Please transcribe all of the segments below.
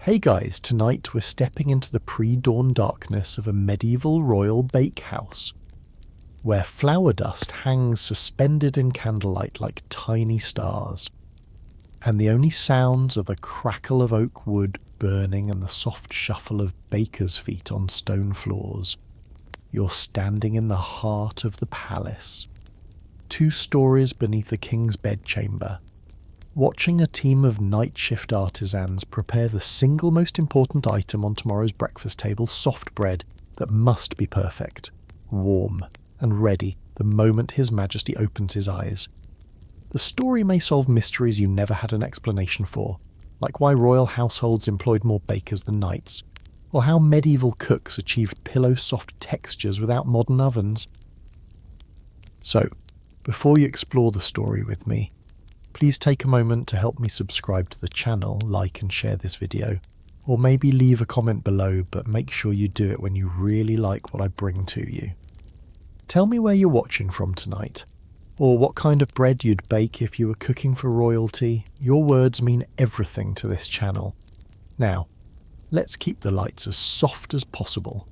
Hey guys, tonight we're stepping into the pre-dawn darkness of a medieval royal bakehouse, where flour dust hangs suspended in candlelight like tiny stars, and the only sounds are the crackle of oak wood burning and the soft shuffle of bakers' feet on stone floors. You're standing in the heart of the palace, 2 stories beneath the king's bedchamber, watching a team of night shift artisans prepare the single most important item on tomorrow's breakfast table, soft bread that must be perfect, warm, and ready the moment His Majesty opens his eyes. The story may solve mysteries you never had an explanation for, like why royal households employed more bakers than knights, or how medieval cooks achieved pillow-soft textures without modern ovens. So, before you explore the story with me, please take a moment to help me subscribe to the channel, like and share this video, or maybe leave a comment below, but make sure you do it when you really like what I bring to you. Tell me where you're watching from tonight, or what kind of bread you'd bake if you were cooking for royalty. Your words mean everything to this channel. Now, let's keep the lights as soft as possible.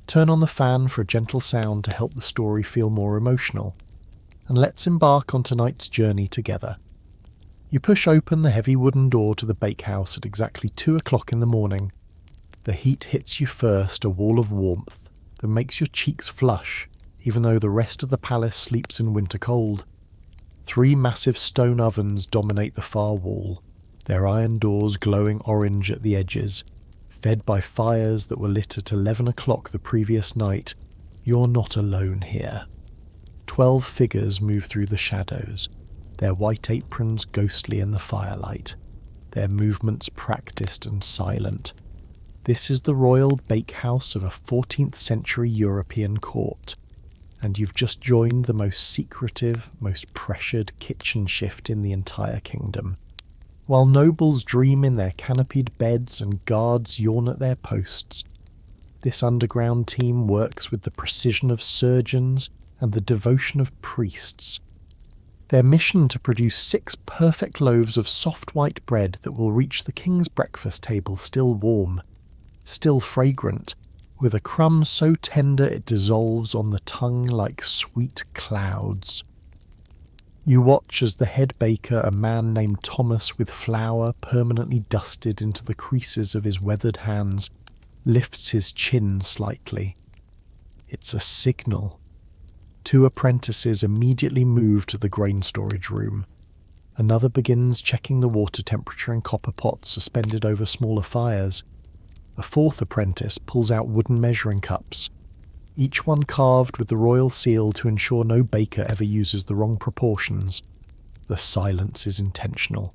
Turn on the fan for a gentle sound to help the story feel more emotional, and let's embark on tonight's journey together. You push open the heavy wooden door to the bakehouse at exactly 2 o'clock in the morning. The heat hits you first, a wall of warmth that makes your cheeks flush, even though the rest of the palace sleeps in winter cold. 3 massive stone ovens dominate the far wall, their iron doors glowing orange at the edges. Fed by fires that were lit at 11 o'clock the previous night, you're not alone here. 12 figures move through the shadows, their white aprons ghostly in the firelight, their movements practiced and silent. This is the royal bakehouse of a 14th century European court, and you've just joined the most secretive, most pressured kitchen shift in the entire kingdom. While nobles dream in their canopied beds and guards yawn at their posts, this underground team works with the precision of surgeons and the devotion of priests. Their mission to produce 6 perfect loaves of soft white bread that will reach the king's breakfast table still warm, still fragrant, with a crumb so tender it dissolves on the tongue like sweet clouds. You watch as the head baker, a man named Thomas with flour permanently dusted into the creases of his weathered hands, lifts his chin slightly. It's a signal. 2 apprentices immediately move to the grain storage room. Another begins checking the water temperature in copper pots suspended over smaller fires. A 4th apprentice pulls out wooden measuring cups, each one carved with the royal seal to ensure no baker ever uses the wrong proportions. The silence is intentional.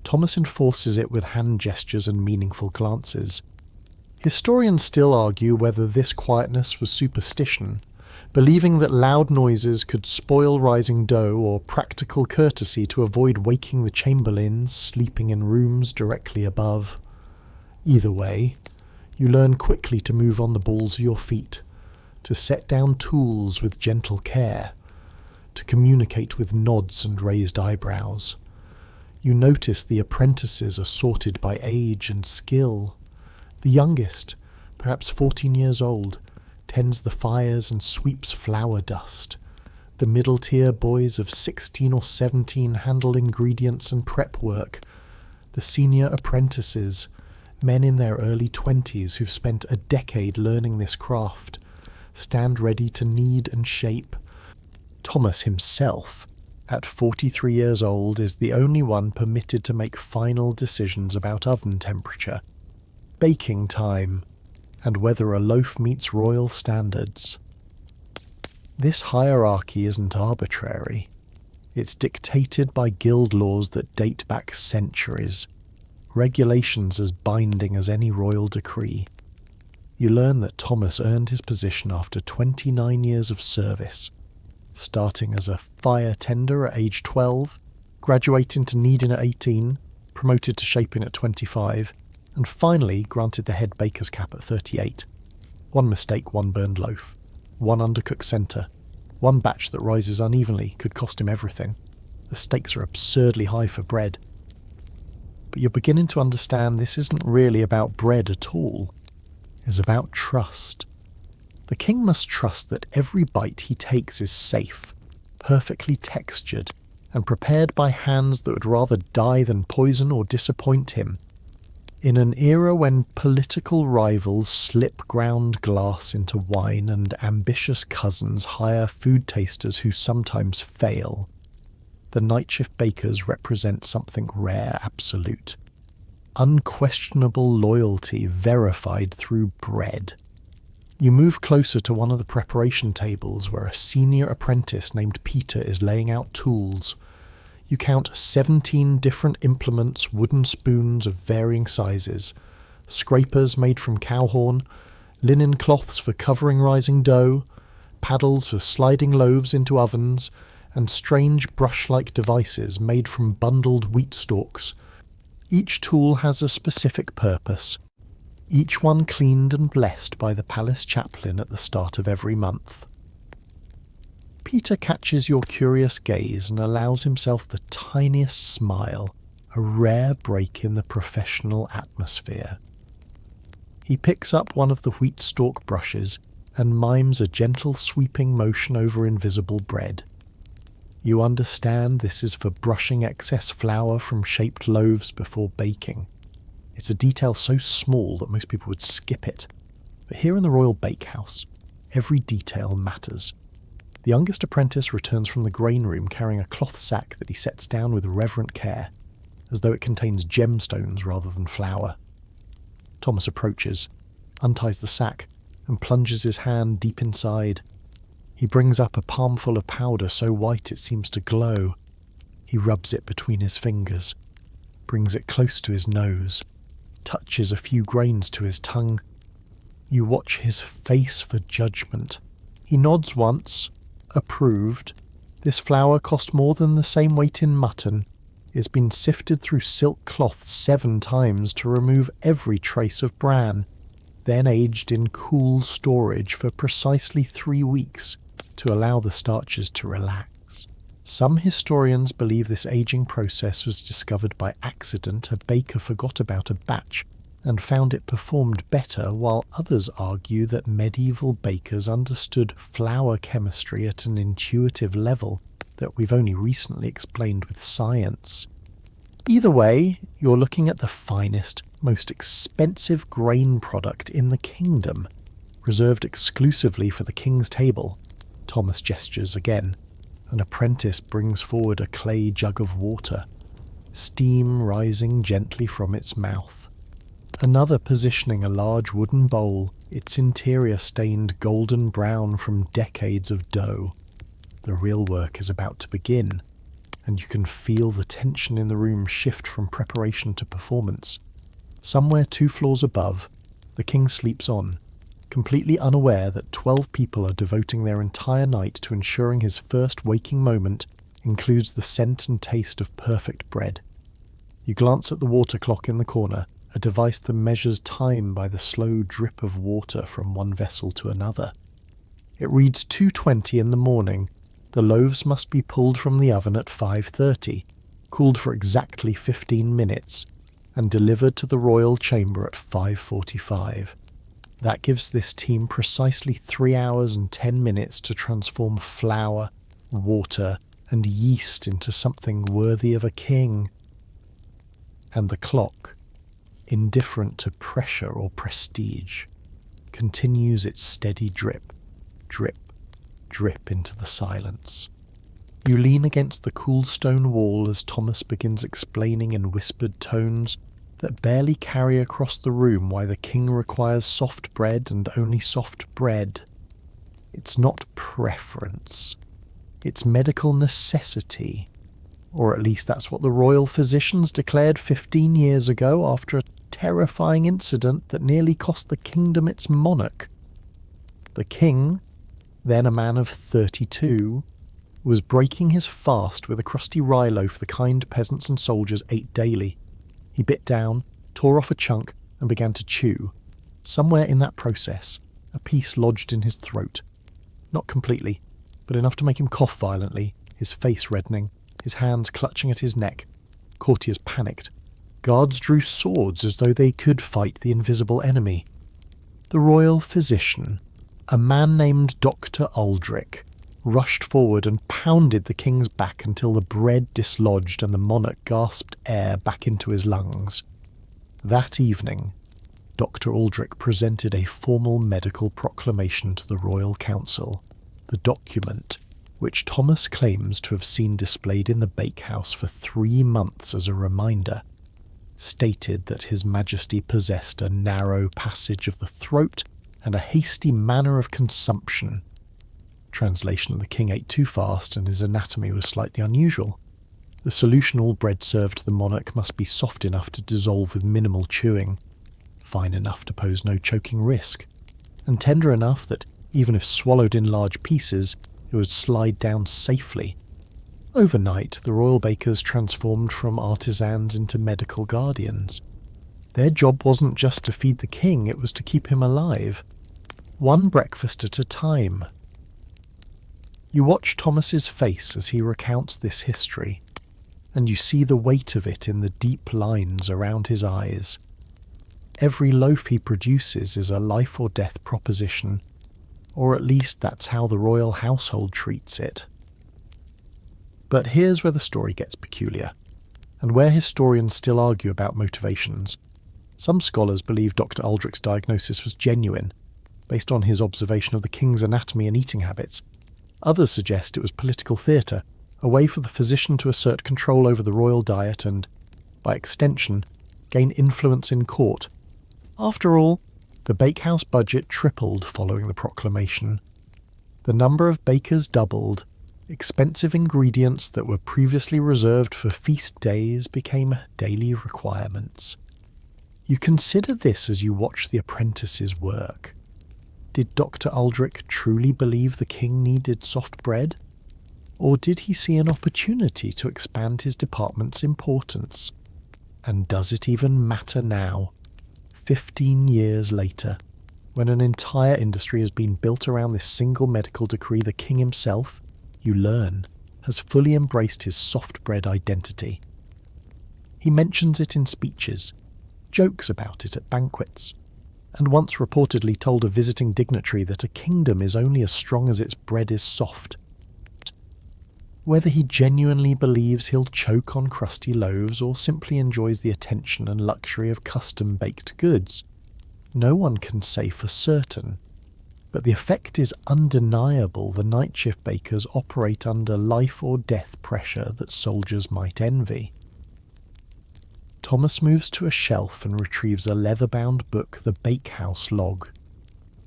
Thomas enforces it with hand gestures and meaningful glances. Historians still argue whether this quietness was superstition, believing that loud noises could spoil rising dough, or practical courtesy to avoid waking the chamberlains sleeping in rooms directly above. Either way, you learn quickly to move on the balls of your feet, to set down tools with gentle care, to communicate with nods and raised eyebrows. You notice the apprentices are sorted by age and skill. The youngest, perhaps 14 years old, tends the fires and sweeps flour dust. The middle-tier boys of 16 or 17 handle ingredients and prep work. The senior apprentices, men in their early 20s who've spent a decade learning this craft, stand ready to knead and shape. Thomas himself, at 43 years old, is the only one permitted to make final decisions about oven temperature, baking time, and whether a loaf meets royal standards. This hierarchy isn't arbitrary. It's dictated by guild laws that date back centuries, regulations as binding as any royal decree. You learn that Thomas earned his position after 29 years of service, starting as a fire tender at age 12, graduating to kneading at 18, promoted to shaping at 25, and finally granted the head baker's cap at 38. 1 mistake, 1 burned loaf, 1 undercooked centre, 1 batch that rises unevenly could cost him everything. The stakes are absurdly high for bread. but you're beginning to understand this isn't really about bread at all. It's about trust. The king must trust that every bite he takes is safe, perfectly textured, and prepared by hands that would rather die than poison or disappoint him. In an era when political rivals slip ground glass into wine and ambitious cousins hire food tasters who sometimes fail, the night shift bakers represent something rare, absolute. Unquestionable loyalty verified through bread. You move closer to one of the preparation tables where a senior apprentice named Peter is laying out tools. You count 17 different implements, wooden spoons of varying sizes, scrapers made from cow horn, linen cloths for covering rising dough, paddles for sliding loaves into ovens, and strange brush-like devices made from bundled wheat stalks. Each tool has a specific purpose, each one cleaned and blessed by the palace chaplain at the start of every month. Peter catches your curious gaze and allows himself the tiniest smile, a rare break in the professional atmosphere. He picks up one of the wheat stalk brushes and mimes a gentle sweeping motion over invisible bread. You understand this is for brushing excess flour from shaped loaves before baking. It's a detail so small that most people would skip it. But here in the Royal Bakehouse, every detail matters. The youngest apprentice returns from the grain room carrying a cloth sack that he sets down with reverent care, as though it contains gemstones rather than flour. Thomas approaches, unties the sack, and plunges his hand deep inside. He brings up a palmful of powder so white it seems to glow. He rubs it between his fingers, brings it close to his nose, touches a few grains to his tongue. You watch his face for judgment. He nods once, approved. This flour cost more than the same weight in mutton. It's been sifted through silk cloth 7 times to remove every trace of bran, then aged in cool storage for precisely 3 weeks to allow the starches to relax. Some historians believe this aging process was discovered by accident. A baker forgot about a batch and found it performed better, while others argue that medieval bakers understood flour chemistry at an intuitive level that we've only recently explained with science. Either way, you're looking at the finest, most expensive grain product in the kingdom, reserved exclusively for the king's table. Thomas gestures again. An apprentice brings forward a clay jug of water, steam rising gently from its mouth. Another positioning a large wooden bowl, its interior stained golden brown from decades of dough. The real work is about to begin, and you can feel the tension in the room shift from preparation to performance. Somewhere 2 floors above, the king sleeps on, completely unaware that 12 people are devoting their entire night to ensuring his first waking moment includes the scent and taste of perfect bread. You glance at the water clock in the corner, a device that measures time by the slow drip of water from one vessel to another. It reads 2:20 in the morning. The loaves must be pulled from the oven at 5:30, cooled for exactly 15 minutes, and delivered to the royal chamber at 5:45. That gives this team precisely 3 hours and 10 minutes to transform flour, water, and yeast into something worthy of a king. And the clock, indifferent to pressure or prestige, continues its steady drip, drip, drip into the silence. You lean against the cool stone wall as Thomas begins explaining in whispered tones that barely carry across the room why the king requires soft bread and only soft bread. It's not preference. It's medical necessity. Or at least that's what the royal physicians declared 15 years ago after a terrifying incident that nearly cost the kingdom its monarch. The king, then a man of 32, was breaking his fast with a crusty rye loaf the kind peasants and soldiers ate daily. He bit down, tore off a chunk, and began to chew. Somewhere in that process, a piece lodged in his throat. Not completely, but enough to make him cough violently, his face reddening, his hands clutching at his neck. Courtiers panicked. Guards drew swords as though they could fight the invisible enemy. The royal physician, a man named Dr. Aldrich, rushed forward and pounded the king's back until the bread dislodged and the monarch gasped air back into his lungs. That evening, Dr. Aldrich presented a formal medical proclamation to the Royal Council. The document, which Thomas claims to have seen displayed in the bakehouse for 3 months as a reminder, stated that His Majesty possessed a narrow passage of the throat and a hasty manner of consumption. Translation: the king ate too fast and his anatomy was slightly unusual. The solution all bread served to the monarch must be soft enough to dissolve with minimal chewing, fine enough to pose no choking risk, and tender enough that, even if swallowed in large pieces, it would slide down safely. Overnight, the royal bakers transformed from artisans into medical guardians. Their job wasn't just to feed the king, it was to keep him alive, one breakfast at a time. You watch Thomas's face as he recounts this history, and you see the weight of it in the deep lines around his eyes. Every loaf he produces is a life or death proposition, or at least that's how the royal household treats it. But here's where the story gets peculiar, and where historians still argue about motivations. Some scholars believe Dr. Aldrich's diagnosis was genuine, based on his observation of the king's anatomy and eating habits. Others suggest it was political theatre, a way for the physician to assert control over the royal diet and, by extension, gain influence in court. After all, the bakehouse budget tripled following the proclamation. The number of bakers doubled. Expensive ingredients that were previously reserved for feast days became daily requirements. You consider this as you watch the apprentices work. Did Dr. Aldrich truly believe the king needed soft bread? Or did he see an opportunity to expand his department's importance? And does it even matter now, 15 years later, when an entire industry has been built around this single medical decree? The king himself, you learn, has fully embraced his soft bread identity. He mentions it in speeches, jokes about it at banquets, and once reportedly told a visiting dignitary that a kingdom is only as strong as its bread is soft. Whether he genuinely believes he'll choke on crusty loaves or simply enjoys the attention and luxury of custom-baked goods, no one can say for certain. But the effect is undeniable. The night shift bakers operate under life or death pressure that soldiers might envy. Thomas moves to a shelf and retrieves a leather-bound book, the Bakehouse Log,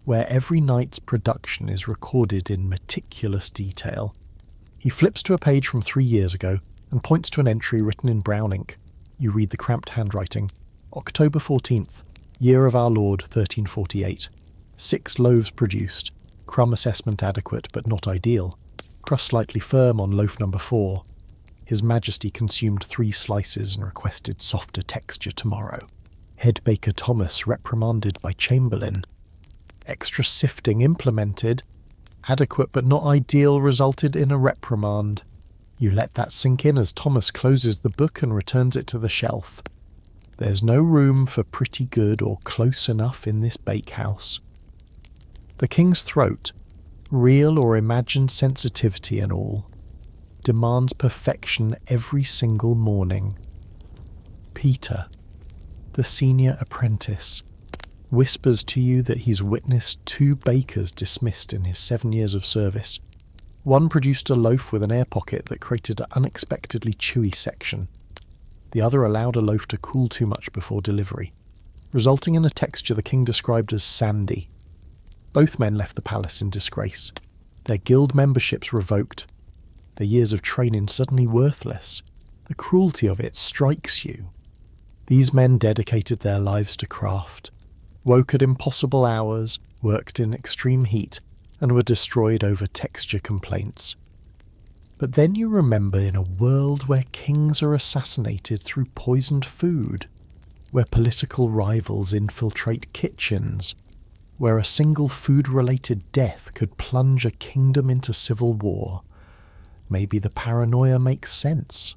where every night's production is recorded in meticulous detail. He flips to a page from 3 years ago and points to an entry written in brown ink. You read the cramped handwriting. October 14th, year of our Lord 1348. 6 loaves produced. Crumb assessment adequate but not ideal. Crust slightly firm on loaf number 4. His Majesty consumed 3 slices and requested softer texture tomorrow. Head baker Thomas reprimanded by Chamberlain. Extra sifting implemented. Adequate but not ideal resulted in a reprimand. You let that sink in as Thomas closes the book and returns it to the shelf. There's no room for pretty good or close enough in this bakehouse. The king's throat, real or imagined sensitivity and all, demands perfection every single morning. Peter, the senior apprentice, whispers to you that he's witnessed 2 bakers dismissed in his 7 years of service. One produced a loaf with an air pocket that created an unexpectedly chewy section. The other allowed a loaf to cool too much before delivery, resulting in a texture the king described as sandy. Both men left the palace in disgrace, their guild memberships revoked, their years of training suddenly worthless. The cruelty of it strikes you. These men dedicated their lives to craft, woke at impossible hours, worked in extreme heat, and were destroyed over texture complaints. But then you remember, in a world where kings are assassinated through poisoned food, where political rivals infiltrate kitchens, where a single food-related death could plunge a kingdom into civil war, maybe the paranoia makes sense.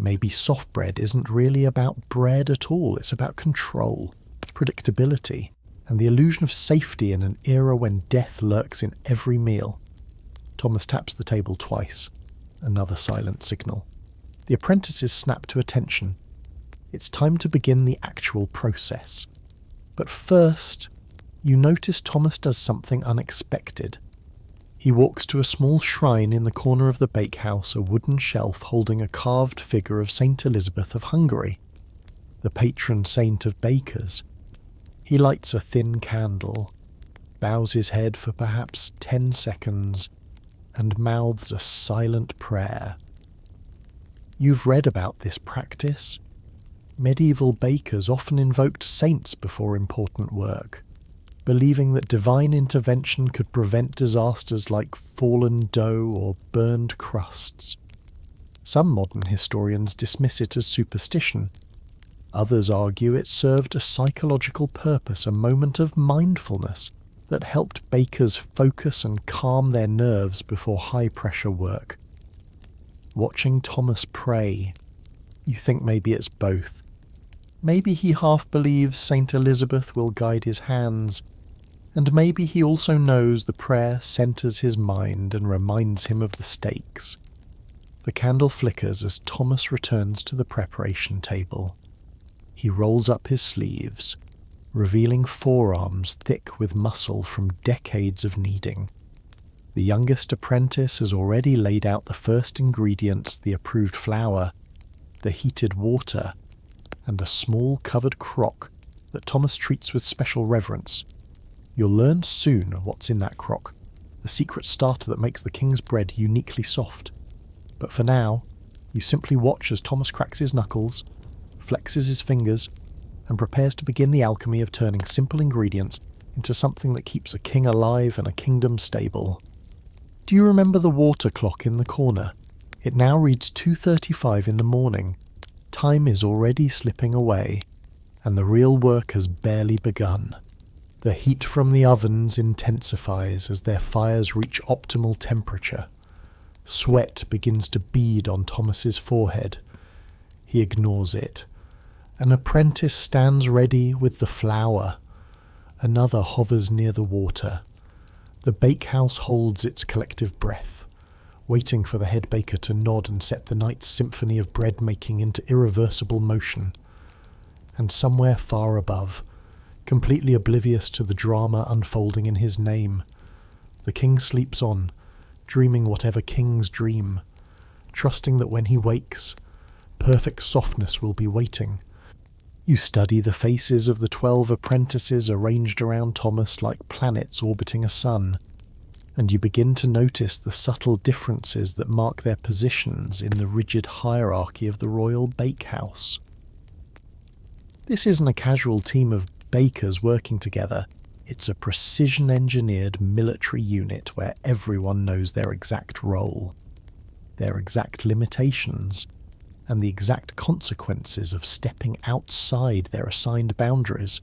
Maybe soft bread isn't really about bread at all, it's about control, predictability, and the illusion of safety in an era when death lurks in every meal. Thomas taps the table twice. Another silent signal. The apprentices snap to attention. It's time to begin the actual process. But first, you notice Thomas does something unexpected. He walks to a small shrine in the corner of the bakehouse, a wooden shelf holding a carved figure of Saint Elizabeth of Hungary, the patron saint of bakers. He lights a thin candle, bows his head for perhaps 10 seconds, and mouths a silent prayer. You've read about this practice. Medieval bakers often invoked saints before important work, believing that divine intervention could prevent disasters like fallen dough or burned crusts. Some modern historians dismiss it as superstition. Others argue it served a psychological purpose, a moment of mindfulness that helped bakers focus and calm their nerves before high-pressure work. Watching Thomas pray, you think maybe it's both. Maybe he half believes Saint Elizabeth will guide his hands, and maybe he also knows the prayer centers his mind and reminds him of the stakes. The candle flickers as Thomas returns to the preparation table. He rolls up his sleeves, revealing forearms thick with muscle from decades of kneading. The youngest apprentice has already laid out the first ingredients, the approved flour, the heated water, and a small covered crock that Thomas treats with special reverence. You'll learn soon what's in that crock, the secret starter that makes the king's bread uniquely soft. But for now, you simply watch as Thomas cracks his knuckles, flexes his fingers, and prepares to begin the alchemy of turning simple ingredients into something that keeps a king alive and a kingdom stable. Do you remember the water clock in the corner? It now reads 2:35 in the morning. Time is already slipping away, and the real work has barely begun. The heat from the ovens intensifies as their fires reach optimal temperature. Sweat begins to bead on Thomas's forehead. He ignores it. An apprentice stands ready with the flour. Another hovers near the water. The bakehouse holds its collective breath, waiting for the head baker to nod and set the night's symphony of bread-making into irreversible motion. And somewhere far above, completely oblivious to the drama unfolding in his name, the king sleeps on, dreaming whatever kings dream, trusting that when he wakes, perfect softness will be waiting. You study the faces of the 12 apprentices arranged around Thomas like planets orbiting a sun, and you begin to notice the subtle differences that mark their positions in the rigid hierarchy of the royal bakehouse. This isn't a casual team of bakers working together. It's a precision-engineered military unit where everyone knows their exact role, their exact limitations, and the exact consequences of stepping outside their assigned boundaries.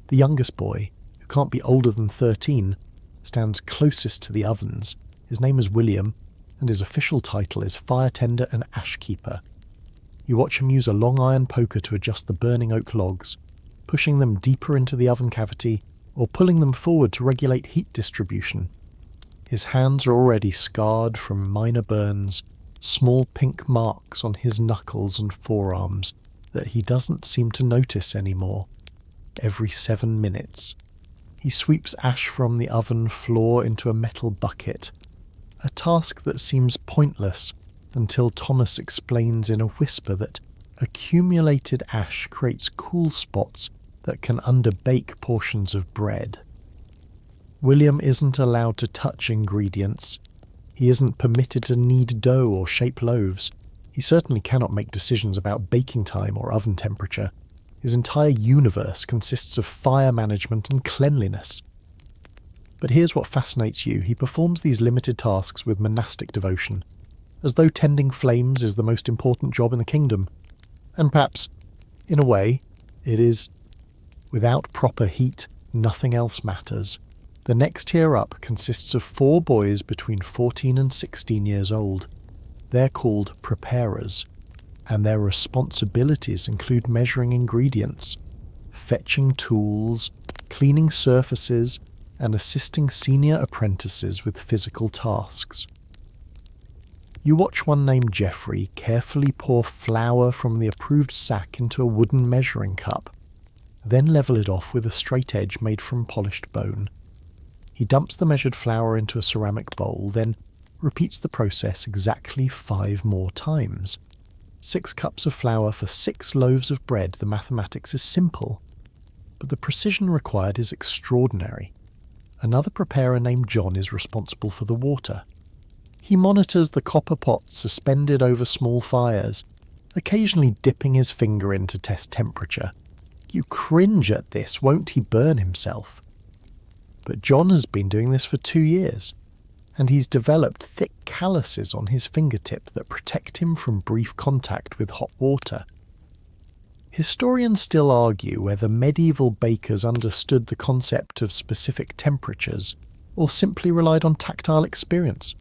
The youngest boy, who can't be older than 13, stands closest to the ovens. His name is William, and his official title is Fire Tender and Ash Keeper. You watch him use a long iron poker to adjust the burning oak logs, pushing them deeper into the oven cavity or pulling them forward to regulate heat distribution. His hands are already scarred from minor burns, small pink marks on his knuckles and forearms that he doesn't seem to notice anymore. Every 7 minutes, he sweeps ash from the oven floor into a metal bucket, a task that seems pointless until Thomas explains in a whisper that accumulated ash creates cool spots that can underbake portions of bread. William isn't allowed to touch ingredients. He isn't permitted to knead dough or shape loaves. He certainly cannot make decisions about baking time or oven temperature. His entire universe consists of fire management and cleanliness. But here's what fascinates you. He performs these limited tasks with monastic devotion, as though tending flames is the most important job in the kingdom. And perhaps, in a way, it is. Without proper heat, nothing else matters. The next tier up consists of 4 boys between 14 and 16 years old. They're called preparers. and their responsibilities include measuring ingredients, fetching tools, cleaning surfaces, and assisting senior apprentices with physical tasks. You watch one named Jeffrey carefully pour flour from the approved sack into a wooden measuring cup, then level it off with a straight edge made from polished bone. He dumps the measured flour into a ceramic bowl, then repeats the process exactly 5 more times. 6 cups of flour for 6 loaves of bread. The mathematics is simple, but the precision required is extraordinary. Another preparer named John is responsible for the water. He monitors the copper pots suspended over small fires, occasionally dipping his finger in to test temperature. You cringe at this, won't he burn himself? But John has been doing this for 2 years, and he's developed thick calluses on his fingertip that protect him from brief contact with hot water. Historians still argue whether medieval bakers understood the concept of specific temperatures or simply relied on tactile experience.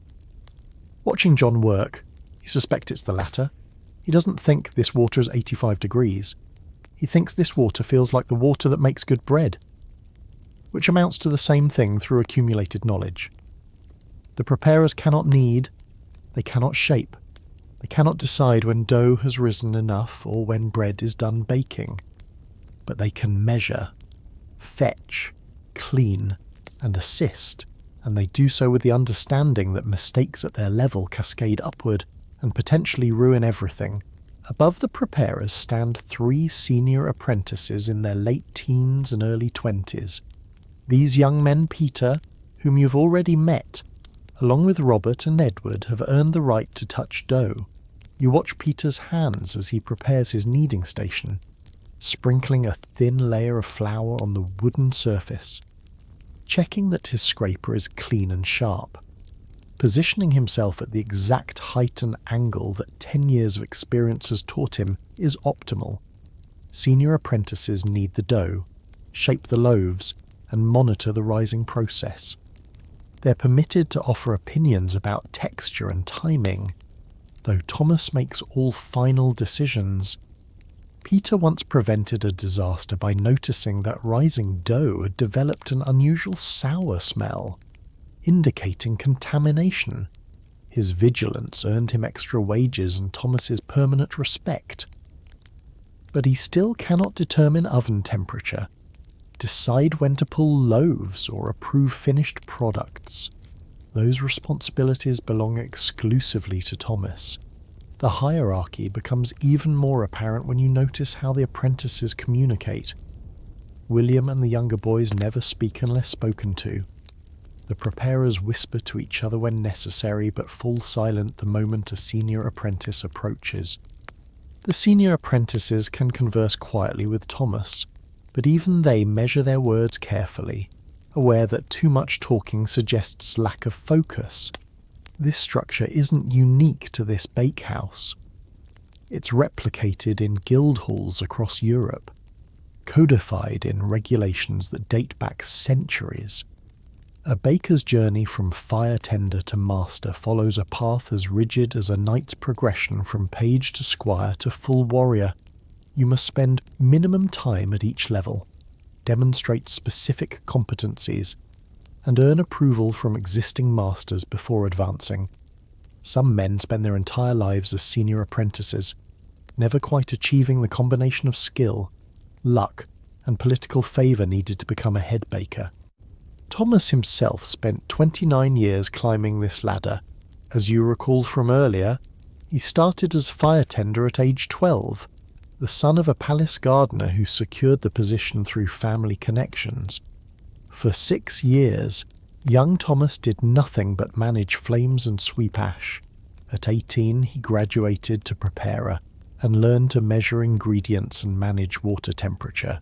Watching John work, you suspect it's the latter. He doesn't think this water is 85 degrees. He thinks this water feels like the water that makes good bread, which amounts to the same thing through accumulated knowledge. The preparers cannot knead, they cannot shape, they cannot decide when dough has risen enough or when bread is done baking, but they can measure, fetch, clean, and assist, and they do so with the understanding that mistakes at their level cascade upward and potentially ruin everything. Above the preparers stand 3 senior apprentices in their late teens and early 20s. These young men, Peter, whom you've already met, along with Robert and Edward, have earned the right to touch dough. You watch Peter's hands as he prepares his kneading station, sprinkling a thin layer of flour on the wooden surface, checking that his scraper is clean and sharp, positioning himself at the exact height and angle that 10 years of experience has taught him is optimal. Senior apprentices knead the dough, shape the loaves, and monitor the rising process. They're permitted to offer opinions about texture and timing, though Thomas makes all final decisions. Peter once prevented a disaster by noticing that rising dough had developed an unusual sour smell, indicating contamination. His vigilance earned him extra wages and Thomas's permanent respect. But he still cannot determine oven temperature, decide when to pull loaves or approve finished products. Those responsibilities belong exclusively to Thomas. The hierarchy becomes even more apparent when you notice how the apprentices communicate. William and the younger boys never speak unless spoken to. The preparers whisper to each other when necessary, but fall silent the moment a senior apprentice approaches. The senior apprentices can converse quietly with Thomas, but even they measure their words carefully, aware that too much talking suggests lack of focus. This structure isn't unique to this bakehouse. It's replicated in guild halls across Europe, codified in regulations that date back centuries. A baker's journey from fire tender to master follows a path as rigid as a knight's progression from page to squire to full warrior. You must spend minimum time at each level, demonstrate specific competencies, and earn approval from existing masters before advancing. Some men spend their entire lives as senior apprentices, never quite achieving the combination of skill, luck, and political favour needed to become a head baker. Thomas himself spent 29 years climbing this ladder. As you recall from earlier, he started as fire tender at age 12, the son of a palace gardener who secured the position through family connections. For 6 years, young Thomas did nothing but manage flames and sweep ash. At 18, he graduated to preparer and learned to measure ingredients and manage water temperature.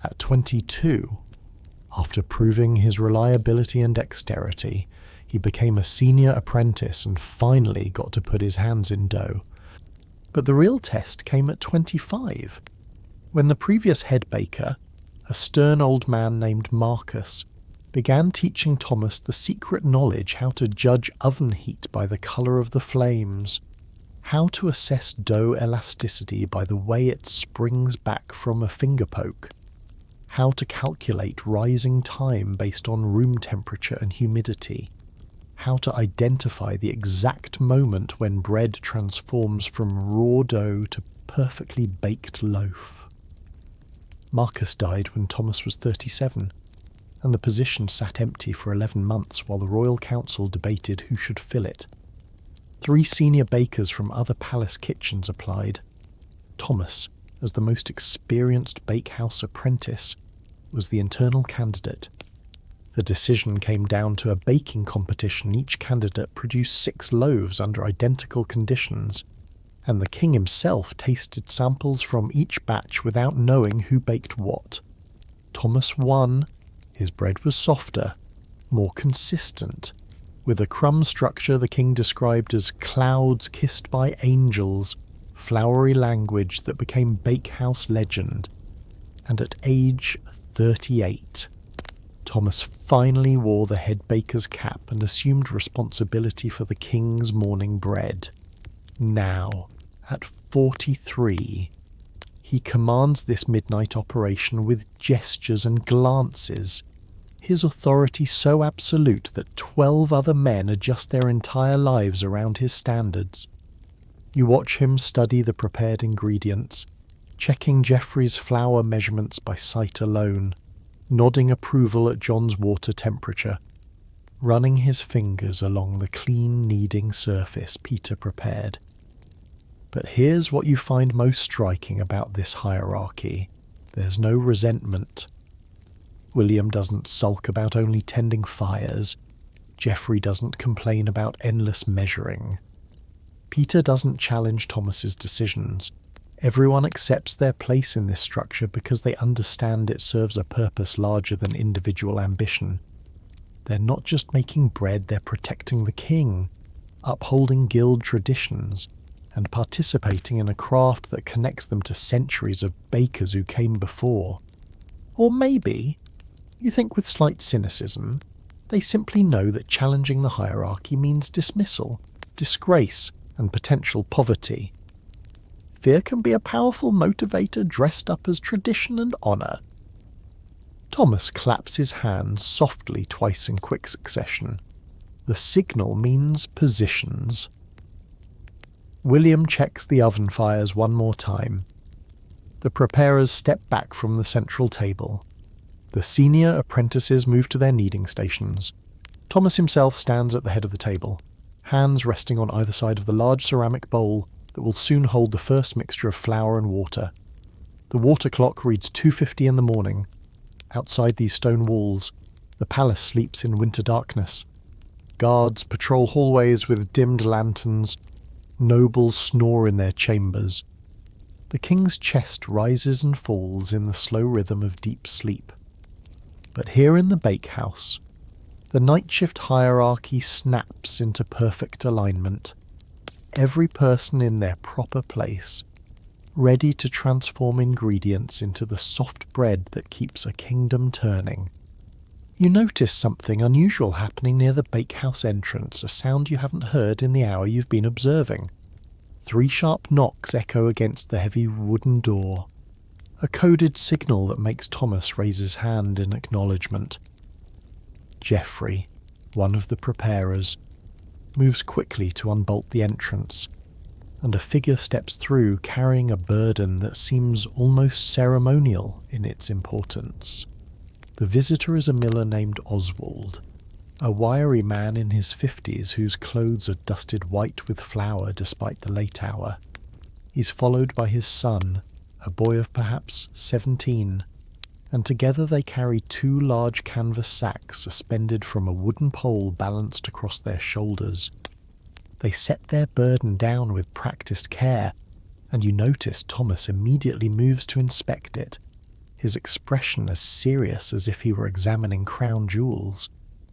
At 22, after proving his reliability and dexterity, he became a senior apprentice and finally got to put his hands in dough. But the real test came at 25, when the previous head baker, a stern old man named Marcus, began teaching Thomas the secret knowledge how to judge oven heat by the colour of the flames. how to assess dough elasticity by the way it springs back from a finger poke, how to calculate rising time based on room temperature and humidity, how to identify the exact moment when bread transforms from raw dough to perfectly baked loaf. Marcus died when Thomas was 37, and the position sat empty for 11 months while the royal council debated who should fill it. 3 senior bakers from other palace kitchens applied. Thomas, as the most experienced bakehouse apprentice, was the internal candidate. The decision came down to a baking competition. Each candidate produced 6 loaves under identical conditions, and the king himself tasted samples from each batch without knowing who baked what. Thomas won. His bread was softer, more consistent, with a crumb structure the king described as clouds kissed by angels, flowery language that became bakehouse legend. And at age 38, Thomas finally wore the head baker's cap and assumed responsibility for the king's morning bread. Now, at 43, he commands this midnight operation with gestures and glances, his authority so absolute that 12 other men adjust their entire lives around his standards. You watch him study the prepared ingredients, checking Geoffrey's flour measurements by sight alone, nodding approval at John's water temperature, running his fingers along the clean kneading surface Peter prepared. But here's what you find most striking about this hierarchy. There's no resentment. William doesn't sulk about only tending fires. Geoffrey doesn't complain about endless measuring. Peter doesn't challenge Thomas's decisions. Everyone accepts their place in this structure because they understand it serves a purpose larger than individual ambition. They're not just making bread, they're protecting the king, upholding guild traditions, and participating in a craft that connects them to centuries of bakers who came before. Or maybe, you think with slight cynicism, they simply know that challenging the hierarchy means dismissal, disgrace, and potential poverty. Fear can be a powerful motivator dressed up as tradition and honour. Thomas claps his hands softly twice in quick succession. The signal means positions. William checks the oven fires one more time. The preparers step back from the central table. The senior apprentices move to their kneading stations. Thomas himself stands at the head of the table, hands resting on either side of the large ceramic bowl that will soon hold the first mixture of flour and water. The water clock reads 2:50 in the morning. Outside these stone walls, the palace sleeps in winter darkness. Guards patrol hallways with dimmed lanterns. Nobles snore in their chambers. The king's chest rises and falls in the slow rhythm of deep sleep. But here in the bakehouse, the night shift hierarchy snaps into perfect alignment. Every person in their proper place, ready to transform ingredients into the soft bread that keeps a kingdom turning. You notice something unusual happening near the bakehouse entrance, a sound you haven't heard in the hour you've been observing. 3 sharp knocks echo against the heavy wooden door, a coded signal that makes Thomas raise his hand in acknowledgement. Geoffrey, one of the preparers, moves quickly to unbolt the entrance, and a figure steps through carrying a burden that seems almost ceremonial in its importance. The visitor is a miller named Oswald, a wiry man in his 50s whose clothes are dusted white with flour despite the late hour. He's followed by his son, a boy of perhaps 17, and together they carry 2 large canvas sacks suspended from a wooden pole balanced across their shoulders. They set their burden down with practiced care, and you notice Thomas immediately moves to inspect it, his expression as serious as if he were examining crown jewels.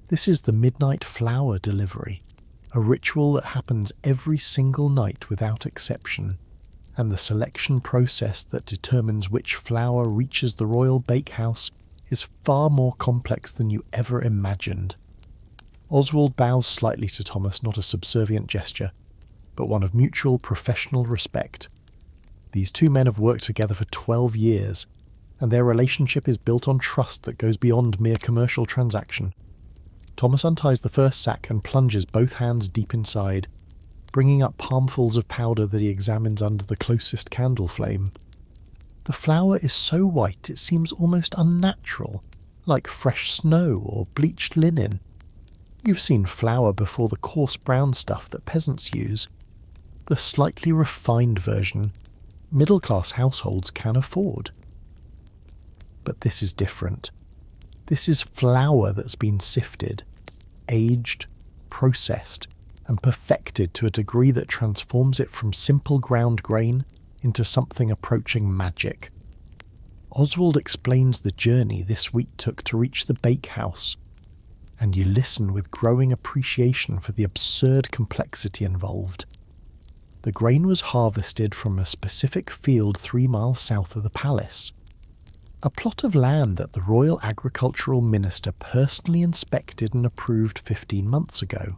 This is the midnight flour delivery, a ritual that happens every single night without exception, and the selection process that determines which flour reaches the royal bakehouse is far more complex than you ever imagined. Oswald bows slightly to Thomas, not a subservient gesture. but one of mutual professional respect. These two men have worked together for 12 years, and their relationship is built on trust that goes beyond mere commercial transaction. Thomas unties the first sack and plunges both hands deep inside, bringing up palmfuls of powder that he examines under the closest candle flame. The flour is so white it seems almost unnatural, like fresh snow or bleached linen. You've seen flour before, the coarse brown stuff that peasants use. The slightly refined version middle-class households can afford. But this is different. This is flour that's been sifted, aged, processed, and perfected to a degree that transforms it from simple ground grain into something approaching magic. Oswald explains the journey this wheat took to reach the bakehouse, and you listen with growing appreciation for the absurd complexity involved. The grain was harvested from a specific field 3 miles south of the palace, a plot of land that the Royal Agricultural Minister personally inspected and approved 15 months ago.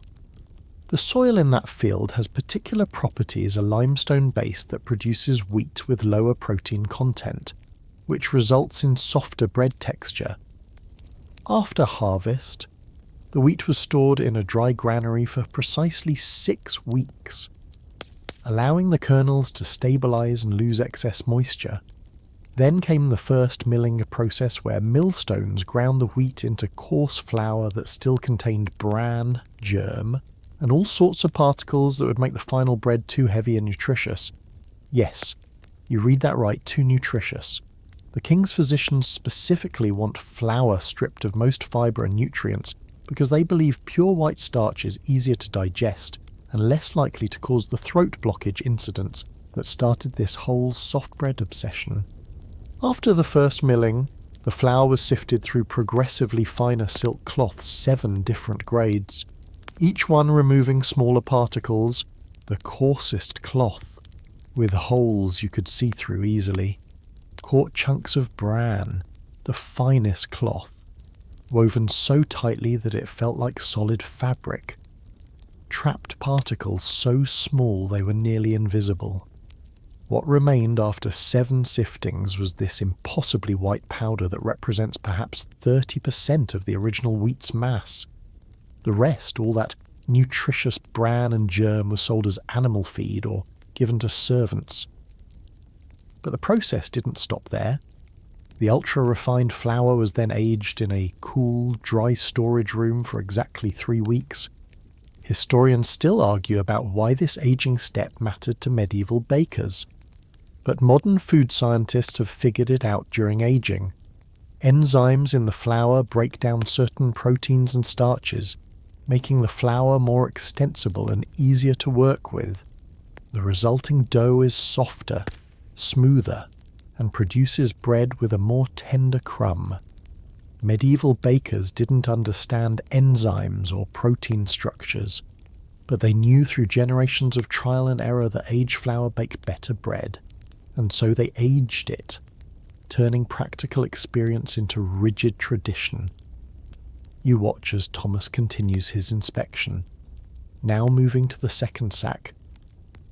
The soil in that field has particular properties, a limestone base that produces wheat with lower protein content, which results in softer bread texture. After harvest, the wheat was stored in a dry granary for precisely 6 weeks, allowing the kernels to stabilise and lose excess moisture. Then came the first milling process, where millstones ground the wheat into coarse flour that still contained bran, germ, and all sorts of particles that would make the final bread too heavy and nutritious. Yes, you read that right, too nutritious. The king's physicians specifically want flour stripped of most fibre and nutrients because they believe pure white starch is easier to digest and less likely to cause the throat blockage incidents that started this whole soft bread obsession. After the first milling, the flour was sifted through progressively finer silk cloths, 7 different grades, each one removing smaller particles, the coarsest cloth, with holes you could see through easily, caught chunks of bran, the finest cloth, woven so tightly that it felt like solid fabric, trapped particles so small they were nearly invisible. What remained after 7 siftings was this impossibly white powder that represents perhaps 30% of the original wheat's mass. The rest, all that nutritious bran and germ, was sold as animal feed or given to servants. But the process didn't stop there. The ultra-refined flour was then aged in a cool, dry storage room for exactly 3 weeks. Historians still argue about why this aging step mattered to medieval bakers. But modern food scientists have figured it out during aging. Enzymes in the flour break down certain proteins and starches, making the flour more extensible and easier to work with. The resulting dough is softer, smoother, and produces bread with a more tender crumb. Medieval bakers didn't understand enzymes or protein structures, but they knew through generations of trial and error that aged flour baked better bread, and so they aged it, turning practical experience into rigid tradition. You watch as Thomas continues his inspection, now moving to the second sack.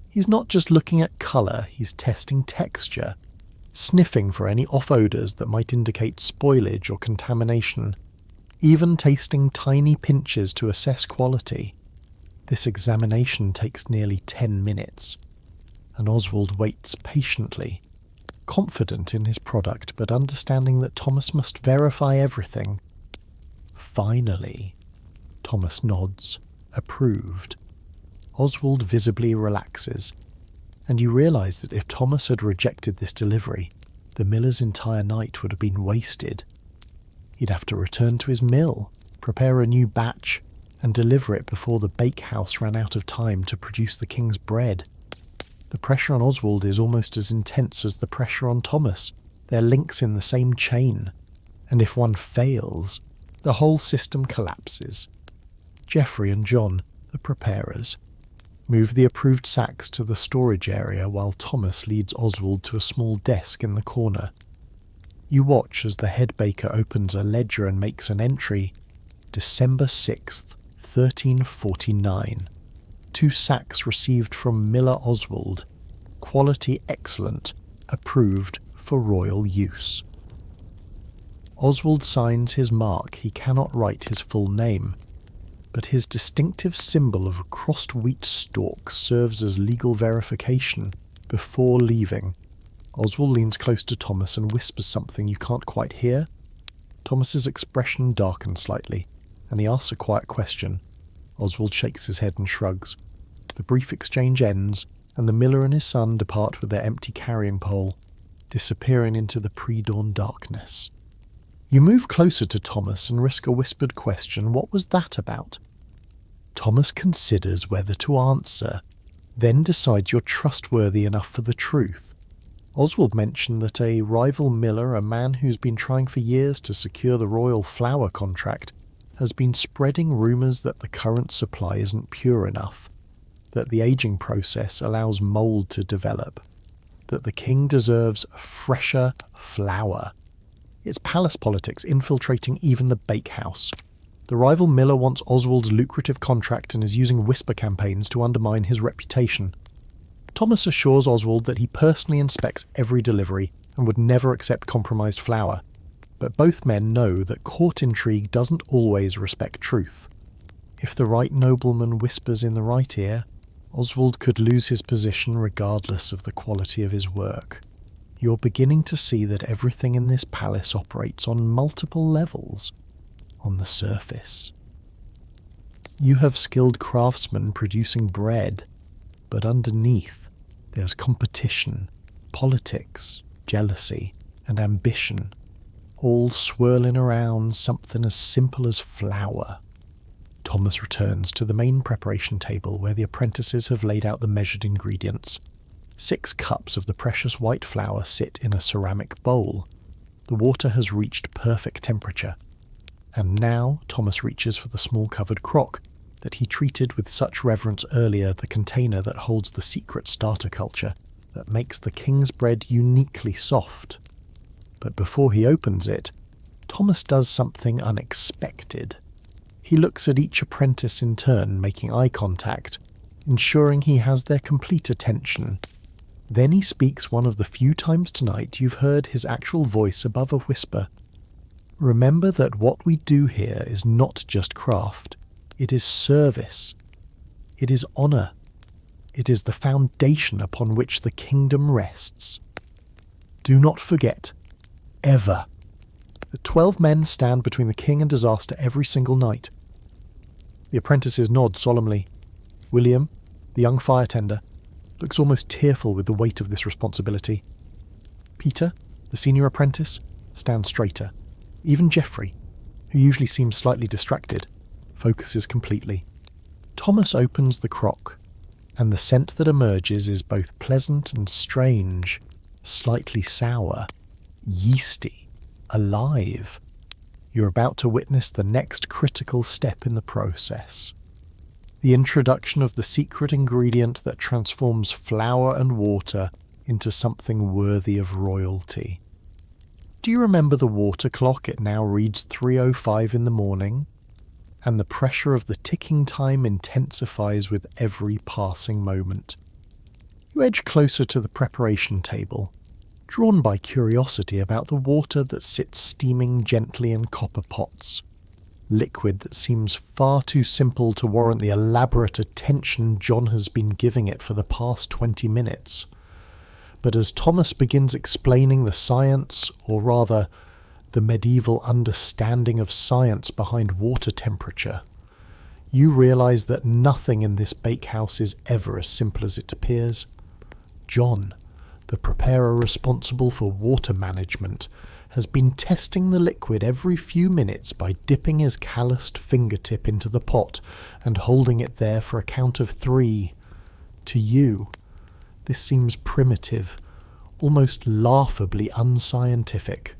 He's not just looking at colour, he's testing texture, sniffing for any off-odours that might indicate spoilage or contamination, even tasting tiny pinches to assess quality. This examination takes nearly 10 minutes, and Oswald waits patiently, confident in his product but understanding that Thomas must verify everything. Finally, Thomas nods, approved. Oswald visibly relaxes, and you realise that if Thomas had rejected this delivery, the miller's entire night would have been wasted. He'd have to return to his mill, prepare a new batch, and deliver it before the bakehouse ran out of time to produce the king's bread. The pressure on Oswald is almost as intense as the pressure on Thomas. They're links in the same chain, and if one fails, the whole system collapses. Geoffrey and John, the preparers, move the approved sacks to the storage area while Thomas leads Oswald to a small desk in the corner. You watch as the head baker opens a ledger and makes an entry. December 6th, 1349. 2 sacks received from Miller Oswald, quality excellent, approved for royal use. Oswald signs his mark. He cannot write his full name, but his distinctive symbol of a crossed wheat stalk serves as legal verification. Before leaving, Oswald leans close to Thomas and whispers something you can't quite hear. Thomas's expression darkens slightly, and he asks a quiet question. Oswald shakes his head and shrugs. The brief exchange ends, and the miller and his son depart with their empty carrying pole, disappearing into the pre-dawn darkness. You move closer to Thomas and risk a whispered question. What was that about? Thomas considers whether to answer, then decides you're trustworthy enough for the truth. Oswald mentioned that a rival miller, a man who's been trying for years to secure the royal flour contract, has been spreading rumours that the current supply isn't pure enough, that the aging process allows mould to develop, that the king deserves fresher flour. It's palace politics infiltrating even the bakehouse. The rival miller wants Oswald's lucrative contract and is using whisper campaigns to undermine his reputation. Thomas assures Oswald that he personally inspects every delivery and would never accept compromised flour, but both men know that court intrigue doesn't always respect truth. If the right nobleman whispers in the right ear, Oswald could lose his position regardless of the quality of his work. You're beginning to see that everything in this palace operates on multiple levels. On the surface, you have skilled craftsmen producing bread, but underneath there's competition, politics, jealousy, and ambition, all swirling around something as simple as flour. Thomas returns to the main preparation table where the apprentices have laid out the measured ingredients. 6 cups of the precious white flour sit in a ceramic bowl. The water has reached perfect temperature, and now Thomas reaches for the small covered crock that he treated with such reverence earlier, the container that holds the secret starter culture that makes the king's bread uniquely soft. But before he opens it, Thomas does something unexpected. He looks at each apprentice in turn, making eye contact, ensuring he has their complete attention. Then he speaks one of the few times tonight you've heard his actual voice above a whisper. Remember that what we do here is not just craft. It is service. It is honour. It is the foundation upon which the kingdom rests. Do not forget, ever, that 12 men stand between the king and disaster every single night. The apprentices nod solemnly. William, the young fire tender, looks almost tearful with the weight of this responsibility. Peter, the senior apprentice, stands straighter. Even Geoffrey, who usually seems slightly distracted, focuses completely. Thomas opens the crock, and the scent that emerges is both pleasant and strange, slightly sour, yeasty, alive. You're about to witness the next critical step in the process. The introduction of the secret ingredient that transforms flour and water into something worthy of royalty. Do you remember the water clock? It now reads 3:05 in the morning, and the pressure of the ticking time intensifies with every passing moment. You edge closer to the preparation table, drawn by curiosity about the water that sits steaming gently in copper pots, liquid that seems far too simple to warrant the elaborate attention John has been giving it for the past 20 minutes. But as Thomas begins explaining the science, or rather, the medieval understanding of science behind water temperature, you realise that nothing in this bakehouse is ever as simple as it appears. John, the preparer responsible for water management, has been testing the liquid every few minutes by dipping his calloused fingertip into the pot and holding it there for a count of 3. To you, this seems primitive, almost laughably unscientific.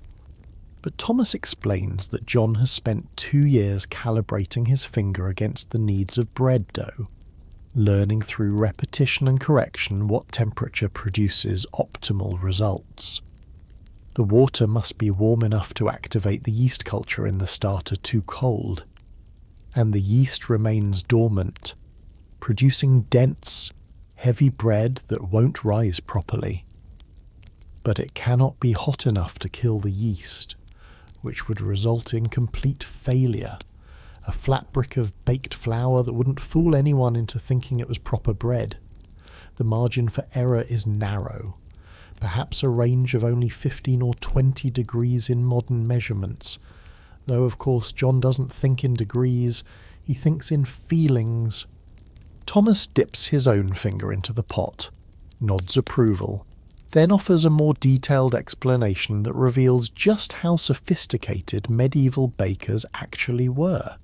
But Thomas explains that John has spent 2 years calibrating his finger against the needs of bread dough, learning through repetition and correction what temperature produces optimal results. The water must be warm enough to activate the yeast culture in the starter too cold, and the yeast remains dormant, producing dense, heavy bread that won't rise properly. But it cannot be hot enough to kill the yeast, which would result in complete failure, a flat brick of baked flour that wouldn't fool anyone into thinking it was proper bread. The margin for error is narrow, perhaps a range of only 15 or 20 degrees in modern measurements, though of course John doesn't think in degrees, he thinks in feelings. Thomas dips his own finger into the pot, nods approval, then offers a more detailed explanation that reveals just how sophisticated medieval bakers actually were.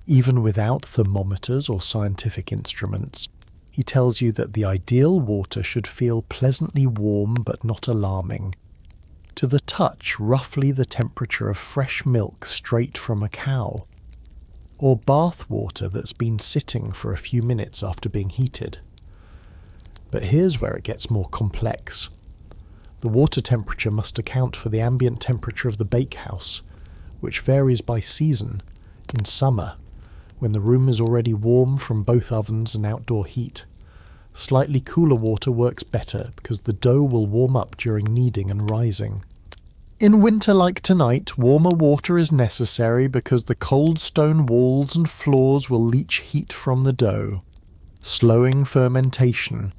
Even without thermometers or scientific instruments, he tells you that the ideal water should feel pleasantly warm but not alarming. To the touch, roughly the temperature of fresh milk straight from a cow, or bath water that's been sitting for a few minutes after being heated. But here's where it gets more complex. The water temperature must account for the ambient temperature of the bakehouse, which varies by season. In summer, when the room is already warm from both ovens and outdoor heat, slightly cooler water works better because the dough will warm up during kneading and rising. In winter like tonight, warmer water is necessary because the cold stone walls and floors will leach heat from the dough, slowing fermentation.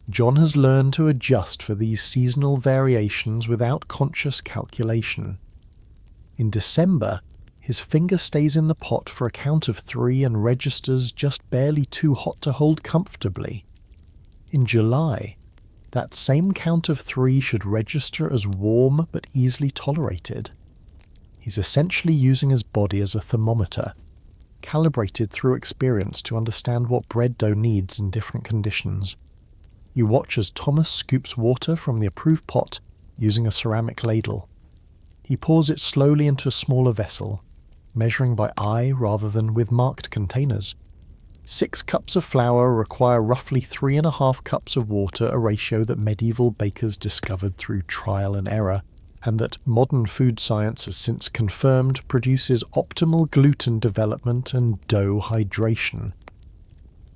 John has learned to adjust for these seasonal variations without conscious calculation. In December, his finger stays in the pot for a count of 3 and registers just barely too hot to hold comfortably. In July, that same count of 3 should register as warm but easily tolerated. He's essentially using his body as a thermometer, calibrated through experience to understand what bread dough needs in different conditions. You watch as Thomas scoops water from the approved pot using a ceramic ladle. He pours it slowly into a smaller vessel, measuring by eye rather than with marked containers. 6 cups of flour require roughly 3.5 cups of water, a ratio that medieval bakers discovered through trial and error, and that modern food science has since confirmed produces optimal gluten development and dough hydration.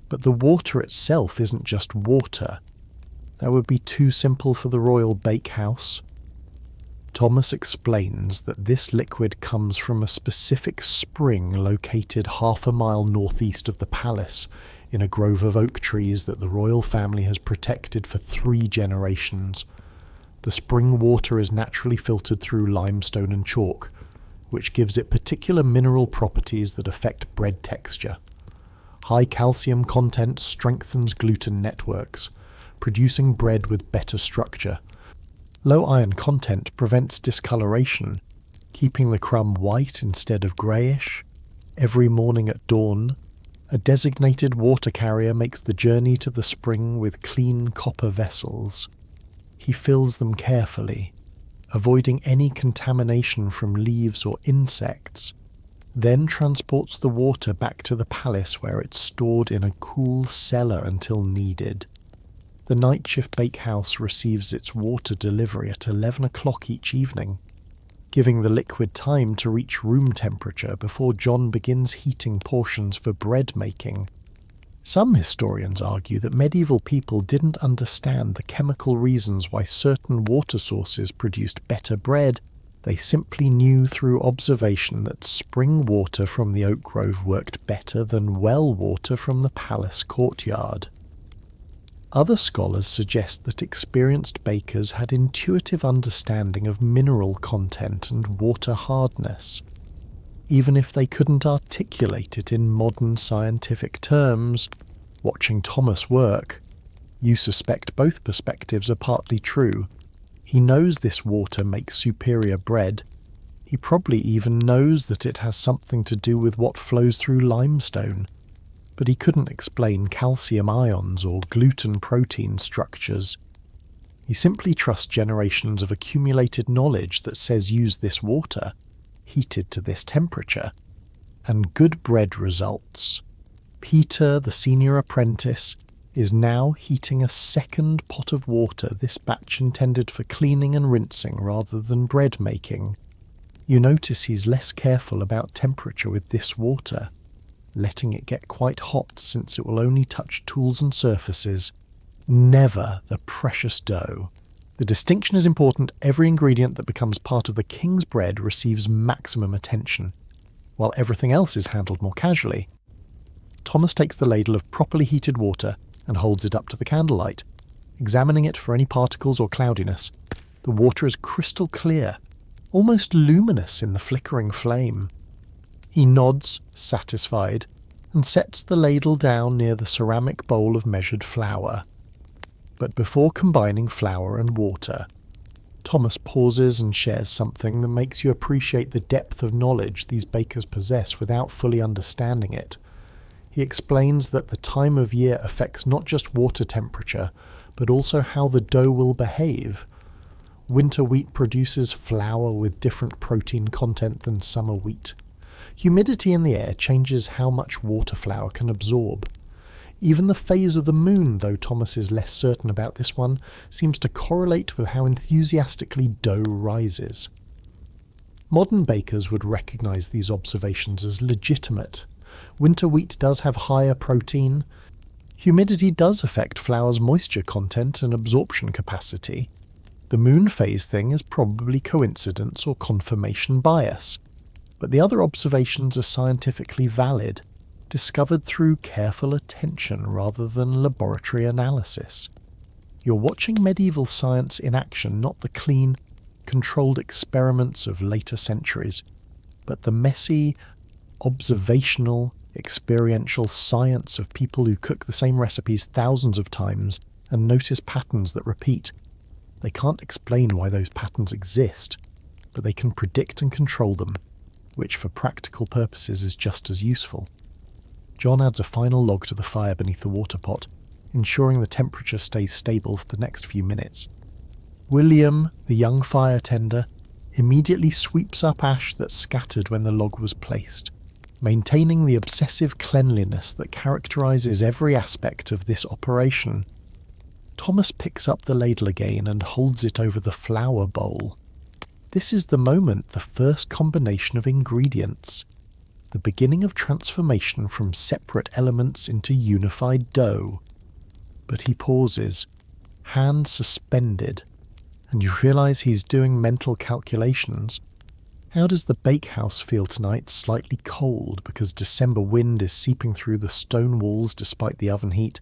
But the water itself isn't just water. That would be too simple for the royal bakehouse. Thomas explains that this liquid comes from a specific spring located half a mile northeast of the palace, in a grove of oak trees that the royal family has protected for 3 generations. The spring water is naturally filtered through limestone and chalk, which gives it particular mineral properties that affect bread texture. High calcium content strengthens gluten networks, producing bread with better structure. Low iron content prevents discoloration, keeping the crumb white instead of greyish. Every morning at dawn, a designated water carrier makes the journey to the spring with clean copper vessels. He fills them carefully, avoiding any contamination from leaves or insects, then transports the water back to the palace where it's stored in a cool cellar until needed. The night shift bakehouse receives its water delivery at 11 o'clock each evening, giving the liquid time to reach room temperature before John begins heating portions for bread making. Some historians argue that medieval people didn't understand the chemical reasons why certain water sources produced better bread. They simply knew through observation that spring water from the oak grove worked better than well water from the palace courtyard. Other scholars suggest that experienced bakers had intuitive understanding of mineral content and water hardness. Even if they couldn't articulate it in modern scientific terms, watching Thomas work, you suspect both perspectives are partly true. He knows this water makes superior bread. He probably even knows that it has something to do with what flows through limestone, but he couldn't explain calcium ions or gluten protein structures. He simply trusts generations of accumulated knowledge that says use this water, heated to this temperature, and good bread results. Peter, the senior apprentice, is now heating a second pot of water, this batch intended for cleaning and rinsing rather than bread making. You notice he's less careful about temperature with this water. letting it get quite hot since it will only touch tools and surfaces, never the precious dough. The distinction is important. Every ingredient that becomes part of the king's bread receives maximum attention, while everything else is handled more casually. Thomas takes the ladle of properly heated water and holds it up to the candlelight, examining it for any particles or cloudiness. The water is crystal clear, almost luminous in the flickering flame. He nods, satisfied, and sets the ladle down near the ceramic bowl of measured flour. But before combining flour and water, Thomas pauses and shares something that makes you appreciate the depth of knowledge these bakers possess without fully understanding it. He explains that the time of year affects not just water temperature, but also how the dough will behave. Winter wheat produces flour with different protein content than summer wheat. Humidity in the air changes how much water flour can absorb. Even the phase of the moon, though Thomas is less certain about this one, seems to correlate with how enthusiastically dough rises. Modern bakers would recognise these observations as legitimate. Winter wheat does have higher protein. Humidity does affect flour's moisture content and absorption capacity. The moon phase thing is probably coincidence or confirmation bias, but the other observations are scientifically valid, discovered through careful attention rather than laboratory analysis. You're watching medieval science in action, not the clean, controlled experiments of later centuries, but the messy, observational, experiential science of people who cook the same recipes thousands of times and notice patterns that repeat. They can't explain why those patterns exist, but they can predict and control them, which for practical purposes is just as useful. John adds a final log to the fire beneath the water pot, ensuring the temperature stays stable for the next few minutes. William, the young fire tender, immediately sweeps up ash that scattered when the log was placed, maintaining the obsessive cleanliness that characterises every aspect of this operation. Thomas picks up the ladle again and holds it over the flour bowl. This is the moment the first combination of ingredients, the beginning of transformation from separate elements into unified dough. But he pauses, hand suspended, and you realise he's doing mental calculations. How does the bakehouse feel tonight? Slightly cold because December wind is seeping through the stone walls despite the oven heat.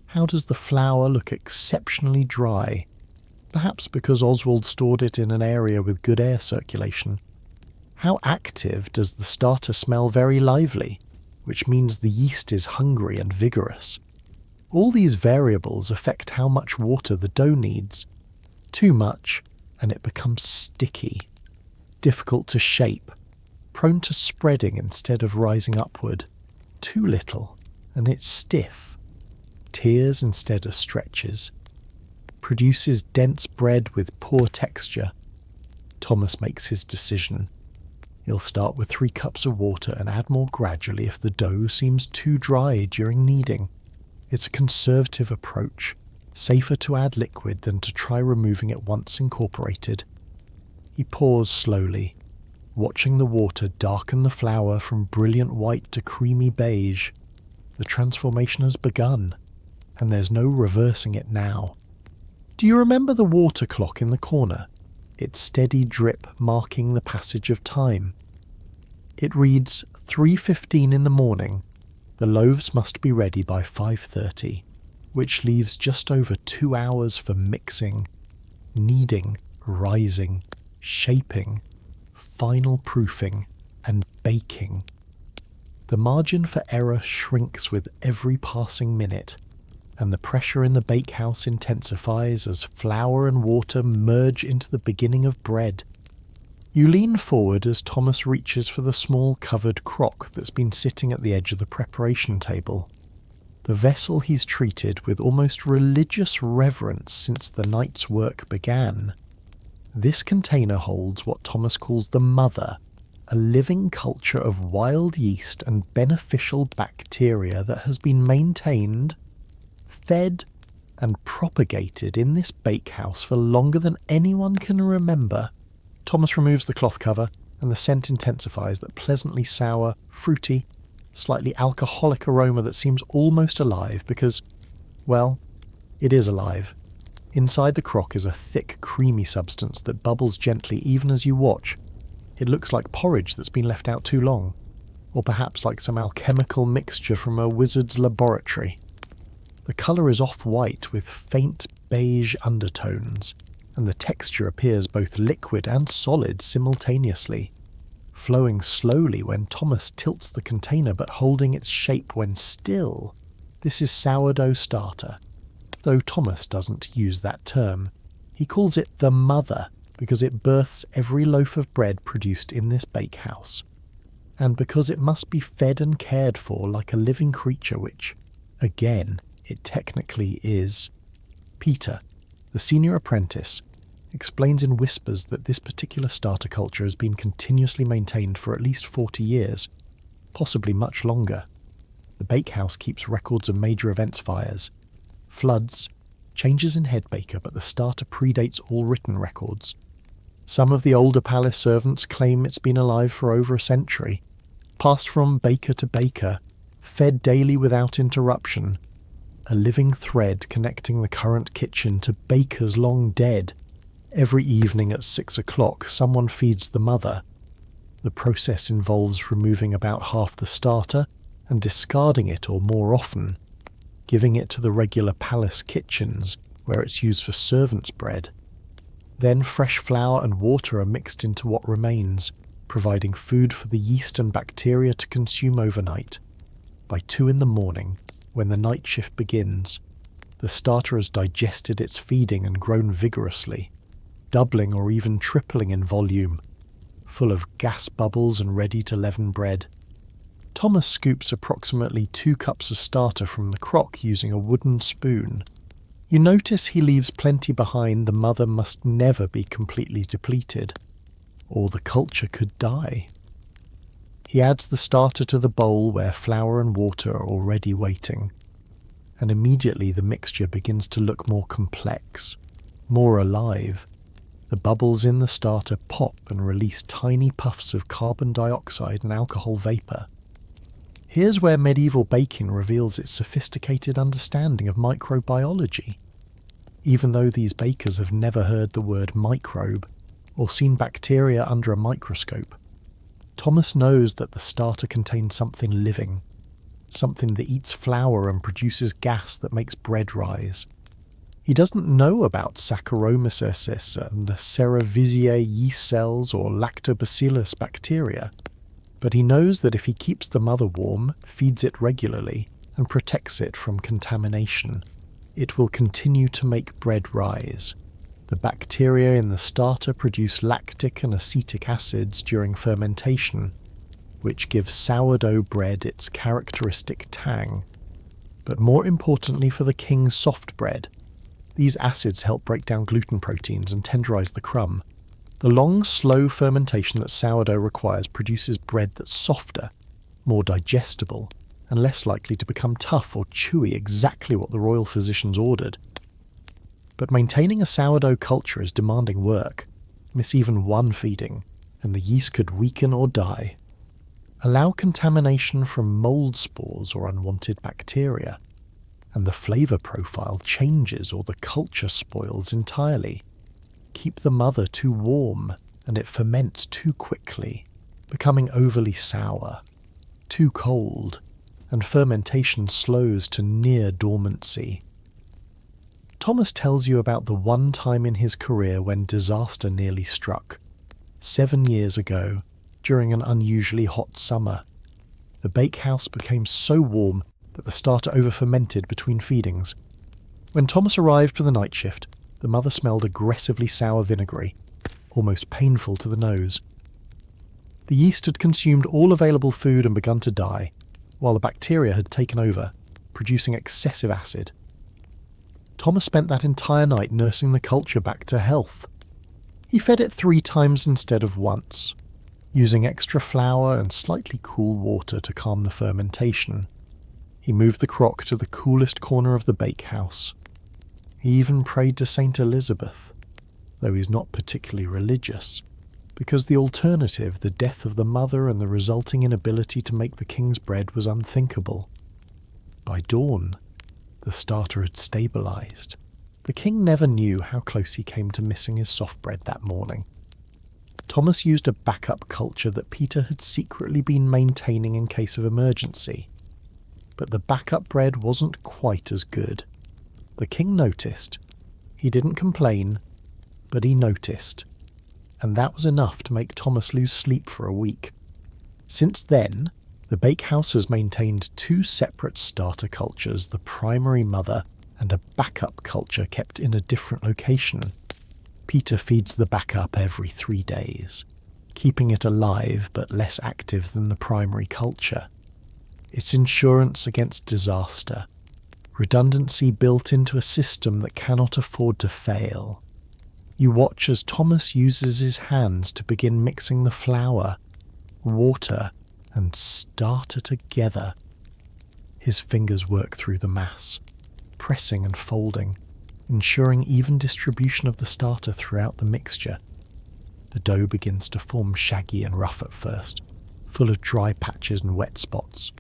How does the flour look? Exceptionally dry, perhaps because Oswald stored it in an area with good air circulation. How active does the starter smell? Very lively, which means the yeast is hungry and vigorous. All these variables affect how much water the dough needs. Too much, and it becomes sticky, difficult to shape, prone to spreading instead of rising upward. Too little, and it's stiff, tears instead of stretches, produces dense bread with poor texture. Thomas makes his decision. He'll start with 3 cups of water and add more gradually if the dough seems too dry during kneading. It's a conservative approach, safer to add liquid than to try removing it once incorporated. He pours slowly, watching the water darken the flour from brilliant white to creamy beige. The transformation has begun, and there's no reversing it now. Do you remember the water clock in the corner? Its steady drip marking the passage of time. It reads 3:15 in the morning. The loaves must be ready by 5:30, which leaves just over 2 hours for mixing, kneading, rising, shaping, final proofing, and baking. The margin for error shrinks with every passing minute, and the pressure in the bakehouse intensifies as flour and water merge into the beginning of bread. You lean forward as Thomas reaches for the small covered crock that's been sitting at the edge of the preparation table. The vessel he's treated with almost religious reverence since the night's work began. This container holds what Thomas calls the mother, a living culture of wild yeast and beneficial bacteria that has been maintained, fed, and propagated in this bakehouse for longer than anyone can remember. Thomas removes the cloth cover, and the scent intensifies, that pleasantly sour, fruity, slightly alcoholic aroma that seems almost alive because, well, it is alive. Inside the crock is a thick, creamy substance that bubbles gently even as you watch. It looks like porridge that's been left out too long, or perhaps like some alchemical mixture from a wizard's laboratory. The colour is off-white with faint beige undertones, and the texture appears both liquid and solid simultaneously, flowing slowly when Thomas tilts the container but holding its shape when still. This is sourdough starter, though Thomas doesn't use that term. He calls it the mother because it births every loaf of bread produced in this bakehouse, and because it must be fed and cared for like a living creature, which, again, it technically is. Peter, the senior apprentice, explains in whispers that this particular starter culture has been continuously maintained for at least 40 years, possibly much longer. The bakehouse keeps records of major events, fires, floods, changes in head baker, but the starter predates all written records. Some of the older palace servants claim it's been alive for over a century, passed from baker to baker, fed daily without interruption, a living thread connecting the current kitchen to bakers long dead. Every evening at 6 o'clock, someone feeds the mother. The process involves removing about half the starter and discarding it, or more often, giving it to the regular palace kitchens where it's used for servants' bread. Then fresh flour and water are mixed into what remains, providing food for the yeast and bacteria to consume overnight. By 2 in the morning, when the night shift begins, the starter has digested its feeding and grown vigorously, doubling or even tripling in volume, full of gas bubbles and ready to leaven bread. Thomas scoops approximately 2 cups of starter from the crock using a wooden spoon. You notice he leaves plenty behind. The mother must never be completely depleted, or the culture could die. He adds the starter to the bowl where flour and water are already waiting, and immediately the mixture begins to look more complex, more alive. The bubbles in the starter pop and release tiny puffs of carbon dioxide and alcohol vapour. Here's where medieval baking reveals its sophisticated understanding of microbiology. Even though these bakers have never heard the word microbe or seen bacteria under a microscope, Thomas knows that the starter contains something living, something that eats flour and produces gas that makes bread rise. He doesn't know about Saccharomyces and Cerevisiae yeast cells or Lactobacillus bacteria, but he knows that if he keeps the mother warm, feeds it regularly, and protects it from contamination, it will continue to make bread rise. The bacteria in the starter produce lactic and acetic acids during fermentation, which gives sourdough bread its characteristic tang. But more importantly for the king's soft bread, these acids help break down gluten proteins and tenderize the crumb. The long, slow fermentation that sourdough requires produces bread that's softer, more digestible, and less likely to become tough or chewy, exactly what the royal physicians ordered. But maintaining a sourdough culture is demanding work. Miss even one feeding, and the yeast could weaken or die. Allow contamination from mold spores or unwanted bacteria, and the flavour profile changes or the culture spoils entirely. Keep the mother too warm, and it ferments too quickly, becoming overly sour. Too cold, and fermentation slows to near dormancy. Thomas tells you about the one time in his career when disaster nearly struck. 7 years ago, during an unusually hot summer. The bakehouse became so warm that the starter over-fermented between feedings. When Thomas arrived for the night shift, the mother smelled aggressively sour vinegary, almost painful to the nose. The yeast had consumed all available food and begun to die, while the bacteria had taken over, producing excessive acid. Thomas spent that entire night nursing the culture back to health. He fed it 3 times instead of once, using extra flour and slightly cool water to calm the fermentation. He moved the crock to the coolest corner of the bakehouse. He even prayed to Saint Elizabeth, though he's not particularly religious. because the alternative, the death of the mother and the resulting inability to make the king's bread, was unthinkable. By dawn, the starter had stabilised. The king never knew how close he came to missing his soft bread that morning. Thomas used a backup culture that Peter had secretly been maintaining in case of emergency. But the backup bread wasn't quite as good. The king noticed. He didn't complain, but he noticed. And that was enough to make Thomas lose sleep for a week. Since then, the bakehouse has maintained two separate starter cultures, the primary mother and a backup culture kept in a different location. Peter feeds the backup every 3 days, keeping it alive but less active than the primary culture. It's insurance against disaster, redundancy built into a system that cannot afford to fail. You watch as Thomas uses his hands to begin mixing the flour, water, and starter together. His fingers work through the mass, pressing and folding, ensuring even distribution of the starter throughout the mixture. The dough begins to form shaggy and rough at first, full of dry patches and wet spots,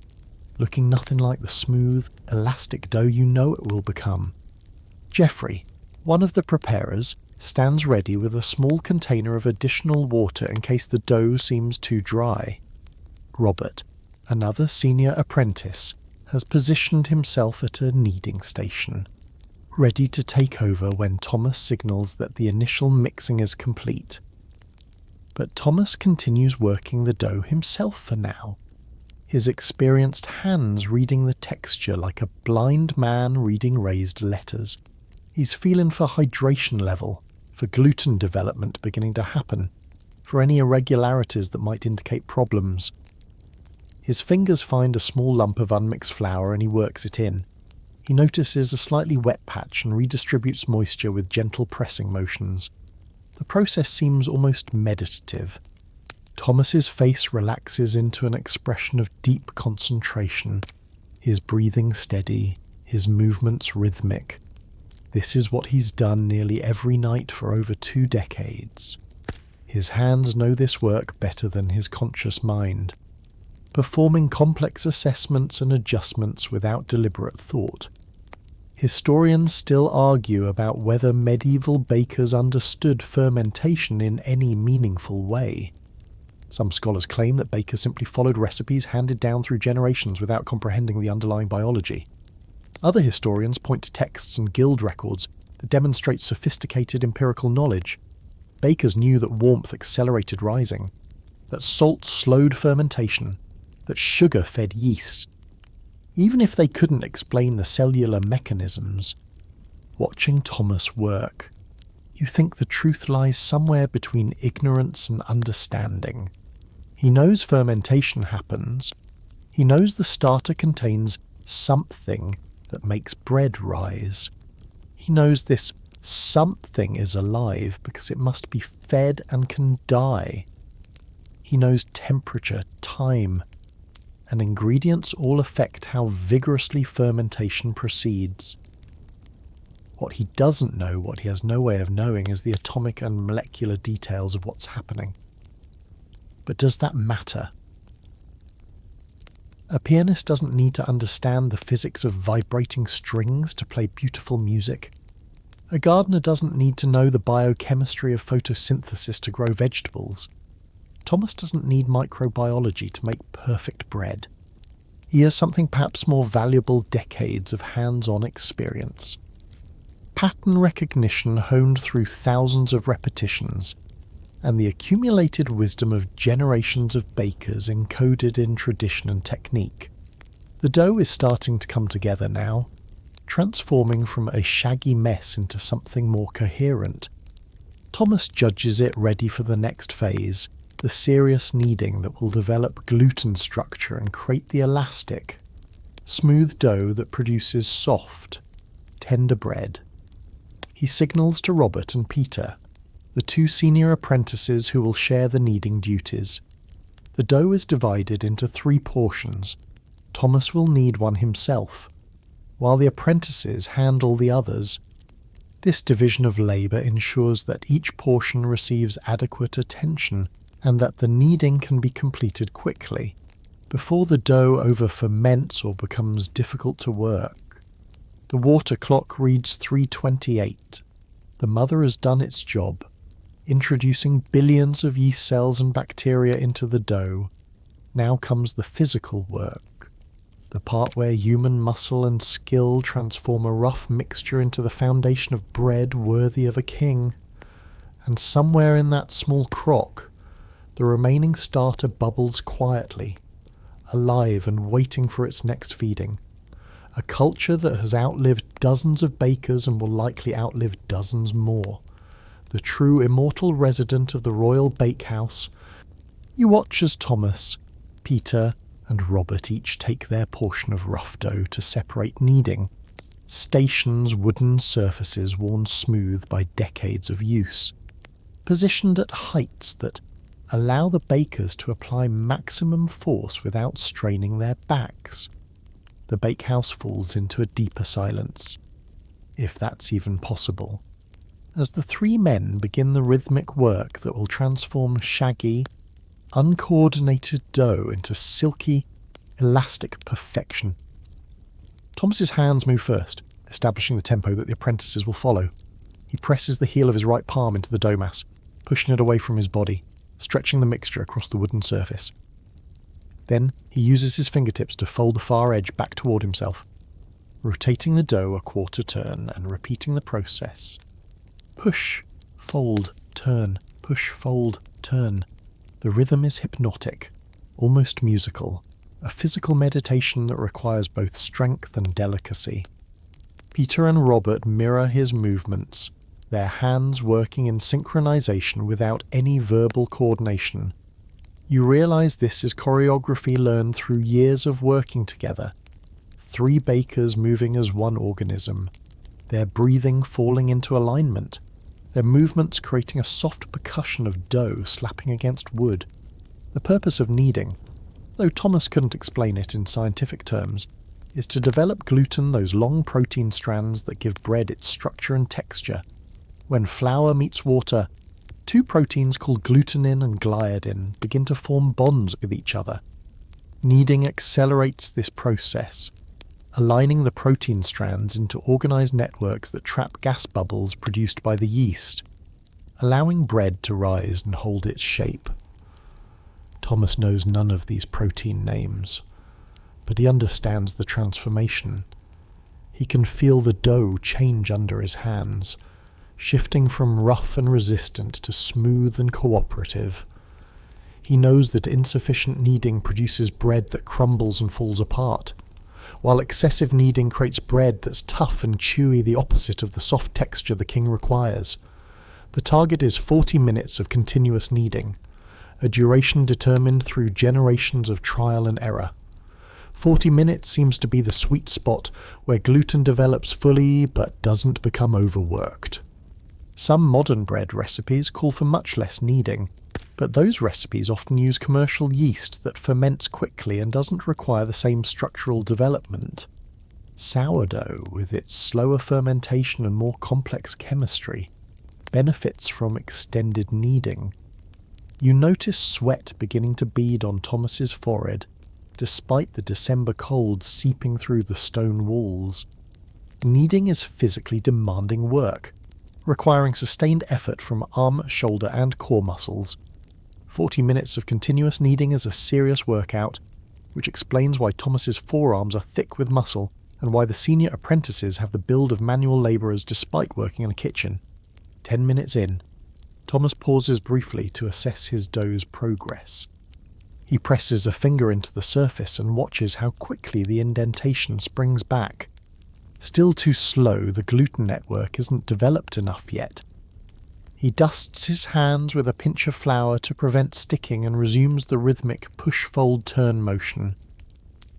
looking nothing like the smooth, elastic dough you know it will become. Geoffrey, one of the preparers, stands ready with a small container of additional water in case the dough seems too dry. Robert, another senior apprentice, has positioned himself at a kneading station, ready to take over when Thomas signals that the initial mixing is complete. But Thomas continues working the dough himself for now, his experienced hands reading the texture like a blind man reading raised letters. He's feeling for hydration level, for gluten development beginning to happen, for any irregularities that might indicate problems. His fingers find a small lump of unmixed flour and he works it in. He notices a slightly wet patch and redistributes moisture with gentle pressing motions. The process seems almost meditative. Thomas's face relaxes into an expression of deep concentration, his breathing steady, his movements rhythmic. This is what he's done nearly every night for over 2 decades. His hands know this work better than his conscious mind, performing complex assessments and adjustments without deliberate thought. Historians still argue about whether medieval bakers understood fermentation in any meaningful way. Some scholars claim that bakers simply followed recipes handed down through generations without comprehending the underlying biology. Other historians point to texts and guild records that demonstrate sophisticated empirical knowledge. Bakers knew that warmth accelerated rising, that salt slowed fermentation, that sugar fed yeast. Even if they couldn't explain the cellular mechanisms, watching Thomas work, you think the truth lies somewhere between ignorance and understanding. He knows fermentation happens. He knows the starter contains something that makes bread rise. He knows this something is alive because it must be fed and can die. He knows temperature, time, and ingredients all affect how vigorously fermentation proceeds. What he doesn't know, what he has no way of knowing, is the atomic and molecular details of what's happening. But does that matter? A pianist doesn't need to understand the physics of vibrating strings to play beautiful music. A gardener doesn't need to know the biochemistry of photosynthesis to grow vegetables. Thomas doesn't need microbiology to make perfect bread. He has something perhaps more valuable: decades of hands-on experience. Pattern recognition honed through thousands of repetitions, and the accumulated wisdom of generations of bakers encoded in tradition and technique. The dough is starting to come together now, transforming from a shaggy mess into something more coherent. Thomas judges it ready for the next phase, the serious kneading that will develop gluten structure and create the elastic, smooth dough that produces soft, tender bread. He signals to Robert and Peter, the 2 senior apprentices who will share the kneading duties. The dough is divided into 3 portions. Thomas will knead one himself, while the apprentices handle the others. This division of labour ensures that each portion receives adequate attention and that the kneading can be completed quickly, before the dough over-ferments or becomes difficult to work. The water clock reads 3:28. The mother has done its job, introducing billions of yeast cells and bacteria into the dough. Now comes the physical work, the part where human muscle and skill transform a rough mixture into the foundation of bread worthy of a king. And somewhere in that small crock, the remaining starter bubbles quietly, alive and waiting for its next feeding. A culture that has outlived dozens of bakers and will likely outlive dozens more. The true immortal resident of the royal bakehouse. You watch as Thomas, Peter, and Robert each take their portion of rough dough to separate kneading. Stations' wooden surfaces worn smooth by decades of use, positioned at heights that allow the bakers to apply maximum force without straining their backs. The bakehouse falls into a deeper silence, if that's even possible, as the three men begin the rhythmic work that will transform shaggy, uncoordinated dough into silky, elastic perfection. Thomas's hands move first, establishing the tempo that the apprentices will follow. He presses the heel of his right palm into the dough mass, pushing it away from his body, stretching the mixture across the wooden surface. Then he uses his fingertips to fold the far edge back toward himself, rotating the dough a quarter turn and repeating the process. Push, fold, turn, push, fold, turn. The rhythm is hypnotic, almost musical, a physical meditation that requires both strength and delicacy. Peter and Robert mirror his movements, their hands working in synchronization without any verbal coordination. You realize this is choreography learned through years of working together. Three bakers moving as one organism, their breathing falling into alignment, their movements creating a soft percussion of dough slapping against wood. The purpose of kneading, though Thomas couldn't explain it in scientific terms, is to develop gluten, those long protein strands that give bread its structure and texture. When flour meets water, two proteins called glutenin and gliadin begin to form bonds with each other. Kneading accelerates this process, aligning the protein strands into organized networks that trap gas bubbles produced by the yeast, allowing bread to rise and hold its shape. Thomas knows none of these protein names, but he understands the transformation. He can feel the dough change under his hands, shifting from rough and resistant to smooth and cooperative. He knows that insufficient kneading produces bread that crumbles and falls apart, while excessive kneading creates bread that's tough and chewy, the opposite of the soft texture the king requires. The target is 40 minutes of continuous kneading, a duration determined through generations of trial and error. 40 minutes seems to be the sweet spot where gluten develops fully but doesn't become overworked. Some modern bread recipes call for much less kneading, but those recipes often use commercial yeast that ferments quickly and doesn't require the same structural development. Sourdough, with its slower fermentation and more complex chemistry, benefits from extended kneading. You notice sweat beginning to bead on Thomas's forehead, despite the December cold seeping through the stone walls. Kneading is physically demanding work, requiring sustained effort from arm, shoulder, and core muscles. 40 minutes of continuous kneading is a serious workout, which explains why Thomas's forearms are thick with muscle and why the senior apprentices have the build of manual labourers despite working in a kitchen. 10 minutes in, Thomas pauses briefly to assess his dough's progress. He presses a finger into the surface and watches how quickly the indentation springs back. Still too slow, the gluten network isn't developed enough yet. He dusts his hands with a pinch of flour to prevent sticking and resumes the rhythmic push-fold-turn motion.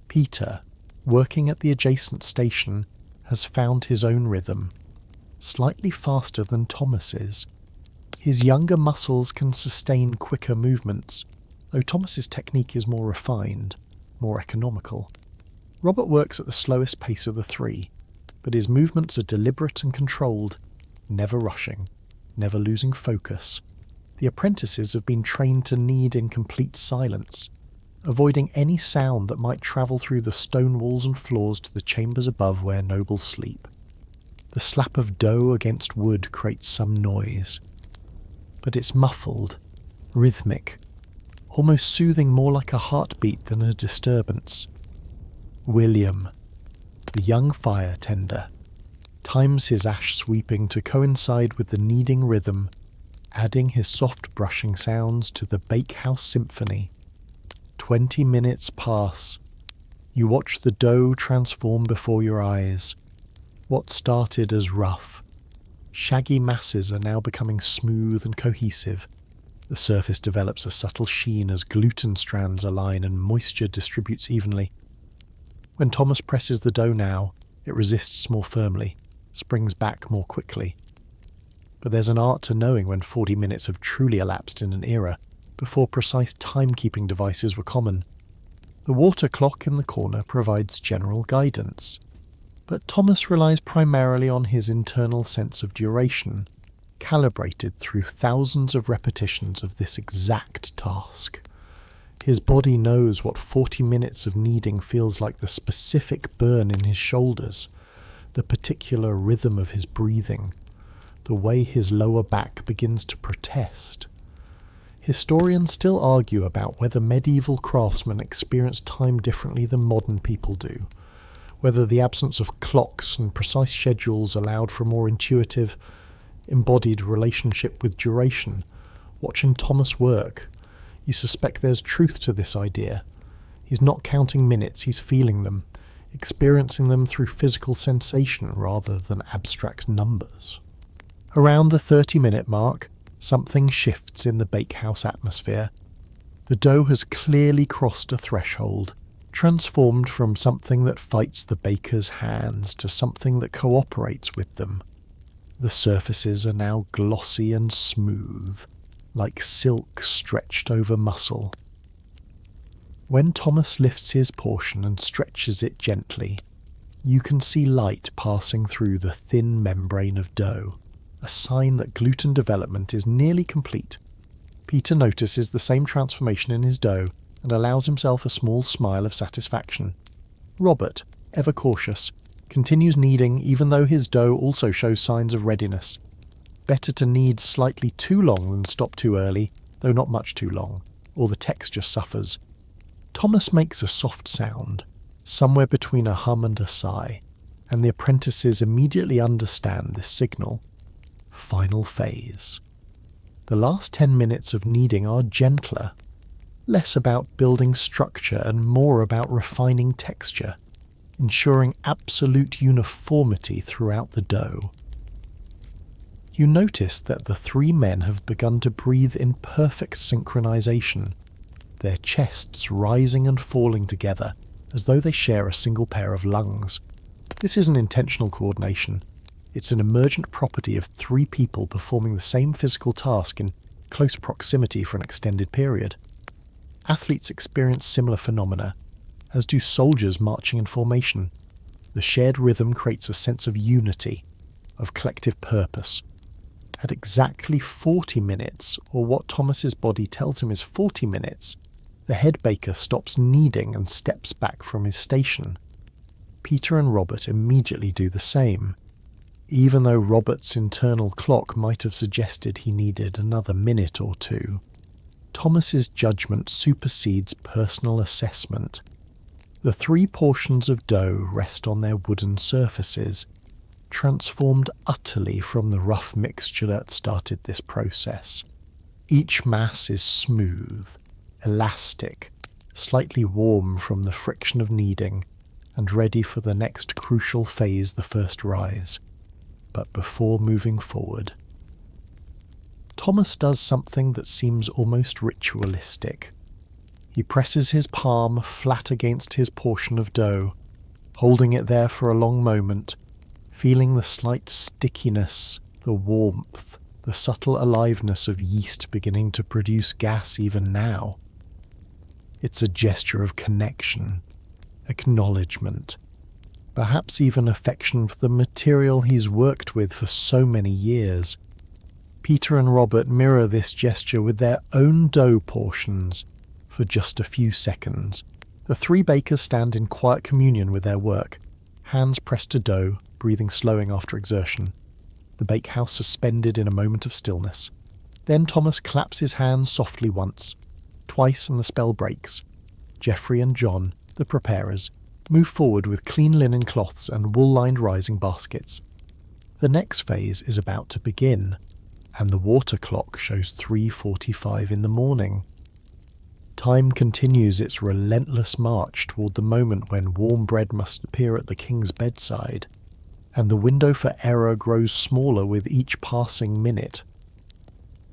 Peter, working at the adjacent station, has found his own rhythm, slightly faster than Thomas's. His younger muscles can sustain quicker movements, though Thomas's technique is more refined, more economical. Robert works at the slowest pace of the three, but his movements are deliberate and controlled. never rushing, never losing focus. The apprentices have been trained to knead in complete silence, avoiding any sound that might travel through the stone walls and floors to the chambers above where nobles sleep. The slap of dough against wood creates some noise, but it's muffled, rhythmic, almost soothing, more like a heartbeat than a disturbance. William, the young fire tender, times his ash sweeping to coincide with the kneading rhythm, adding his soft brushing sounds to the bakehouse symphony. 20 minutes pass. You watch the dough transform before your eyes. What started as rough, shaggy masses are now becoming smooth and cohesive. The surface develops a subtle sheen as gluten strands align and moisture distributes evenly. When Thomas presses the dough now, it resists more firmly, springs back more quickly. But there's an art to knowing when 40 minutes have truly elapsed in an era before precise timekeeping devices were common. The water clock in the corner provides general guidance, but Thomas relies primarily on his internal sense of duration, calibrated through thousands of repetitions of this exact task. His body knows what 40 minutes of kneading feels like, the specific burn in his shoulders, the particular rhythm of his breathing, the way his lower back begins to protest. Historians still argue about whether medieval craftsmen experienced time differently than modern people do, whether the absence of clocks and precise schedules allowed for a more intuitive, embodied relationship with duration. Watching Thomas work, you suspect there's truth to this idea. He's not counting minutes, he's feeling them, experiencing them through physical sensation rather than abstract numbers. Around the 30-minute mark, something shifts in the bakehouse atmosphere. The dough has clearly crossed a threshold, transformed from something that fights the baker's hands to something that cooperates with them. The surfaces are now glossy and smooth, like silk stretched over muscle. When Thomas lifts his portion and stretches it gently, you can see light passing through the thin membrane of dough, a sign that gluten development is nearly complete. Peter notices the same transformation in his dough and allows himself a small smile of satisfaction. Robert, ever cautious, continues kneading even though his dough also shows signs of readiness. Better to knead slightly too long than stop too early, though not much too long, or the texture suffers. Thomas makes a soft sound, somewhere between a hum and a sigh, and the apprentices immediately understand this signal. Final phase. The last 10 minutes of kneading are gentler, less about building structure and more about refining texture, ensuring absolute uniformity throughout the dough. You notice that the three men have begun to breathe in perfect synchronization, their chests rising and falling together as though they share a single pair of lungs. This isn't intentional coordination. It's an emergent property of three people performing the same physical task in close proximity for an extended period. Athletes experience similar phenomena, as do soldiers marching in formation. The shared rhythm creates a sense of unity, of collective purpose. At exactly 40 minutes, or what Thomas's body tells him is 40 minutes, the head baker stops kneading and steps back from his station. Peter and Robert immediately do the same, even though Robert's internal clock might have suggested he needed another minute or two. Thomas's judgment supersedes personal assessment. The three portions of dough rest on their wooden surfaces, transformed utterly from the rough mixture that started this process. Each mass is smooth, elastic, slightly warm from the friction of kneading, and ready for the next crucial phase, the first rise. But before moving forward, Thomas does something that seems almost ritualistic. He presses his palm flat against his portion of dough, holding it there for a long moment, feeling the slight stickiness, the warmth, the subtle aliveness of yeast beginning to produce gas even now. It's a gesture of connection, acknowledgement. perhaps even affection for the material he's worked with for so many years. Peter and Robert mirror this gesture with their own dough portions for just a few seconds. The three bakers stand in quiet communion with their work, hands pressed to dough, breathing slowing after exertion, the bakehouse suspended in a moment of stillness. Then Thomas claps his hands softly once, twice, and the spell breaks. Geoffrey and John, the preparers, move forward with clean linen cloths and wool-lined rising baskets. The next phase is about to begin, and the water clock shows 3:45 in the morning. Time continues its relentless march toward the moment when warm bread must appear at the king's bedside, and the window for error grows smaller with each passing minute.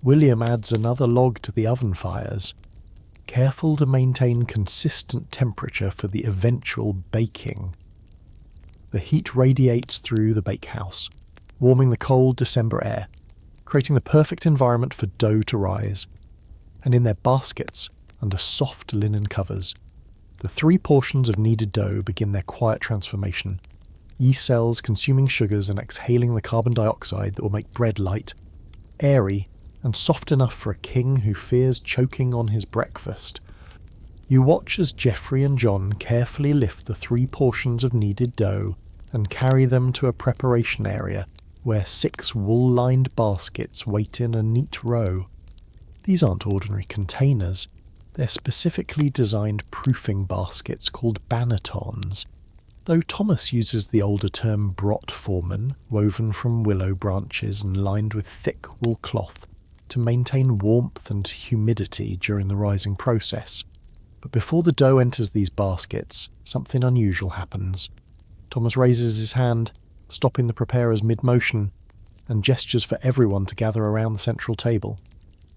William adds another log to the oven fires, careful to maintain consistent temperature for the eventual baking. The heat radiates through the bakehouse, warming the cold December air, creating the perfect environment for dough to rise. And in their baskets, under soft linen covers, the three portions of kneaded dough begin their quiet transformation, yeast cells consuming sugars and exhaling the carbon dioxide that will make bread light, airy, and soft enough for a king who fears choking on his breakfast. You watch as Geoffrey and John carefully lift the three portions of kneaded dough and carry them to a preparation area where 6 wool-lined baskets wait in a neat row. These aren't ordinary containers. They're specifically designed proofing baskets called bannetons, though Thomas uses the older term brotformen, woven from willow branches and lined with thick wool cloth to maintain warmth and humidity during the rising process. But before the dough enters these baskets, something unusual happens. Thomas raises his hand, stopping the preparers mid-motion, and gestures for everyone to gather around the central table.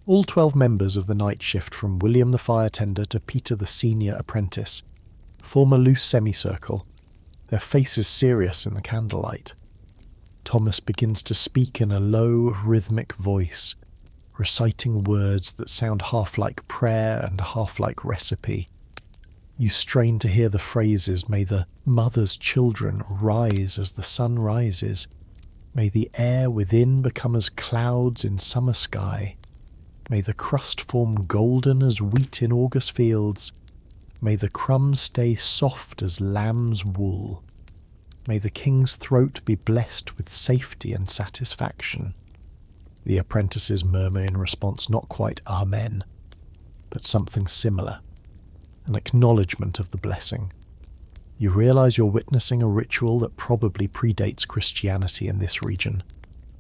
All 12 members of the night shift, from William the fire tender to Peter the senior apprentice, form a loose semicircle, their faces serious in the candlelight. Thomas begins to speak in a low, rhythmic voice, reciting words that sound half like prayer and half like recipe. You strain to hear the phrases, "May the mother's children rise as the sun rises. May the air within become as clouds in summer sky. May the crust form golden as wheat in August fields. May the crumbs stay soft as lamb's wool. May the king's throat be blessed with safety and satisfaction." The apprentices murmur in response, not quite Amen, but something similar, an acknowledgement of the blessing. You realize you're witnessing a ritual that probably predates Christianity in this region,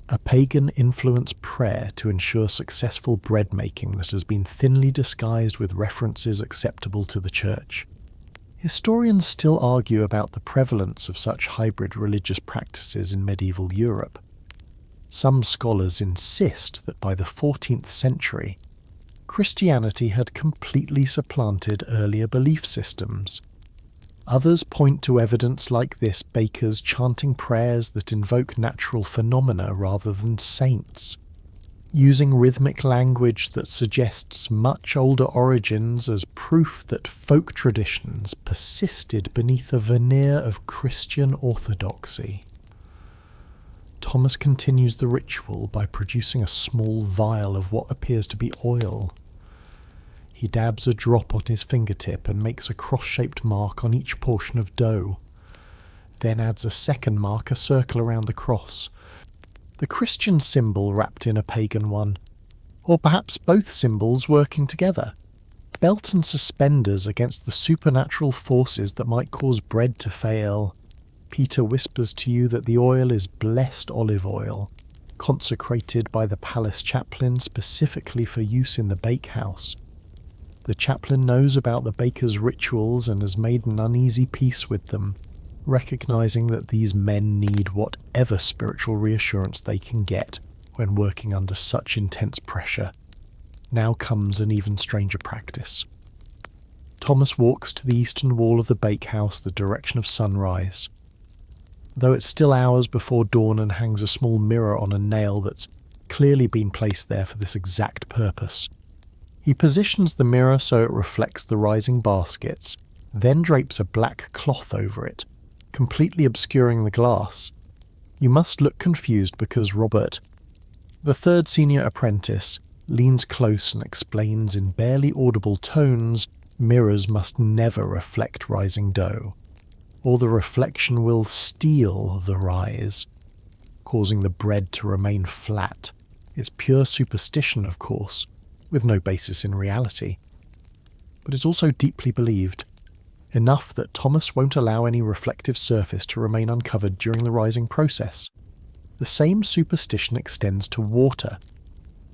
a pagan-influenced prayer to ensure successful bread making that has been thinly disguised with references acceptable to the church. Historians still argue about the prevalence of such hybrid religious practices in medieval Europe. Some scholars insist that by the 14th century, Christianity had completely supplanted earlier belief systems. Others point to evidence like this: bakers chanting prayers that invoke natural phenomena rather than saints, using rhythmic language that suggests much older origins as proof that folk traditions persisted beneath a veneer of Christian orthodoxy. Thomas continues the ritual by producing a small vial of what appears to be oil. He dabs a drop on his fingertip and makes a cross-shaped mark on each portion of dough, then adds a second mark, a circle around the cross, the Christian symbol wrapped in a pagan one, or perhaps both symbols working together. Belt and suspenders against the supernatural forces that might cause bread to fail. Peter whispers to you that the oil is blessed olive oil, consecrated by the palace chaplain specifically for use in the bakehouse. The chaplain knows about the baker's rituals and has made an uneasy peace with them, recognizing that these men need whatever spiritual reassurance they can get when working under such intense pressure. Now comes an even stranger practice. Thomas walks to the eastern wall of the bakehouse, the direction of sunrise. Though it's still hours before dawn, and hangs a small mirror on a nail that's clearly been placed there for this exact purpose. He positions the mirror so it reflects the rising baskets, then drapes a black cloth over it, completely obscuring the glass. You must look confused because Robert, the third senior apprentice, leans close and explains in barely audible tones mirrors must never reflect rising dough, or the reflection will steal the rise, causing the bread to remain flat. It's pure superstition, of course, with no basis in reality. But it's also deeply believed, enough that Thomas won't allow any reflective surface to remain uncovered during the rising process. The same superstition extends to water.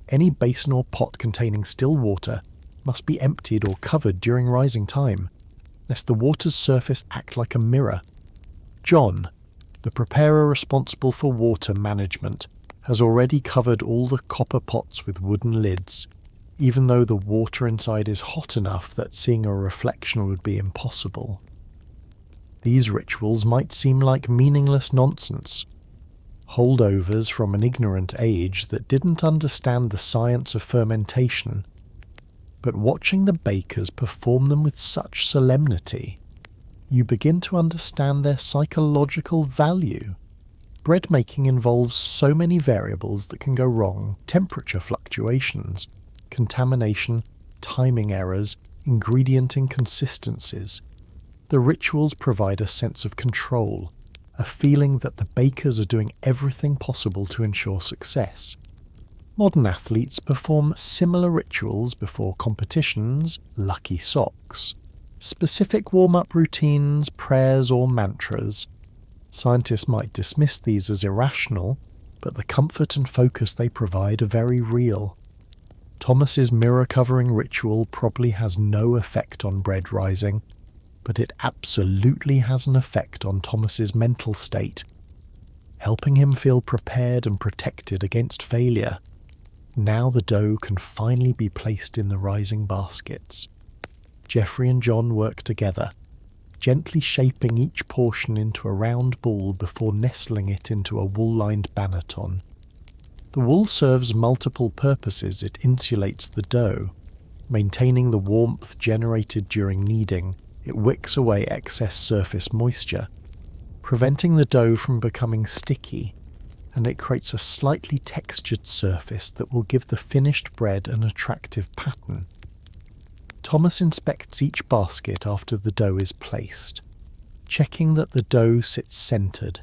Any basin or pot containing still water must be emptied or covered during rising time, lest the water's surface act like a mirror. John, the preparer responsible for water management, has already covered all the copper pots with wooden lids, even though the water inside is hot enough that seeing a reflection would be impossible. These rituals might seem like meaningless nonsense, holdovers from an ignorant age that didn't understand the science of fermentation, but watching the bakers perform them with such solemnity, you begin to understand their psychological value. Bread making involves so many variables that can go wrong: temperature fluctuations, contamination, timing errors, ingredient inconsistencies. The rituals provide a sense of control, a feeling that the bakers are doing everything possible to ensure success. Modern athletes perform similar rituals before competitions, lucky socks, specific warm-up routines, prayers or mantras. Scientists might dismiss these as irrational, but the comfort and focus they provide are very real. Thomas's mirror-covering ritual probably has no effect on bread rising, but it absolutely has an effect on Thomas's mental state, helping him feel prepared and protected against failure. Now the dough can finally be placed in the rising baskets. Geoffrey and John work together, gently shaping each portion into a round ball before nestling it into a wool-lined banneton. The wool serves multiple purposes. It insulates the dough, maintaining the warmth generated during kneading. It wicks away excess surface moisture, preventing the dough from becoming sticky, and it creates a slightly textured surface that will give the finished bread an attractive pattern. Thomas inspects each basket after the dough is placed, checking that the dough sits centered,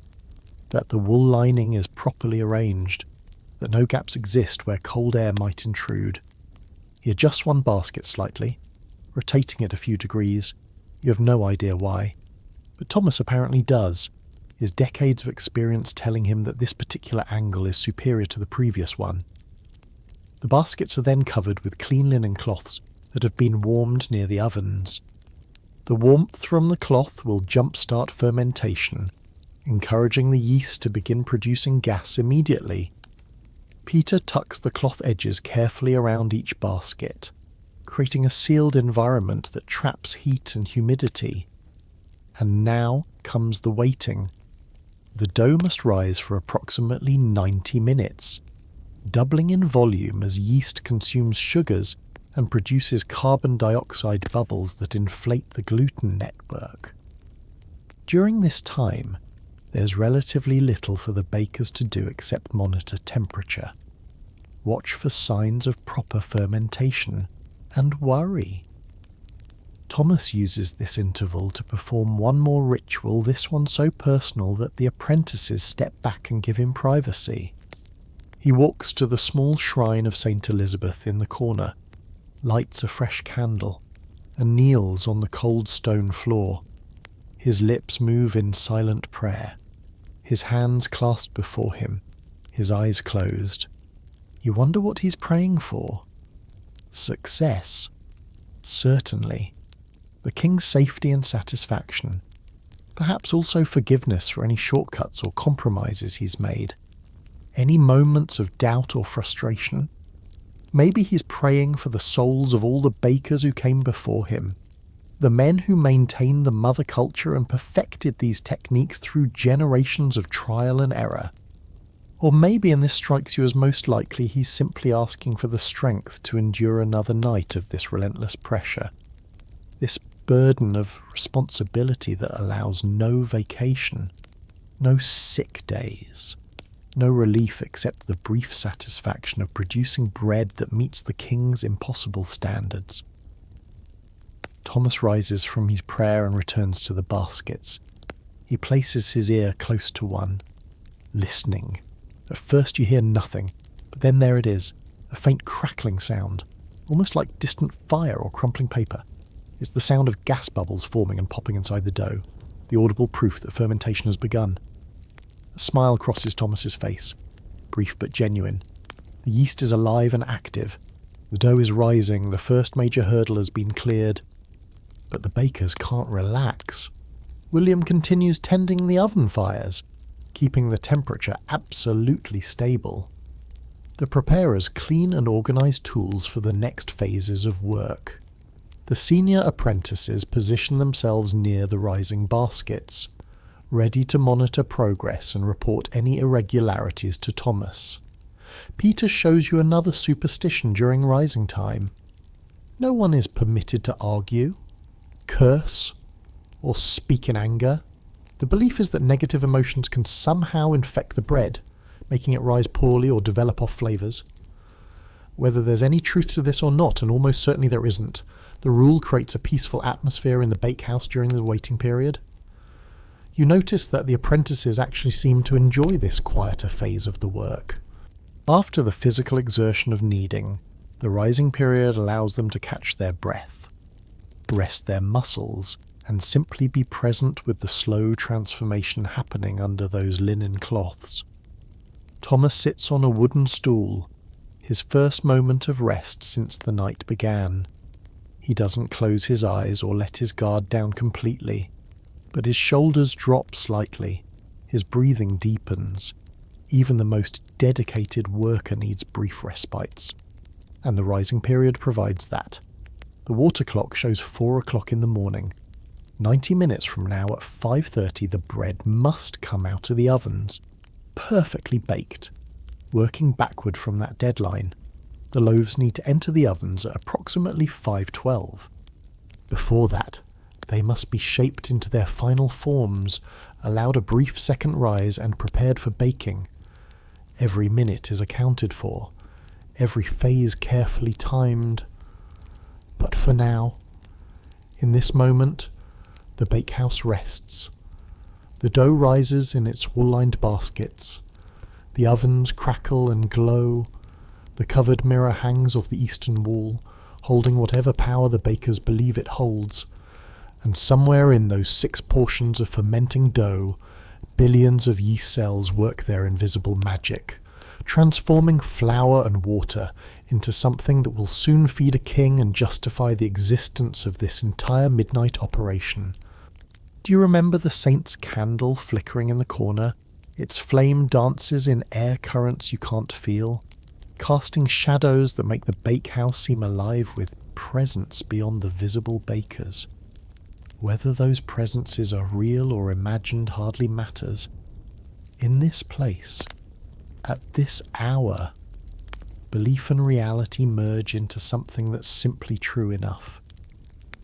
that the wool lining is properly arranged, that no gaps exist where cold air might intrude. He adjusts one basket slightly, rotating it a few degrees. You have no idea why, but Thomas apparently does, his decades of experience telling him that this particular angle is superior to the previous one. The baskets are then covered with clean linen cloths that have been warmed near the ovens. The warmth from the cloth will jumpstart fermentation, encouraging the yeast to begin producing gas immediately. Peter tucks the cloth edges carefully around each basket, creating a sealed environment that traps heat and humidity. And now comes the waiting. The dough must rise for approximately 90 minutes, doubling in volume as yeast consumes sugars and produces carbon dioxide bubbles that inflate the gluten network. During this time, there's relatively little for the bakers to do except monitor temperature, watch for signs of proper fermentation, and worry. Thomas uses this interval to perform one more ritual, this one so personal that the apprentices step back and give him privacy. He walks to the small shrine of St. Elizabeth in the corner, lights a fresh candle, and kneels on the cold stone floor. His lips move in silent prayer, his hands clasped before him, his eyes closed. You wonder what he's praying for? Success. Certainly. The king's safety and satisfaction. Perhaps also forgiveness for any shortcuts or compromises he's made. Any moments of doubt or frustration. Maybe he's praying for the souls of all the bakers who came before him, the men who maintained the mother culture and perfected these techniques through generations of trial and error. Or maybe, and this strikes you as most likely, he's simply asking for the strength to endure another night of this relentless pressure, this burden of responsibility that allows no vacation, no sick days, no relief except the brief satisfaction of producing bread that meets the king's impossible standards. Thomas rises from his prayer and returns to the baskets. He places his ear close to one, listening. At first you hear nothing, but then there it is, a faint crackling sound, almost like distant fire or crumpling paper. It's the sound of gas bubbles forming and popping inside the dough, the audible proof that fermentation has begun. A smile crosses Thomas's face, brief but genuine. The yeast is alive and active. The dough is rising, the first major hurdle has been cleared. But the bakers can't relax. William continues tending the oven fires, keeping the temperature absolutely stable. The preparers clean and organise tools for the next phases of work. The senior apprentices position themselves near the rising baskets, ready to monitor progress and report any irregularities to Thomas. Peter shows you another superstition during rising time. No one is permitted to argue, curse, or speak in anger. The belief is that negative emotions can somehow infect the bread, making it rise poorly or develop off flavours. Whether there's any truth to this or not, and almost certainly there isn't, the rule creates a peaceful atmosphere in the bakehouse during the waiting period. You notice that the apprentices actually seem to enjoy this quieter phase of the work. After the physical exertion of kneading, the rising period allows them to catch their breath, rest their muscles, and simply be present with the slow transformation happening under those linen cloths. Thomas sits on a wooden stool, his first moment of rest since the night began. He doesn't close his eyes or let his guard down completely, but his shoulders drop slightly, his breathing deepens. Even the most dedicated worker needs brief respites, and the rising period provides that. The water clock shows 4 o'clock in the morning. 90 minutes from now at 5:30 the bread must come out of the ovens, perfectly baked. Working backward from that deadline, the loaves need to enter the ovens at approximately 5:12. Before that, they must be shaped into their final forms, allowed a brief second rise and prepared for baking. Every minute is accounted for, every phase carefully timed. But for now, in this moment, the bakehouse rests. The dough rises in its wool-lined baskets. The ovens crackle and glow. The covered mirror hangs off the eastern wall, holding whatever power the bakers believe it holds. And somewhere in those 6 portions of fermenting dough, billions of yeast cells work their invisible magic, transforming flour and water into something that will soon feed a king and justify the existence of this entire midnight operation. Do you remember the saint's candle flickering in the corner? Its flame dances in air currents you can't feel, casting shadows that make the bakehouse seem alive with presence beyond the visible bakers. Whether those presences are real or imagined hardly matters. In this place, at this hour, belief and reality merge into something that's simply true enough.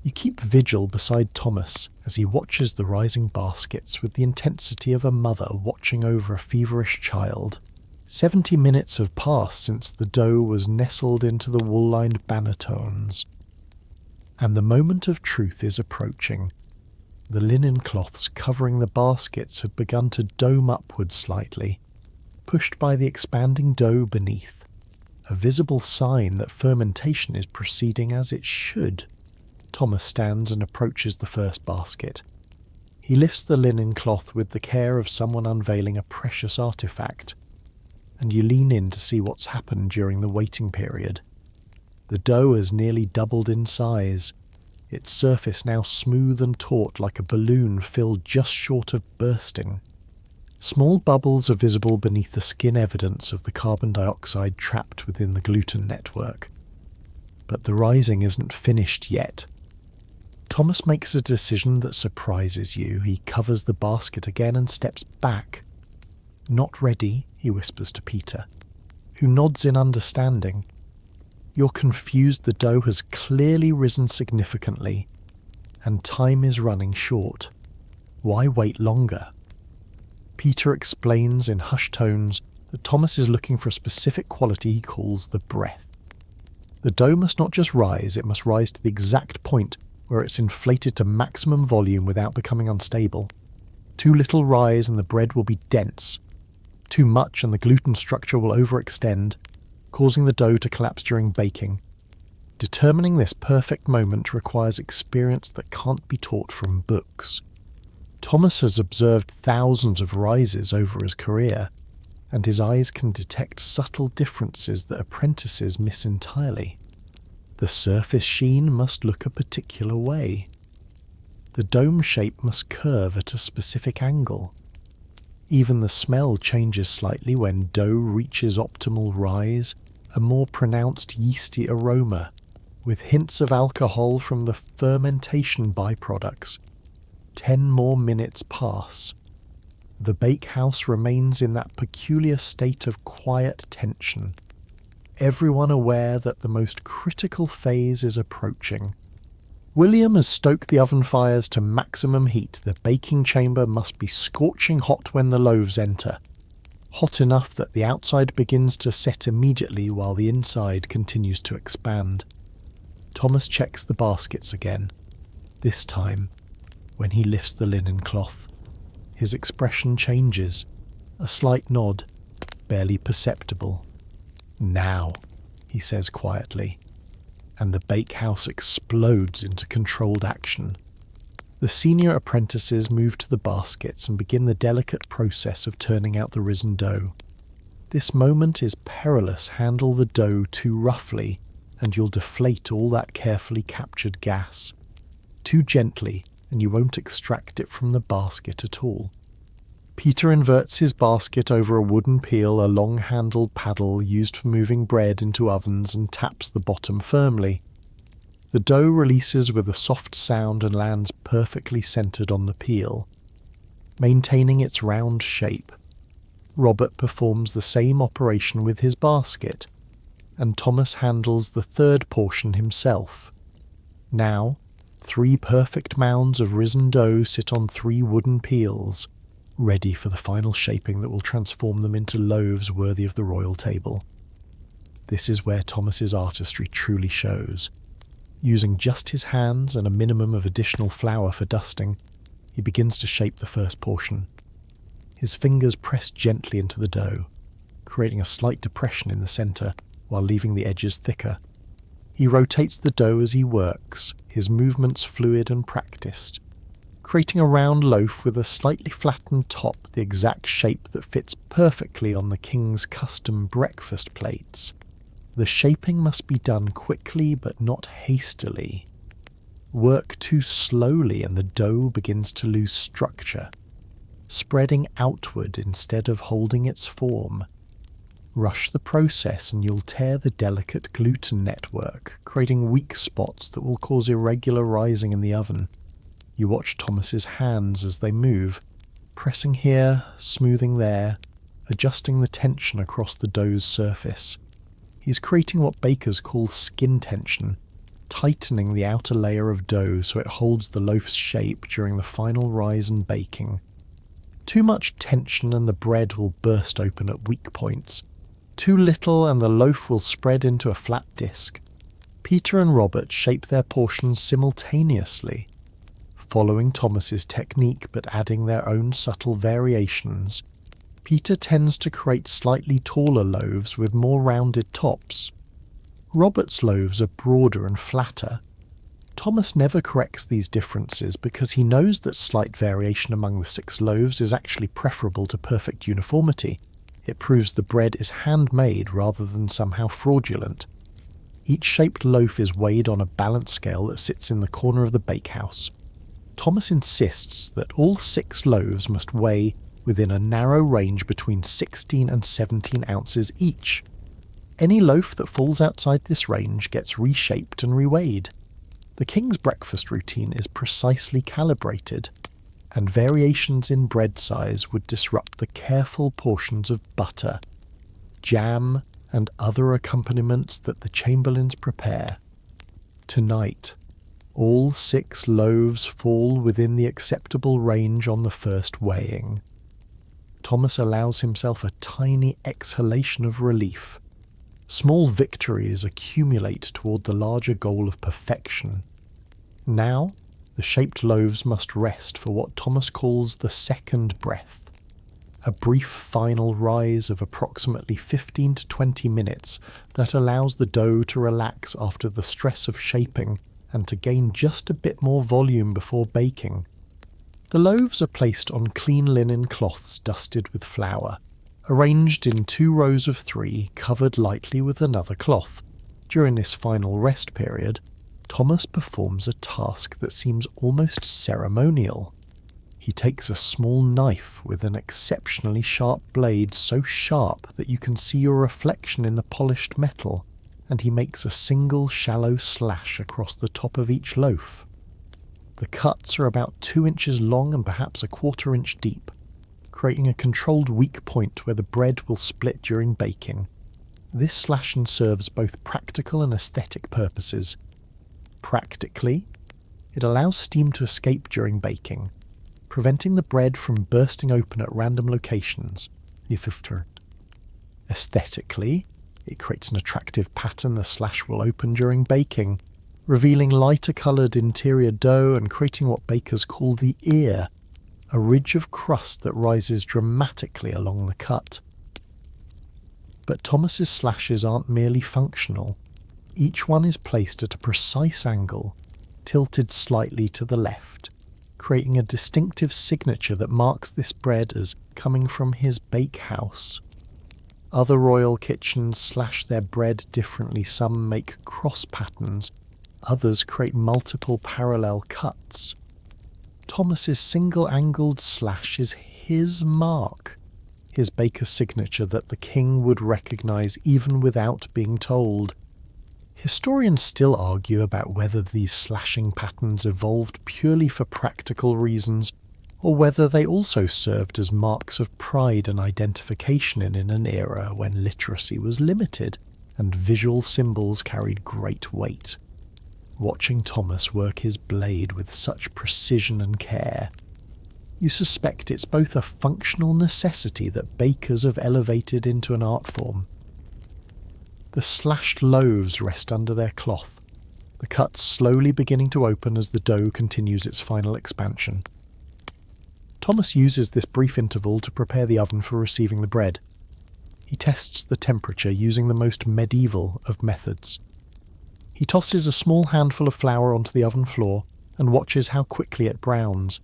You keep vigil beside Thomas as he watches the rising baskets with the intensity of a mother watching over a feverish child. 70 minutes have passed since the dough was nestled into the wool-lined bannertones, and the moment of truth is approaching. The linen cloths covering the baskets have begun to dome upward slightly, pushed by the expanding dough beneath, a visible sign that fermentation is proceeding as it should. Thomas stands and approaches the first basket. He lifts the linen cloth with the care of someone unveiling a precious artifact, and you lean in to see what's happened during the waiting period. The dough has nearly doubled in size, its surface now smooth and taut like a balloon filled just short of bursting. Small bubbles are visible beneath the skin, evidence of the carbon dioxide trapped within the gluten network. But the rising isn't finished yet. Thomas makes a decision that surprises you. He covers the basket again and steps back. "Not ready," he whispers to Peter, who nods in understanding. You're confused. The dough has clearly risen significantly, and time is running short. Why wait longer? Peter explains in hushed tones that Thomas is looking for a specific quality he calls the breath. The dough must not just rise, it must rise to the exact point where it's inflated to maximum volume without becoming unstable. Too little rise and the bread will be dense. Too much and the gluten structure will overextend, causing the dough to collapse during baking. Determining this perfect moment requires experience that can't be taught from books. Thomas has observed thousands of rises over his career, and his eyes can detect subtle differences that apprentices miss entirely. The surface sheen must look a particular way. The dome shape must curve at a specific angle. Even the smell changes slightly when dough reaches optimal rise, a more pronounced yeasty aroma, with hints of alcohol from the fermentation byproducts. 10 more minutes pass. The bakehouse remains in that peculiar state of quiet tension, everyone aware that the most critical phase is approaching. William has stoked the oven fires to maximum heat. The baking chamber must be scorching hot when the loaves enter, hot enough that the outside begins to set immediately while the inside continues to expand. Thomas checks the baskets again. This time, when he lifts the linen cloth, his expression changes. A slight nod, barely perceptible. "Now," he says quietly, and the bakehouse explodes into controlled action. The senior apprentices move to the baskets and begin the delicate process of turning out the risen dough. This moment is perilous. Handle the dough too roughly, and you'll deflate all that carefully captured gas. Too gently, and you won't extract it from the basket at all. Peter inverts his basket over a wooden peel, a long-handled paddle used for moving bread into ovens, and taps the bottom firmly. The dough releases with a soft sound and lands perfectly centered on the peel, maintaining its round shape. Robert performs the same operation with his basket, and Thomas handles the third portion himself. Now, 3 perfect mounds of risen dough sit on 3 wooden peels, ready for the final shaping that will transform them into loaves worthy of the royal table. This is where Thomas's artistry truly shows. Using just his hands and a minimum of additional flour for dusting, he begins to shape the first portion. His fingers press gently into the dough, creating a slight depression in the center while leaving the edges thicker. He rotates the dough as he works, his movements fluid and practiced, creating a round loaf with a slightly flattened top, the exact shape that fits perfectly on the king's custom breakfast plates. The shaping must be done quickly but not hastily. Work too slowly and the dough begins to lose structure, spreading outward instead of holding its form. Rush the process and you'll tear the delicate gluten network, creating weak spots that will cause irregular rising in the oven. You watch Thomas's hands as they move, pressing here, smoothing there, adjusting the tension across the dough's surface. He's creating what bakers call skin tension, tightening the outer layer of dough so it holds the loaf's shape during the final rise and baking. Too much tension and the bread will burst open at weak points. Too little and the loaf will spread into a flat disc. Peter and Robert shape their portions simultaneously, following Thomas's technique but adding their own subtle variations. Peter tends to create slightly taller loaves with more rounded tops. Robert's loaves are broader and flatter. Thomas never corrects these differences because he knows that slight variation among the 6 loaves is actually preferable to perfect uniformity. It proves the bread is handmade rather than somehow fraudulent. Each shaped loaf is weighed on a balance scale that sits in the corner of the bakehouse. Thomas insists that all 6 loaves must weigh within a narrow range between 16 and 17 ounces each. Any loaf that falls outside this range gets reshaped and reweighed. The king's breakfast routine is precisely calibrated, and variations in bread size would disrupt the careful portions of butter, jam, and other accompaniments that the chamberlains prepare. Tonight, All 6 loaves fall within the acceptable range on the first weighing. Thomas allows himself a tiny exhalation of relief. Small victories accumulate toward the larger goal of perfection. Now, the shaped loaves must rest for what Thomas calls the second breath, a brief final rise of approximately 15 to 20 minutes that allows the dough to relax after the stress of shaping and to gain just a bit more volume before baking. The loaves are placed on clean linen cloths dusted with flour, arranged in 2 rows of 3 covered lightly with another cloth. During this final rest period, Thomas performs a task that seems almost ceremonial. He takes a small knife with an exceptionally sharp blade, so sharp that you can see your reflection in the polished metal, and he makes a single shallow slash across the top of each loaf. The cuts are about 2 inches long and perhaps a 1/4 inch deep, creating a controlled weak point where the bread will split during baking. This slashing serves both practical and aesthetic purposes. Practically, it allows steam to escape during baking, preventing the bread from bursting open at random locations. Aesthetically, it creates an attractive pattern the slash will open during baking, revealing lighter coloured interior dough and creating what bakers call the ear, a ridge of crust that rises dramatically along the cut. But Thomas's slashes aren't merely functional. Each one is placed at a precise angle, tilted slightly to the left, creating a distinctive signature that marks this bread as coming from his bakehouse. Other royal kitchens slash their bread differently. Some make cross patterns, others create multiple parallel cuts. Thomas's single-angled slash is his mark, his baker's signature that the king would recognise even without being told. Historians still argue about whether these slashing patterns evolved purely for practical reasons, or whether they also served as marks of pride and identification in an era when literacy was limited and visual symbols carried great weight. Watching Thomas work his blade with such precision and care, you suspect it's both a functional necessity that bakers have elevated into an art form. The slashed loaves rest under their cloth, the cuts slowly beginning to open as the dough continues its final expansion. Thomas uses this brief interval to prepare the oven for receiving the bread. He tests the temperature using the most medieval of methods. He tosses a small handful of flour onto the oven floor and watches how quickly it browns.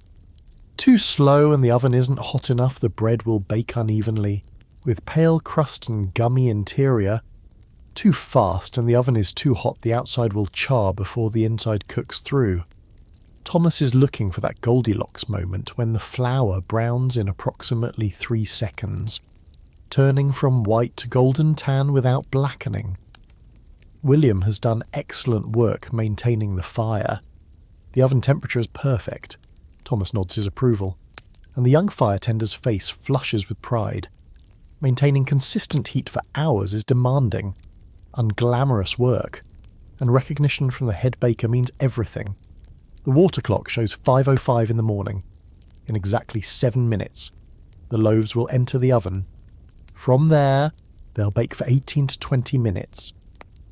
Too slow and the oven isn't hot enough, the bread will bake unevenly, with pale crust and gummy interior. Too fast and the oven is too hot, the outside will char before the inside cooks through. Thomas is looking for that Goldilocks moment when the flour browns in approximately 3 seconds, turning from white to golden tan without blackening. William has done excellent work maintaining the fire. The oven temperature is perfect. Thomas nods his approval, and the young fire tender's face flushes with pride. Maintaining consistent heat for hours is demanding, unglamorous work, and recognition from the head baker means everything. The water clock shows 5:05 in the morning. In exactly 7 minutes, the loaves will enter the oven. From there, they'll bake for 18 to 20 minutes.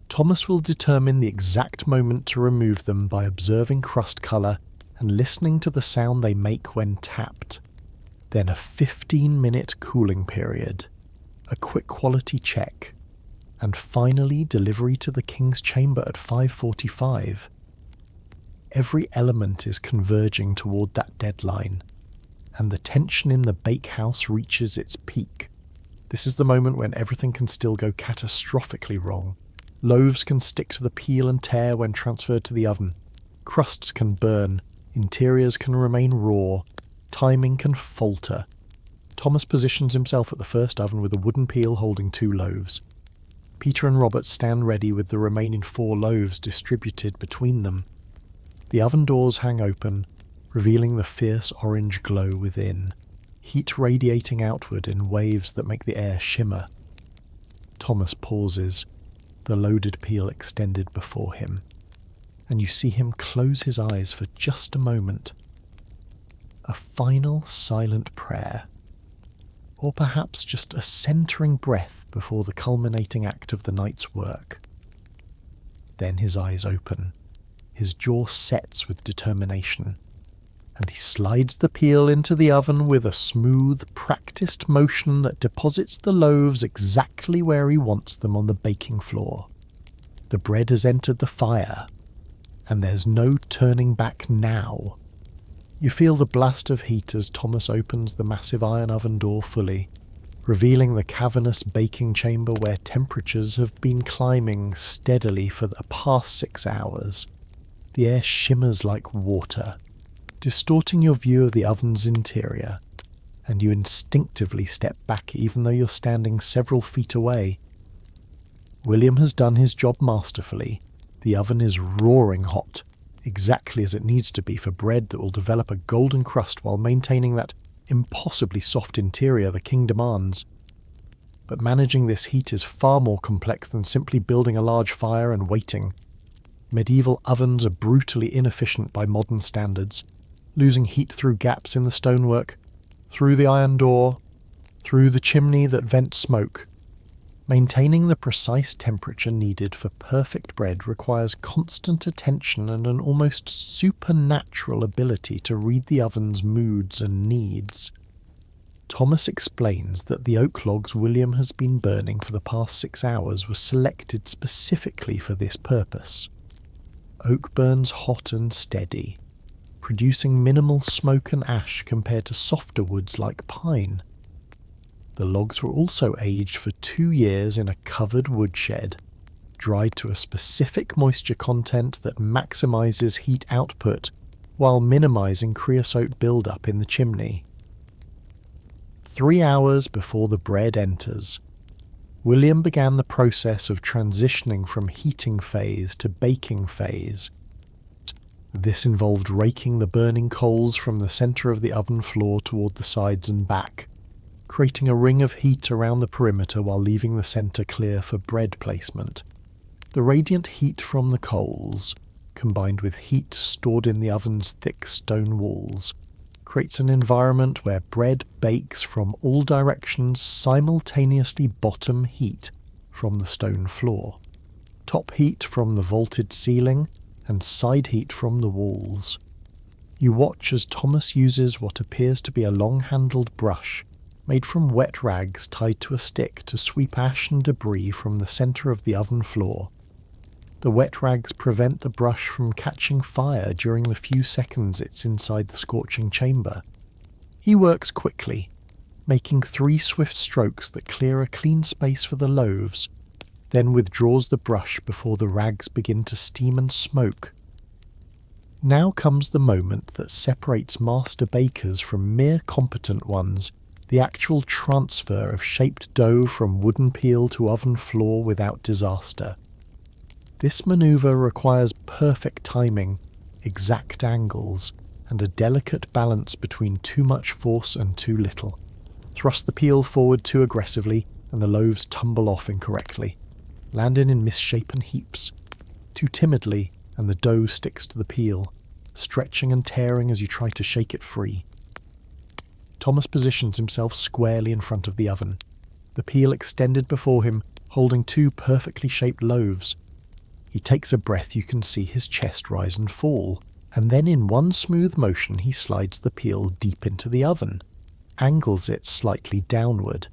Thomas will determine the exact moment to remove them by observing crust colour and listening to the sound they make when tapped. Then a 15-minute cooling period, a quick quality check, and finally delivery to the king's chamber at 5:45. Every element is converging toward that deadline, and the tension in the bakehouse reaches its peak. This is the moment when everything can still go catastrophically wrong. Loaves can stick to the peel and tear when transferred to the oven. Crusts can burn, interiors can remain raw, timing can falter. Thomas positions himself at the first oven with a wooden peel holding 2 loaves. Peter and Robert stand ready with the remaining 4 loaves distributed between them. The oven doors hang open, revealing the fierce orange glow within, heat radiating outward in waves that make the air shimmer. Thomas pauses, the loaded peel extended before him, and you see him close his eyes for just a moment. A final silent prayer, or perhaps just a centering breath before the culminating act of the night's work. Then his eyes open, his jaw sets with determination, and he slides the peel into the oven with a smooth, practiced motion that deposits the loaves exactly where he wants them on the baking floor. The bread has entered the fire, and there's no turning back now. You feel the blast of heat as Thomas opens the massive iron oven door fully, revealing the cavernous baking chamber where temperatures have been climbing steadily for the past 6 hours. The air shimmers like water, distorting your view of the oven's interior, and you instinctively step back even though you're standing several feet away. William has done his job masterfully. The oven is roaring hot, exactly as it needs to be for bread that will develop a golden crust while maintaining that impossibly soft interior the king demands. But managing this heat is far more complex than simply building a large fire and waiting. Medieval ovens are brutally inefficient by modern standards, losing heat through gaps in the stonework, through the iron door, through the chimney that vents smoke. Maintaining the precise temperature needed for perfect bread requires constant attention and an almost supernatural ability to read the oven's moods and needs. Thomas explains that the oak logs William has been burning for the past 6 hours were selected specifically for this purpose. Oak burns hot and steady, producing minimal smoke and ash compared to softer woods like pine. The logs were also aged for 2 years in a covered woodshed, dried to a specific moisture content that maximizes heat output while minimizing creosote buildup in the chimney. 3 hours before the bread enters, William began the process of transitioning from heating phase to baking phase. This involved raking the burning coals from the center of the oven floor toward the sides and back, creating a ring of heat around the perimeter while leaving the center clear for bread placement. The radiant heat from the coals, combined with heat stored in the oven's thick stone walls, creates an environment where bread bakes from all directions, simultaneously bottom heat from the stone floor, top heat from the vaulted ceiling, and side heat from the walls. You watch as Thomas uses what appears to be a long-handled brush made from wet rags tied to a stick to sweep ash and debris from the center of the oven floor. The wet rags prevent the brush from catching fire during the few seconds it's inside the scorching chamber. He works quickly, making 3 swift strokes that clear a clean space for the loaves, then withdraws the brush before the rags begin to steam and smoke. Now comes the moment that separates master bakers from mere competent ones, the actual transfer of shaped dough from wooden peel to oven floor without disaster. This maneuver requires perfect timing, exact angles, and a delicate balance between too much force and too little. Thrust the peel forward too aggressively, and the loaves tumble off incorrectly, landing in misshapen heaps. Too timidly, and the dough sticks to the peel, stretching and tearing as you try to shake it free. Thomas positions himself squarely in front of the oven, the peel extended before him, holding 2 perfectly shaped loaves. He takes a breath. You can see his chest rise and fall, and then in one smooth motion he slides the peel deep into the oven, angles it slightly downward,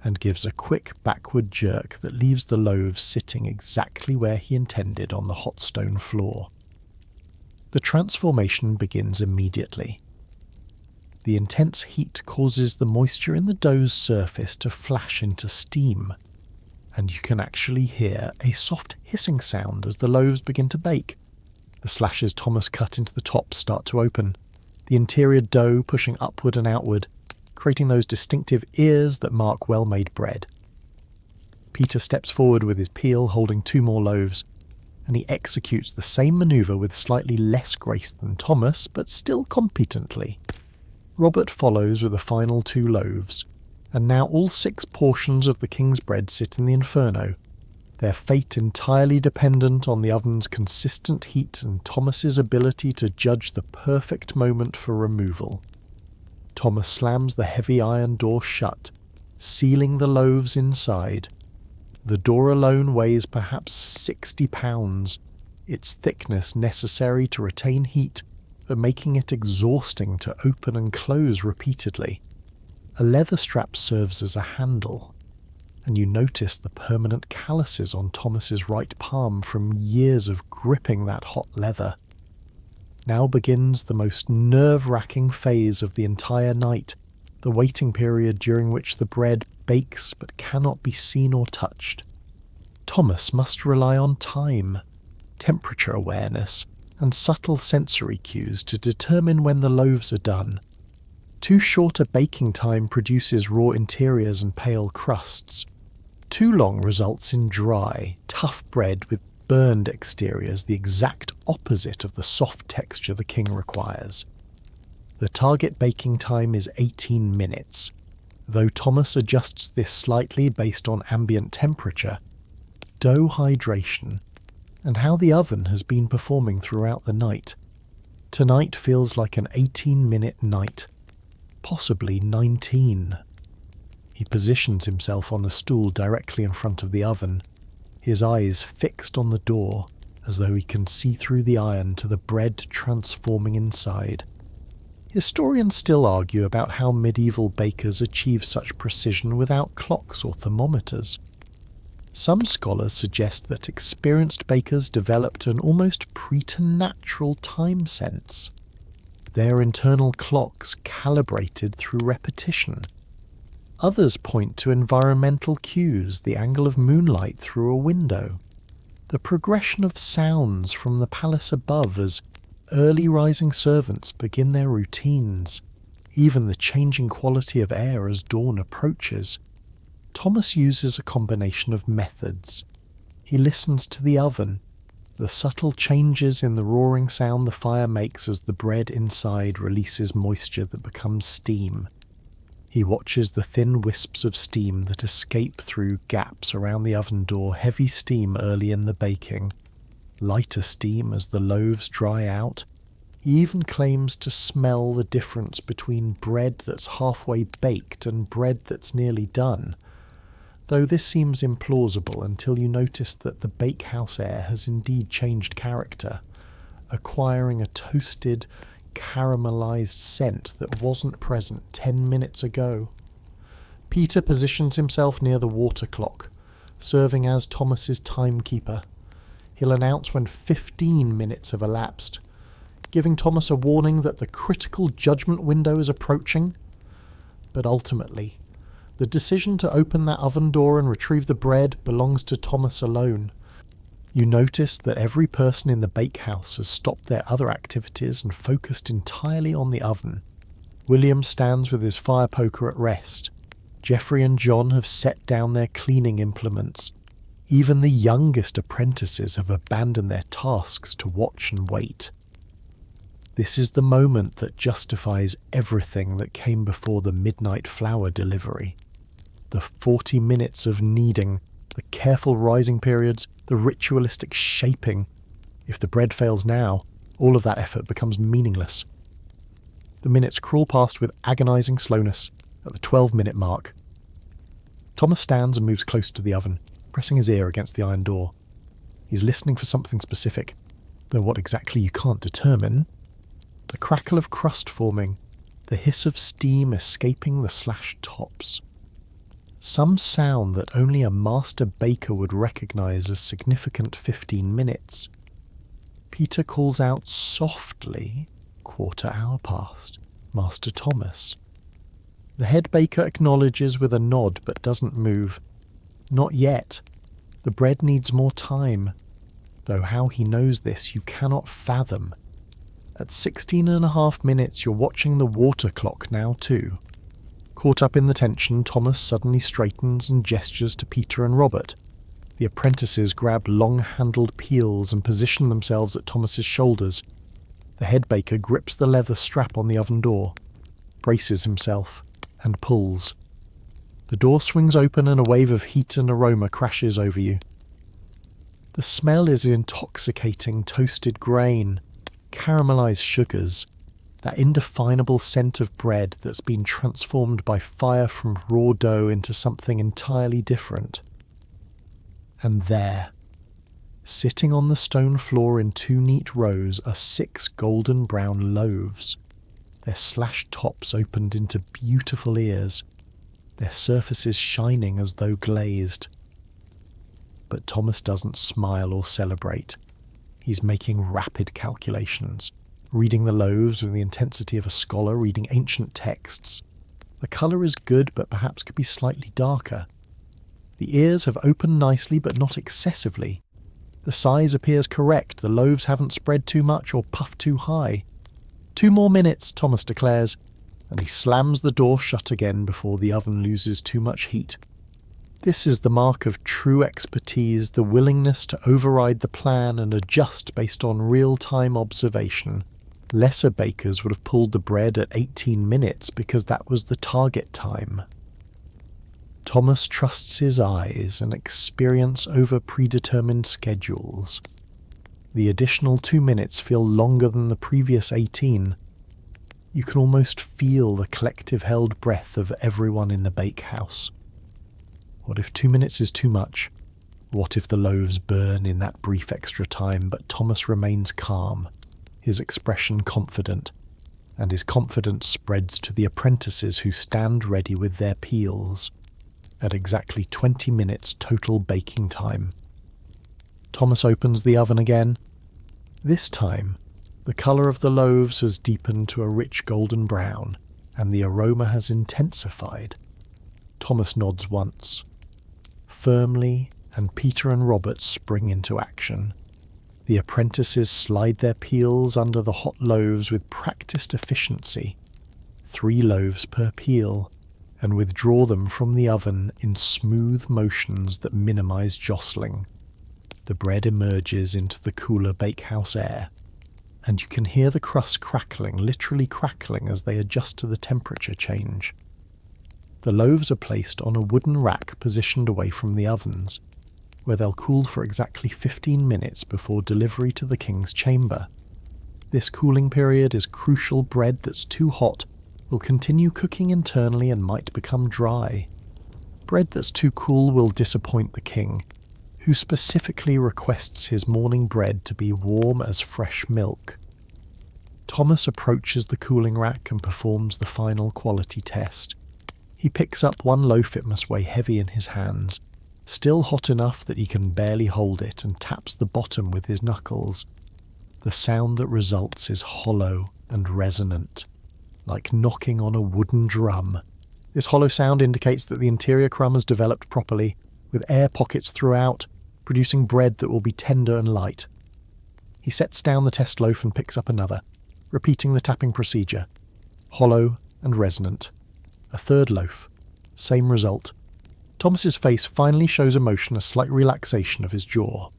and gives a quick backward jerk that leaves the loaves sitting exactly where he intended on the hot stone floor. The transformation begins immediately. The intense heat causes the moisture in the dough's surface to flash into steam, and you can actually hear a soft hissing sound as the loaves begin to bake. The slashes Thomas cut into the top start to open, the interior dough pushing upward and outward, creating those distinctive ears that mark well-made bread. Peter steps forward with his peel holding 2 more loaves, and he executes the same maneuver with slightly less grace than Thomas, but still competently. Robert follows with the final 2 loaves, and now all 6 portions of the king's bread sit in the inferno. their fate entirely dependent on the oven's consistent heat and Thomas's ability to judge the perfect moment for removal. Thomas slams the heavy iron door shut, sealing the loaves inside. The door alone weighs perhaps 60 pounds, its thickness necessary to retain heat, but making it exhausting to open and close repeatedly. A leather strap serves as a handle, and you notice the permanent calluses on Thomas's right palm from years of gripping that hot leather. Now begins the most nerve-wracking phase of the entire night, the waiting period during which the bread bakes but cannot be seen or touched. Thomas must rely on time, temperature awareness, and subtle sensory cues to determine when the loaves are done. Too short a baking time produces raw interiors and pale crusts. Too long results in dry, tough bread with burned exteriors, the exact opposite of the soft texture the king requires. The target baking time is 18 minutes. Though Thomas adjusts this slightly based on ambient temperature, dough hydration, and how the oven has been performing throughout the night, tonight feels like an 18-minute night, possibly 19. He positions himself on a stool directly in front of the oven, his eyes fixed on the door as though he can see through the iron to the bread transforming inside. Historians still argue about how medieval bakers achieved such precision without clocks or thermometers. Some scholars suggest that experienced bakers developed an almost preternatural time sense, their internal clocks calibrated through repetition. Others point to environmental cues, the angle of moonlight through a window, the progression of sounds from the palace above as early rising servants begin their routines, even the changing quality of air as dawn approaches. Thomas uses a combination of methods. He listens to the oven, the subtle changes in the roaring sound the fire makes as the bread inside releases moisture that becomes steam. He watches the thin wisps of steam that escape through gaps around the oven door, heavy steam early in the baking, lighter steam as the loaves dry out. He even claims to smell the difference between bread that's halfway baked and bread that's nearly done, though this seems implausible until you notice that the bakehouse air has indeed changed character, acquiring a toasted, caramelized scent that wasn't present 10 minutes ago. Peter positions himself near the water clock, serving as Thomas's timekeeper. He'll announce when 15 minutes have elapsed, giving Thomas a warning that the critical judgment window is approaching. But ultimately, the decision to open that oven door and retrieve the bread belongs to Thomas alone. You notice that every person in the bakehouse has stopped their other activities and focused entirely on the oven. William stands with his fire poker at rest. Geoffrey and John have set down their cleaning implements. Even the youngest apprentices have abandoned their tasks to watch and wait. This is the moment that justifies everything that came before the midnight flour delivery. The 40 minutes of kneading, the careful rising periods, the ritualistic shaping. If the bread fails now, all of that effort becomes meaningless. The minutes crawl past with agonizing slowness at the 12-minute mark. Thomas stands and moves closer to the oven, pressing his ear against the iron door. He's listening for something specific, though what exactly you can't determine. The crackle of crust forming, the hiss of steam escaping the slashed tops. Some sound that only a master baker would recognize as significant 15 minutes. Peter calls out softly, 1/4 hour past, Master Thomas. The head baker acknowledges with a nod but doesn't move. Not yet. The bread needs more time, though how he knows this you cannot fathom. At 16.5 minutes you're watching the water clock now too. Caught up in the tension, Thomas suddenly straightens and gestures to Peter and Robert. The apprentices grab long-handled peels and position themselves at Thomas's shoulders. The head baker grips the leather strap on the oven door, braces himself, and pulls. The door swings open and a wave of heat and aroma crashes over you. The smell is intoxicating toasted grain, caramelized sugars, that indefinable scent of bread that's been transformed by fire from raw dough into something entirely different. And there, sitting on the stone floor in 2 neat rows, are 6 golden brown loaves, their slashed tops opened into beautiful ears, their surfaces shining as though glazed. But Thomas doesn't smile or celebrate. He's making rapid calculations, reading the loaves with the intensity of a scholar reading ancient texts. The colour is good, but perhaps could be slightly darker. The ears have opened nicely, but not excessively. The size appears correct. The loaves haven't spread too much or puffed too high. 2 more minutes, Thomas declares, and he slams the door shut again before the oven loses too much heat. This is the mark of true expertise, the willingness to override the plan and adjust based on real-time observation. Lesser bakers would have pulled the bread at 18 minutes because that was the target time. Thomas trusts his eyes and experience over predetermined schedules. The additional 2 minutes feel longer than the previous 18. You can almost feel the collective held breath of everyone in the bakehouse. What if 2 minutes is too much? What if the loaves burn in that brief extra time, but Thomas remains calm, his expression confident, and his confidence spreads to the apprentices who stand ready with their peels, at exactly 20 minutes total baking time. Thomas opens the oven again. This time, the colour of the loaves has deepened to a rich golden brown, and the aroma has intensified. Thomas nods once. Firmly, and Peter and Robert spring into action. The apprentices slide their peels under the hot loaves with practised efficiency, 3 loaves per peel, and withdraw them from the oven in smooth motions that minimize jostling. The bread emerges into the cooler bakehouse air, and you can hear the crust crackling, literally crackling as they adjust to the temperature change. The loaves are placed on a wooden rack positioned away from the ovens, where they'll cool for exactly 15 minutes before delivery to the king's chamber. This cooling period is crucial. Bread that's too hot will continue cooking internally and might become dry. Bread that's too cool will disappoint the king, who specifically requests his morning bread to be warm as fresh milk. Thomas approaches the cooling rack and performs the final quality test. He picks up 1 loaf. It must weigh heavy in his hands, still hot enough that he can barely hold it, and taps the bottom with his knuckles. The sound that results is hollow and resonant, like knocking on a wooden drum. This hollow sound indicates that the interior crumb has developed properly, with air pockets throughout, producing bread that will be tender and light. He sets down the test loaf and picks up another, repeating the tapping procedure. Hollow and resonant. A 3rd loaf. Same result. Thomas's face finally shows emotion, a slight relaxation of his jaw,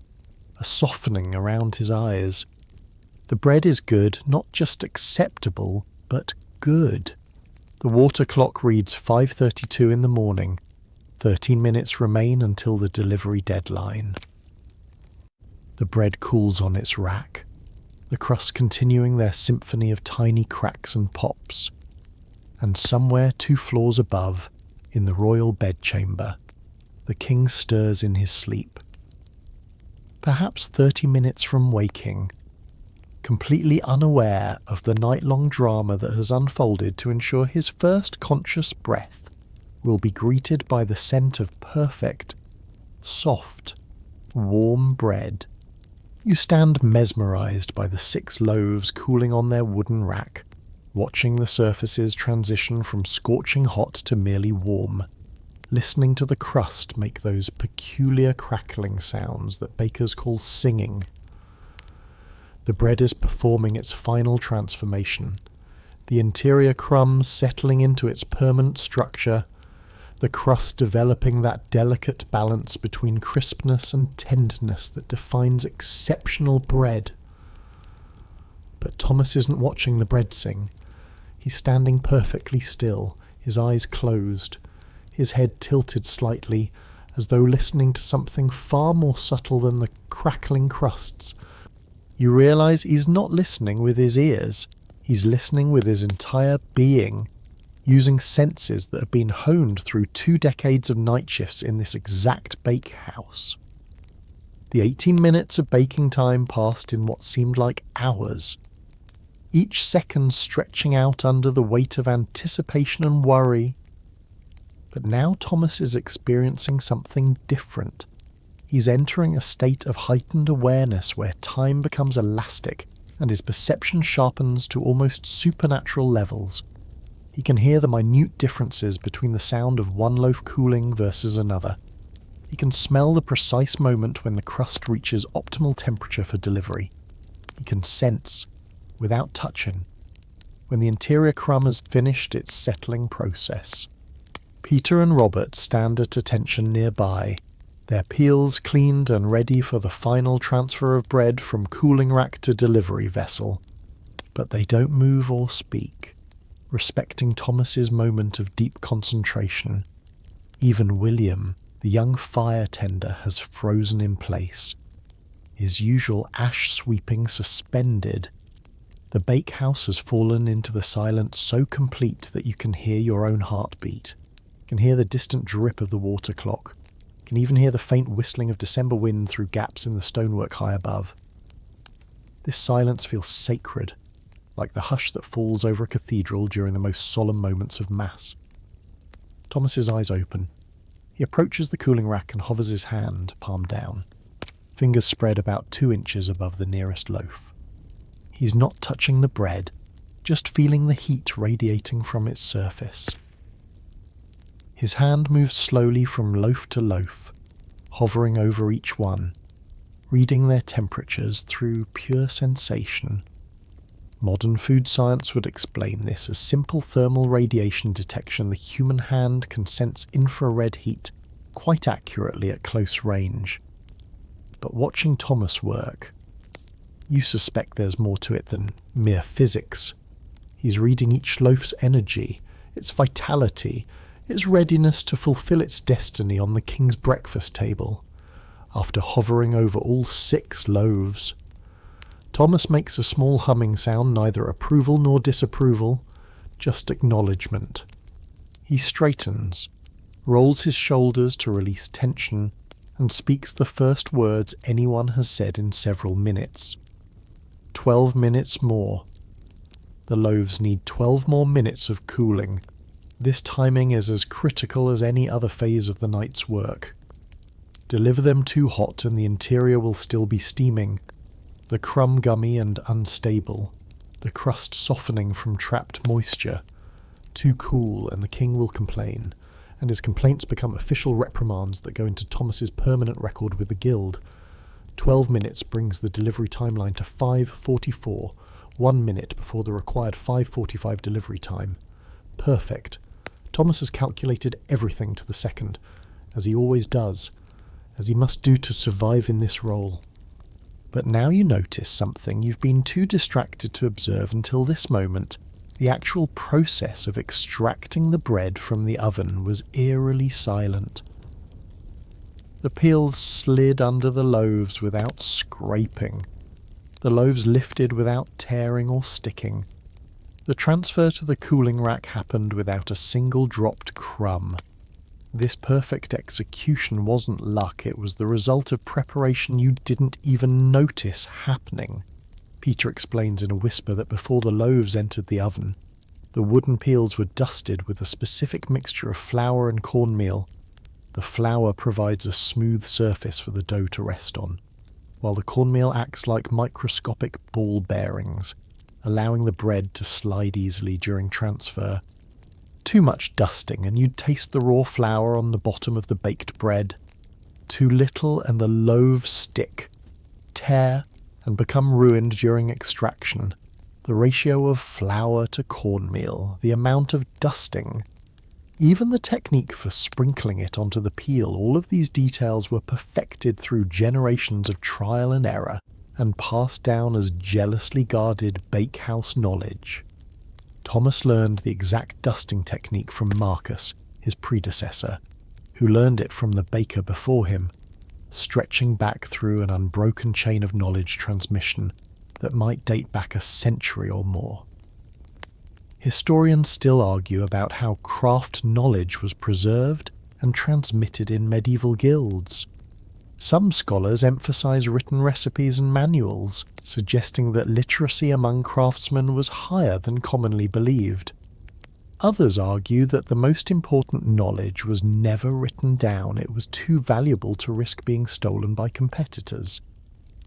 a softening around his eyes. The bread is good, not just acceptable, but good. The water clock reads 5:32 in the morning. 13 minutes remain until the delivery deadline. The bread cools on its rack, the crusts continuing their symphony of tiny cracks and pops. And somewhere 2 floors above, in the royal bedchamber, the king stirs in his sleep. Perhaps 30 minutes from waking, completely unaware of the night-long drama that has unfolded to ensure his first conscious breath will be greeted by the scent of perfect, soft, warm bread. You stand mesmerized by the 6 loaves cooling on their wooden rack, watching the surfaces transition from scorching hot to merely warm, listening to the crust make those peculiar crackling sounds that bakers call singing. The bread is performing its final transformation, the interior crumbs settling into its permanent structure, the crust developing that delicate balance between crispness and tenderness that defines exceptional bread. But Thomas isn't watching the bread sing. He's standing perfectly still, his eyes closed, his head tilted slightly, as though listening to something far more subtle than the crackling crusts. You realise he's not listening with his ears, he's listening with his entire being, using senses that have been honed through 2 decades of night shifts in this exact bakehouse. The 18 minutes of baking time passed in what seemed like hours, each second stretching out under the weight of anticipation and worry. But now Thomas is experiencing something different. He's entering a state of heightened awareness where time becomes elastic and his perception sharpens to almost supernatural levels. He can hear the minute differences between the sound of one loaf cooling versus another. He can smell the precise moment when the crust reaches optimal temperature for delivery. He can sense, without touching, when the interior crumb has finished its settling process. Peter and Robert stand at attention nearby, their peels cleaned and ready for the final transfer of bread from cooling rack to delivery vessel. But they don't move or speak, respecting Thomas's moment of deep concentration. Even William, the young fire tender, has frozen in place, his usual ash sweeping suspended. The bakehouse has fallen into the silence so complete that you can hear your own heartbeat, can hear the distant drip of the water clock, can even hear the faint whistling of December wind through gaps in the stonework high above. This silence feels sacred, like the hush that falls over a cathedral during the most solemn moments of Mass. Thomas's eyes open. He approaches the cooling rack and hovers his hand, palm down, fingers spread about 2 inches above the nearest loaf. He's not touching the bread, just feeling the heat radiating from its surface. His hand moves slowly from loaf to loaf, hovering over each one, reading their temperatures through pure sensation. Modern food science would explain this as simple thermal radiation detection. The human hand can sense infrared heat quite accurately at close range. But watching Thomas work, you suspect there's more to it than mere physics. He's reading each loaf's energy, its vitality, its readiness to fulfill its destiny on the king's breakfast table. After hovering over all 6 loaves, Thomas makes a small humming sound, neither approval nor disapproval, just acknowledgement. He straightens, rolls his shoulders to release tension, and speaks the first words anyone has said in several minutes. 12 minutes more. The loaves need 12 more minutes of cooling. This timing is as critical as any other phase of the night's work. Deliver them too hot and the interior will still be steaming, the crumb gummy and unstable, the crust softening from trapped moisture. Too cool and the king will complain, and his complaints become official reprimands that go into Thomas's permanent record with the guild. 12 minutes brings the delivery timeline to 5:44, 1 minute before the required 5:45 delivery time. Perfect. Thomas has calculated everything to the second, as he always does, as he must do to survive in this role. But now you notice something you've been too distracted to observe until this moment. The actual process of extracting the bread from the oven was eerily silent. The peels slid under the loaves without scraping. The loaves lifted without tearing or sticking. The transfer to the cooling rack happened without a single dropped crumb. This perfect execution wasn't luck, it was the result of preparation you didn't even notice happening. Peter explains in a whisper that before the loaves entered the oven, the wooden peels were dusted with a specific mixture of flour and cornmeal. The flour provides a smooth surface for the dough to rest on, while the cornmeal acts like microscopic ball bearings, allowing the bread to slide easily during transfer. Too much dusting and you'd taste the raw flour on the bottom of the baked bread. Too little and the loaves stick, tear, and become ruined during extraction. The ratio of flour to cornmeal, the amount of dusting, even the technique for sprinkling it onto the peel, all of these details were perfected through generations of trial and error and passed down as jealously guarded bakehouse knowledge. Thomas learned the exact dusting technique from Marcus, his predecessor, who learned it from the baker before him, stretching back through an unbroken chain of knowledge transmission that might date back a century or more. Historians still argue about how craft knowledge was preserved and transmitted in medieval guilds. Some scholars emphasize written recipes and manuals, suggesting that literacy among craftsmen was higher than commonly believed. Others argue that the most important knowledge was never written down. It was too valuable to risk being stolen by competitors.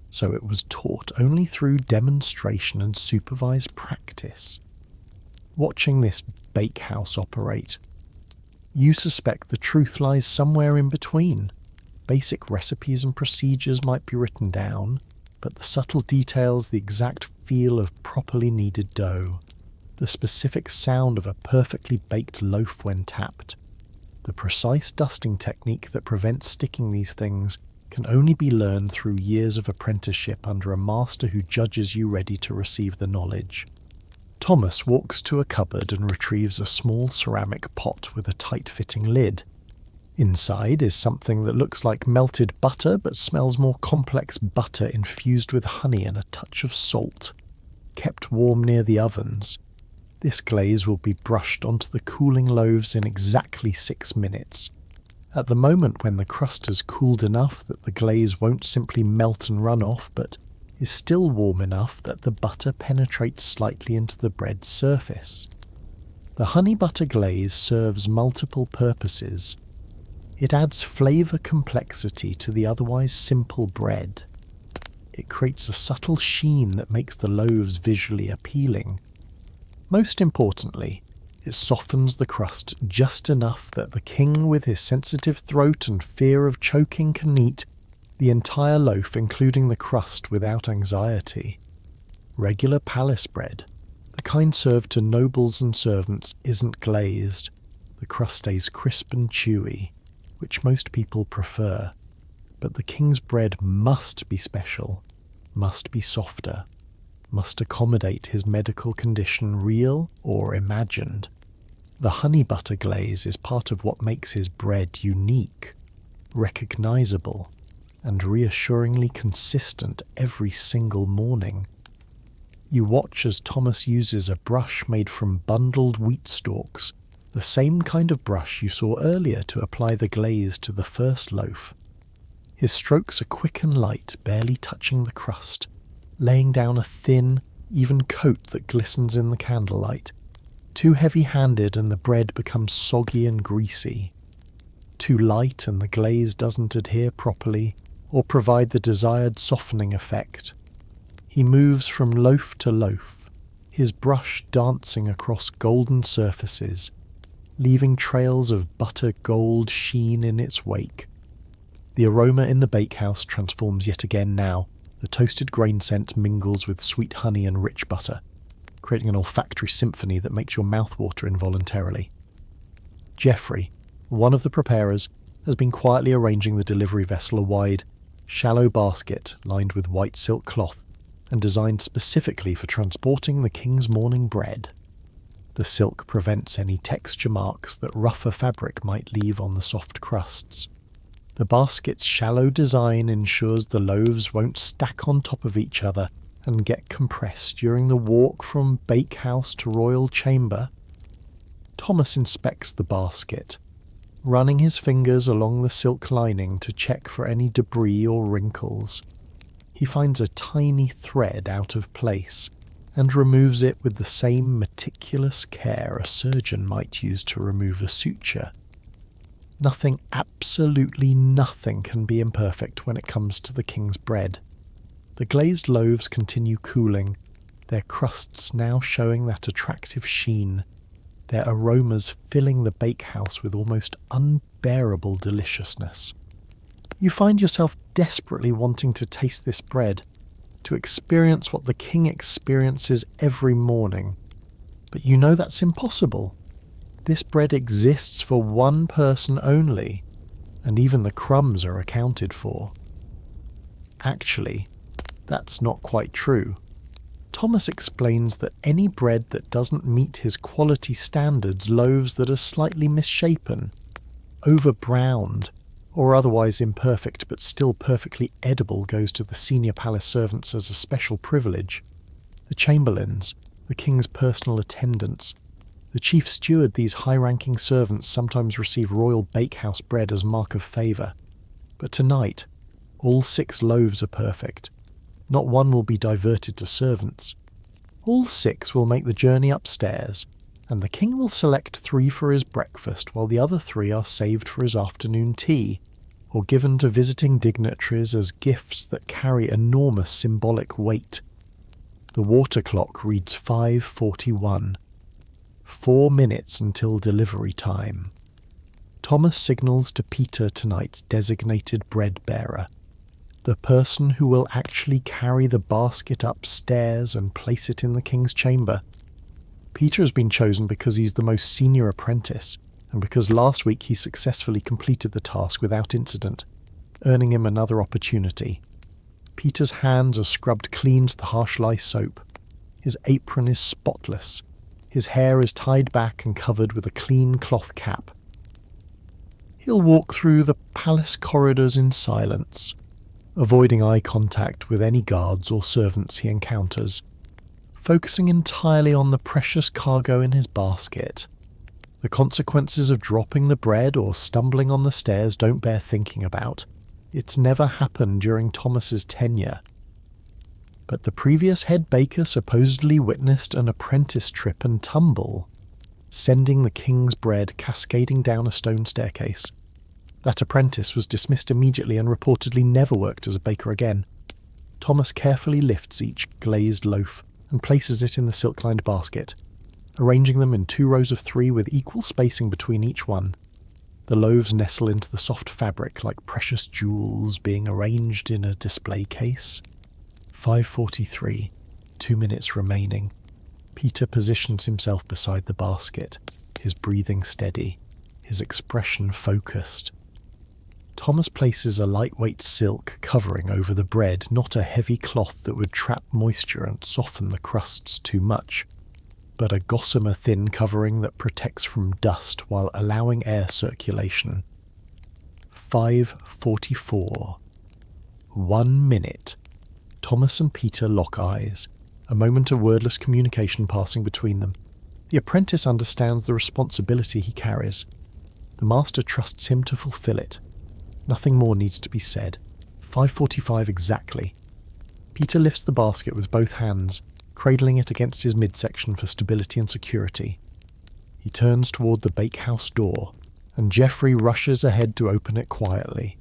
So it was taught only through demonstration and supervised practice. Watching this bakehouse operate, you suspect the truth lies somewhere in between. Basic recipes and procedures might be written down, but the subtle details, the exact feel of properly kneaded dough, the specific sound of a perfectly baked loaf when tapped, the precise dusting technique that prevents sticking these things can only be learned through years of apprenticeship under a master who judges you ready to receive the knowledge. Thomas walks to a cupboard and retrieves a small ceramic pot with a tight-fitting lid. Inside is something that looks like melted butter but smells more complex butter infused with honey and a touch of salt, kept warm near the ovens. This glaze will be brushed onto the cooling loaves in exactly 6 minutes. At the moment when the crust has cooled enough that the glaze won't simply melt and run off, but is still warm enough that the butter penetrates slightly into the bread's surface. The honey butter glaze serves multiple purposes. It adds flavour complexity to the otherwise simple bread. It creates a subtle sheen that makes the loaves visually appealing. Most importantly, it softens the crust just enough that the king with his sensitive throat and fear of choking can eat the entire loaf, including the crust, without anxiety. Regular palace bread, the kind served to nobles and servants, isn't glazed. The crust stays crisp and chewy, which most people prefer. But the king's bread must be special, must be softer, must accommodate his medical condition, real or imagined. The honey butter glaze is part of what makes his bread unique, recognizable, and reassuringly consistent every single morning. You watch as Thomas uses a brush made from bundled wheat stalks, the same kind of brush you saw earlier to apply the glaze to the first loaf. His strokes are quick and light, barely touching the crust, laying down a thin, even coat that glistens in the candlelight. Too heavy-handed and the bread becomes soggy and greasy. Too light and the glaze doesn't adhere properly or provide the desired softening effect. He moves from loaf to loaf, his brush dancing across golden surfaces, leaving trails of butter gold sheen in its wake. The aroma in the bakehouse transforms yet again now. The toasted grain scent mingles with sweet honey and rich butter, creating an olfactory symphony that makes your mouth water involuntarily. Geoffrey, one of the preparers, has been quietly arranging the delivery vessel, a wide, shallow basket lined with white silk cloth and designed specifically for transporting the king's morning bread. The silk prevents any texture marks that rougher fabric might leave on the soft crusts. The basket's shallow design ensures the loaves won't stack on top of each other and get compressed during the walk from bakehouse to royal chamber. Thomas inspects the basket, running his fingers along the silk lining to check for any debris or wrinkles. He finds a tiny thread out of place and removes it with the same meticulous care a surgeon might use to remove a suture. Nothing, absolutely nothing, can be imperfect when it comes to the king's bread. The glazed loaves continue cooling, their crusts now showing that attractive sheen, their aromas filling the bakehouse with almost unbearable deliciousness. You find yourself desperately wanting to taste this bread, to experience what the king experiences every morning. But you know that's impossible. This bread exists for one person only, and even the crumbs are accounted for. Actually, that's not quite true. Thomas explains that any bread that doesn't meet his quality standards, loaves that are slightly misshapen, over-browned, or otherwise imperfect but still perfectly edible goes to the senior palace servants as a special privilege. The chamberlains, the king's personal attendants, the chief steward, these high-ranking servants sometimes receive royal bakehouse bread as mark of favour. But tonight, all 6 loaves are perfect. Not one will be diverted to servants. All 6 will make the journey upstairs, and the king will select 3 for his breakfast, while the other 3 are saved for his afternoon tea, or given to visiting dignitaries as gifts that carry enormous symbolic weight. The water clock reads 5:41. 4 minutes until delivery time. Thomas signals to Peter tonight's designated bread-bearer, the person who will actually carry the basket upstairs and place it in the king's chamber. Peter has been chosen because he's the most senior apprentice, and because last week he successfully completed the task without incident, earning him another opportunity. Peter's hands are scrubbed clean to the harsh lye soap. His apron is spotless. His hair is tied back and covered with a clean cloth cap. He'll walk through the palace corridors in silence, avoiding eye contact with any guards or servants he encounters, focusing entirely on the precious cargo in his basket. The consequences of dropping the bread or stumbling on the stairs don't bear thinking about. It's never happened during Thomas's tenure. But the previous head baker supposedly witnessed an apprentice trip and tumble, sending the king's bread cascading down a stone staircase. That apprentice was dismissed immediately and reportedly never worked as a baker again. Thomas carefully lifts each glazed loaf and places it in the silk-lined basket, arranging them in 2 rows of 3 with equal spacing between each one. The loaves nestle into the soft fabric like precious jewels being arranged in a display case. 5:43, 2 minutes remaining. Peter positions himself beside the basket, his breathing steady, his expression focused. Thomas places a lightweight silk covering over the bread, not a heavy cloth that would trap moisture and soften the crusts too much, but a gossamer thin covering that protects from dust while allowing air circulation. 5:44. 1 minute. Thomas and Peter lock eyes, a moment of wordless communication passing between them. The apprentice understands the responsibility he carries. The master trusts him to fulfill it. Nothing more needs to be said. 5:45 exactly. Peter lifts the basket with both hands, cradling it against his midsection for stability and security. He turns toward the bakehouse door, and Geoffrey rushes ahead to open it quietly.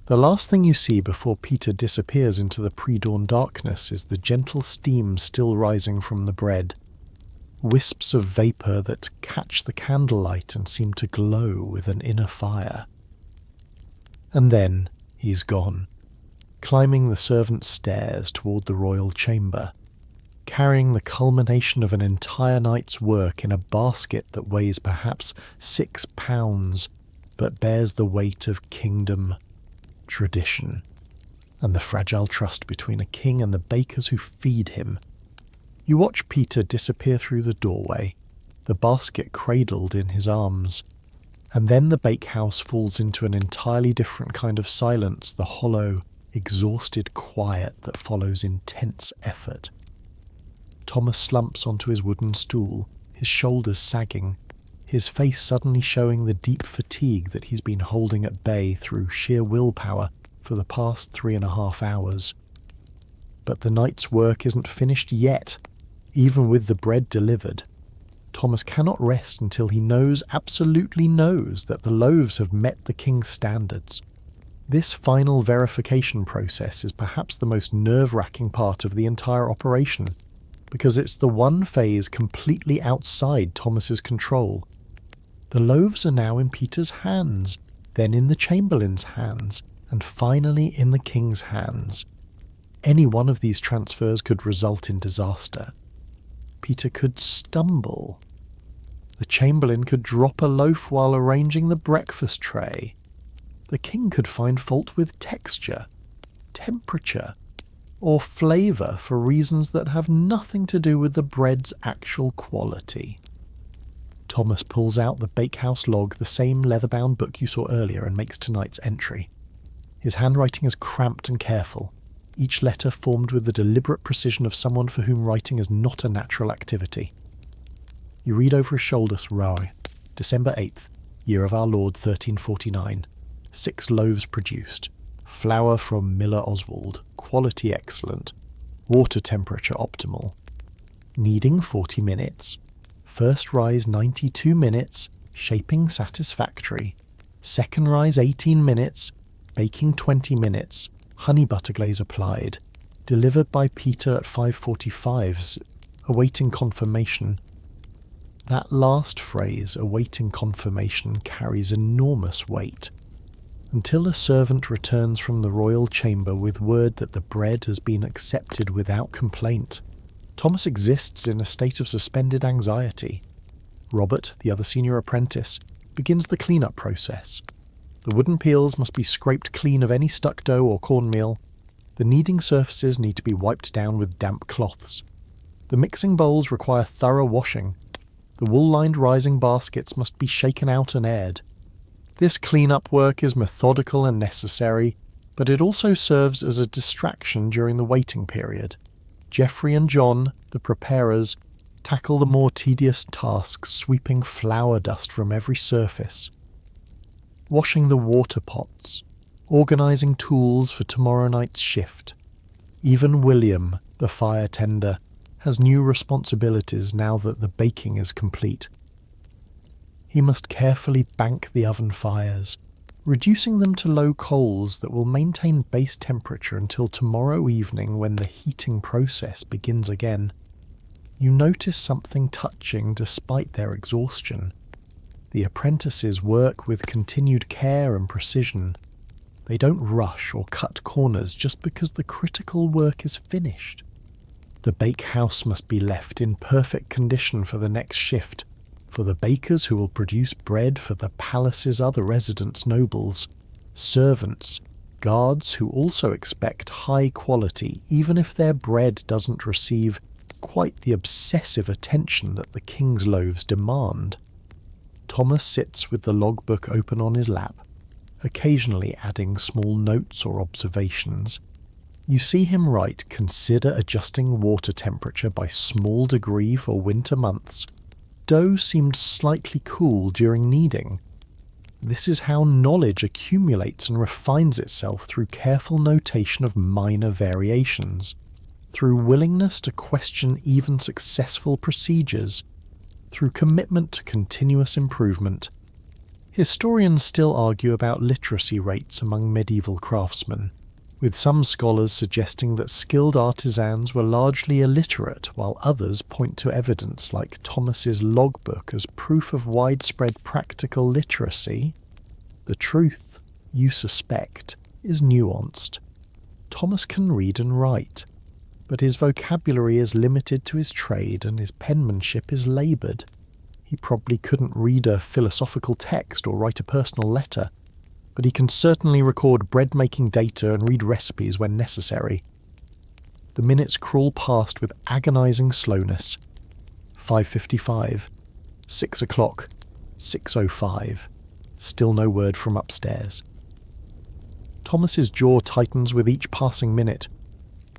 The last thing you see before Peter disappears into the pre-dawn darkness is the gentle steam still rising from the bread. Wisps of vapour that catch the candlelight and seem to glow with an inner fire. And then he's gone, climbing the servants' stairs toward the royal chamber, carrying the culmination of an entire night's work in a basket that weighs perhaps 6 pounds, but bears the weight of kingdom, tradition, and the fragile trust between a king and the bakers who feed him. You watch Peter disappear through the doorway, the basket cradled in his arms, and then the bakehouse falls into an entirely different kind of silence, the hollow, exhausted quiet that follows intense effort. Thomas slumps onto his wooden stool, his shoulders sagging, his face suddenly showing the deep fatigue that he's been holding at bay through sheer willpower for the past 3.5 hours. But the night's work isn't finished yet, even with the bread delivered. Thomas cannot rest until he absolutely knows, that the loaves have met the king's standards. This final verification process is perhaps the most nerve-wracking part of the entire operation, because it's the one phase completely outside Thomas's control. The loaves are now in Peter's hands, then in the chamberlain's hands, and finally in the king's hands. Any one of these transfers could result in disaster. Peter could stumble. The chamberlain could drop a loaf while arranging the breakfast tray. The king could find fault with texture, temperature, or flavour for reasons that have nothing to do with the bread's actual quality. Thomas pulls out the bakehouse log, the same leather-bound book you saw earlier, and makes tonight's entry. His handwriting is cramped and careful, each letter formed with the deliberate precision of someone for whom writing is not a natural activity. You read over his shoulder, Sraui. December 8th, year of our Lord 1349. 6 loaves produced. Flour from Miller Oswald. Quality excellent. Water temperature optimal. Kneading 40 minutes. First rise 92 minutes. Shaping satisfactory. Second rise 18 minutes. Baking 20 minutes. Honey butter glaze applied. Delivered by Peter at 5:45. Awaiting confirmation. That last phrase, awaiting confirmation, carries enormous weight. Until a servant returns from the royal chamber with word that the bread has been accepted without complaint, Thomas exists in a state of suspended anxiety. Robert, the other senior apprentice, begins the clean-up process. The wooden peels must be scraped clean of any stuck dough or cornmeal. The kneading surfaces need to be wiped down with damp cloths. The mixing bowls require thorough washing. The wool-lined rising baskets must be shaken out and aired. This clean-up work is methodical and necessary, but it also serves as a distraction during the waiting period. Geoffrey and John, the preparers, tackle the more tedious tasks, sweeping flour dust from every surface. Washing the water pots, organising tools for tomorrow night's shift. Even William, the fire tender, has new responsibilities now that the baking is complete. He must carefully bank the oven fires, reducing them to low coals that will maintain base temperature until tomorrow evening when the heating process begins again. You notice something touching despite their exhaustion. The apprentices work with continued care and precision. They don't rush or cut corners just because the critical work is finished. The bakehouse must be left in perfect condition for the next shift, for the bakers who will produce bread for the palace's other residents, nobles, servants, guards who also expect high quality even if their bread doesn't receive quite the obsessive attention that the king's loaves demand. Thomas sits with the logbook open on his lap, occasionally adding small notes or observations. You see him write, consider adjusting water temperature by small degree for winter months. Dough seemed slightly cool during kneading. This is how knowledge accumulates and refines itself through careful notation of minor variations, through willingness to question even successful procedures, through commitment to continuous improvement. Historians still argue about literacy rates among medieval craftsmen, with some scholars suggesting that skilled artisans were largely illiterate, while others point to evidence like Thomas's logbook as proof of widespread practical literacy. The truth, you suspect, is nuanced. Thomas can read and write, but his vocabulary is limited to his trade and his penmanship is laboured. He probably couldn't read a philosophical text or write a personal letter, but he can certainly record bread-making data and read recipes when necessary. The minutes crawl past with agonising slowness. 5:55, 6 o'clock, 6:05. Still no word from upstairs. Thomas's jaw tightens with each passing minute.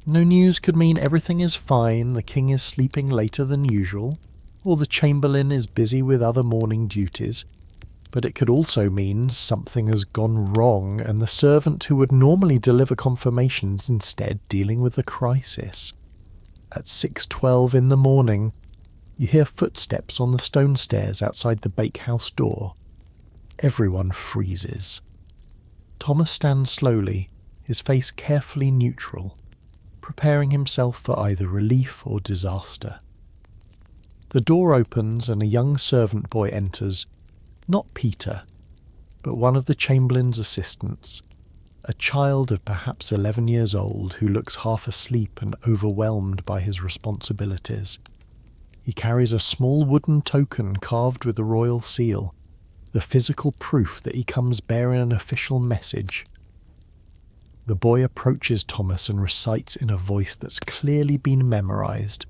No news could mean everything is fine, the king is sleeping later than usual, or the chamberlain is busy with other morning duties. But it could also mean something has gone wrong and the servant who would normally deliver confirmations instead dealing with the crisis. At 6:12 in the morning, you hear footsteps on the stone stairs outside the bakehouse door. Everyone freezes. Thomas stands slowly, his face carefully neutral, preparing himself for either relief or disaster. The door opens and a young servant boy enters, not Peter, but one of the chamberlain's assistants, a child of perhaps 11 years old who looks half asleep and overwhelmed by his responsibilities. He carries a small wooden token carved with the royal seal, the physical proof that he comes bearing an official message. The boy approaches Thomas and recites in a voice that's clearly been memorized.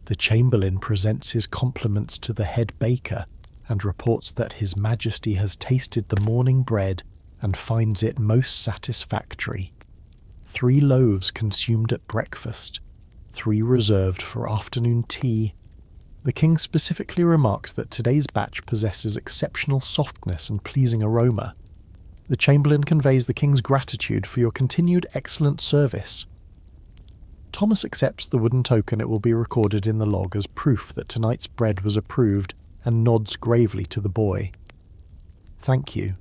The chamberlain presents his compliments to the head baker, and reports that His Majesty has tasted the morning bread and finds it most satisfactory. 3 loaves consumed at breakfast, 3 reserved for afternoon tea. The king specifically remarked that today's batch possesses exceptional softness and pleasing aroma. The Chamberlain conveys the king's gratitude for your continued excellent service. Thomas accepts the wooden token. It will be recorded in the log as proof that tonight's bread was approved, and nods gravely to the boy. Thank you.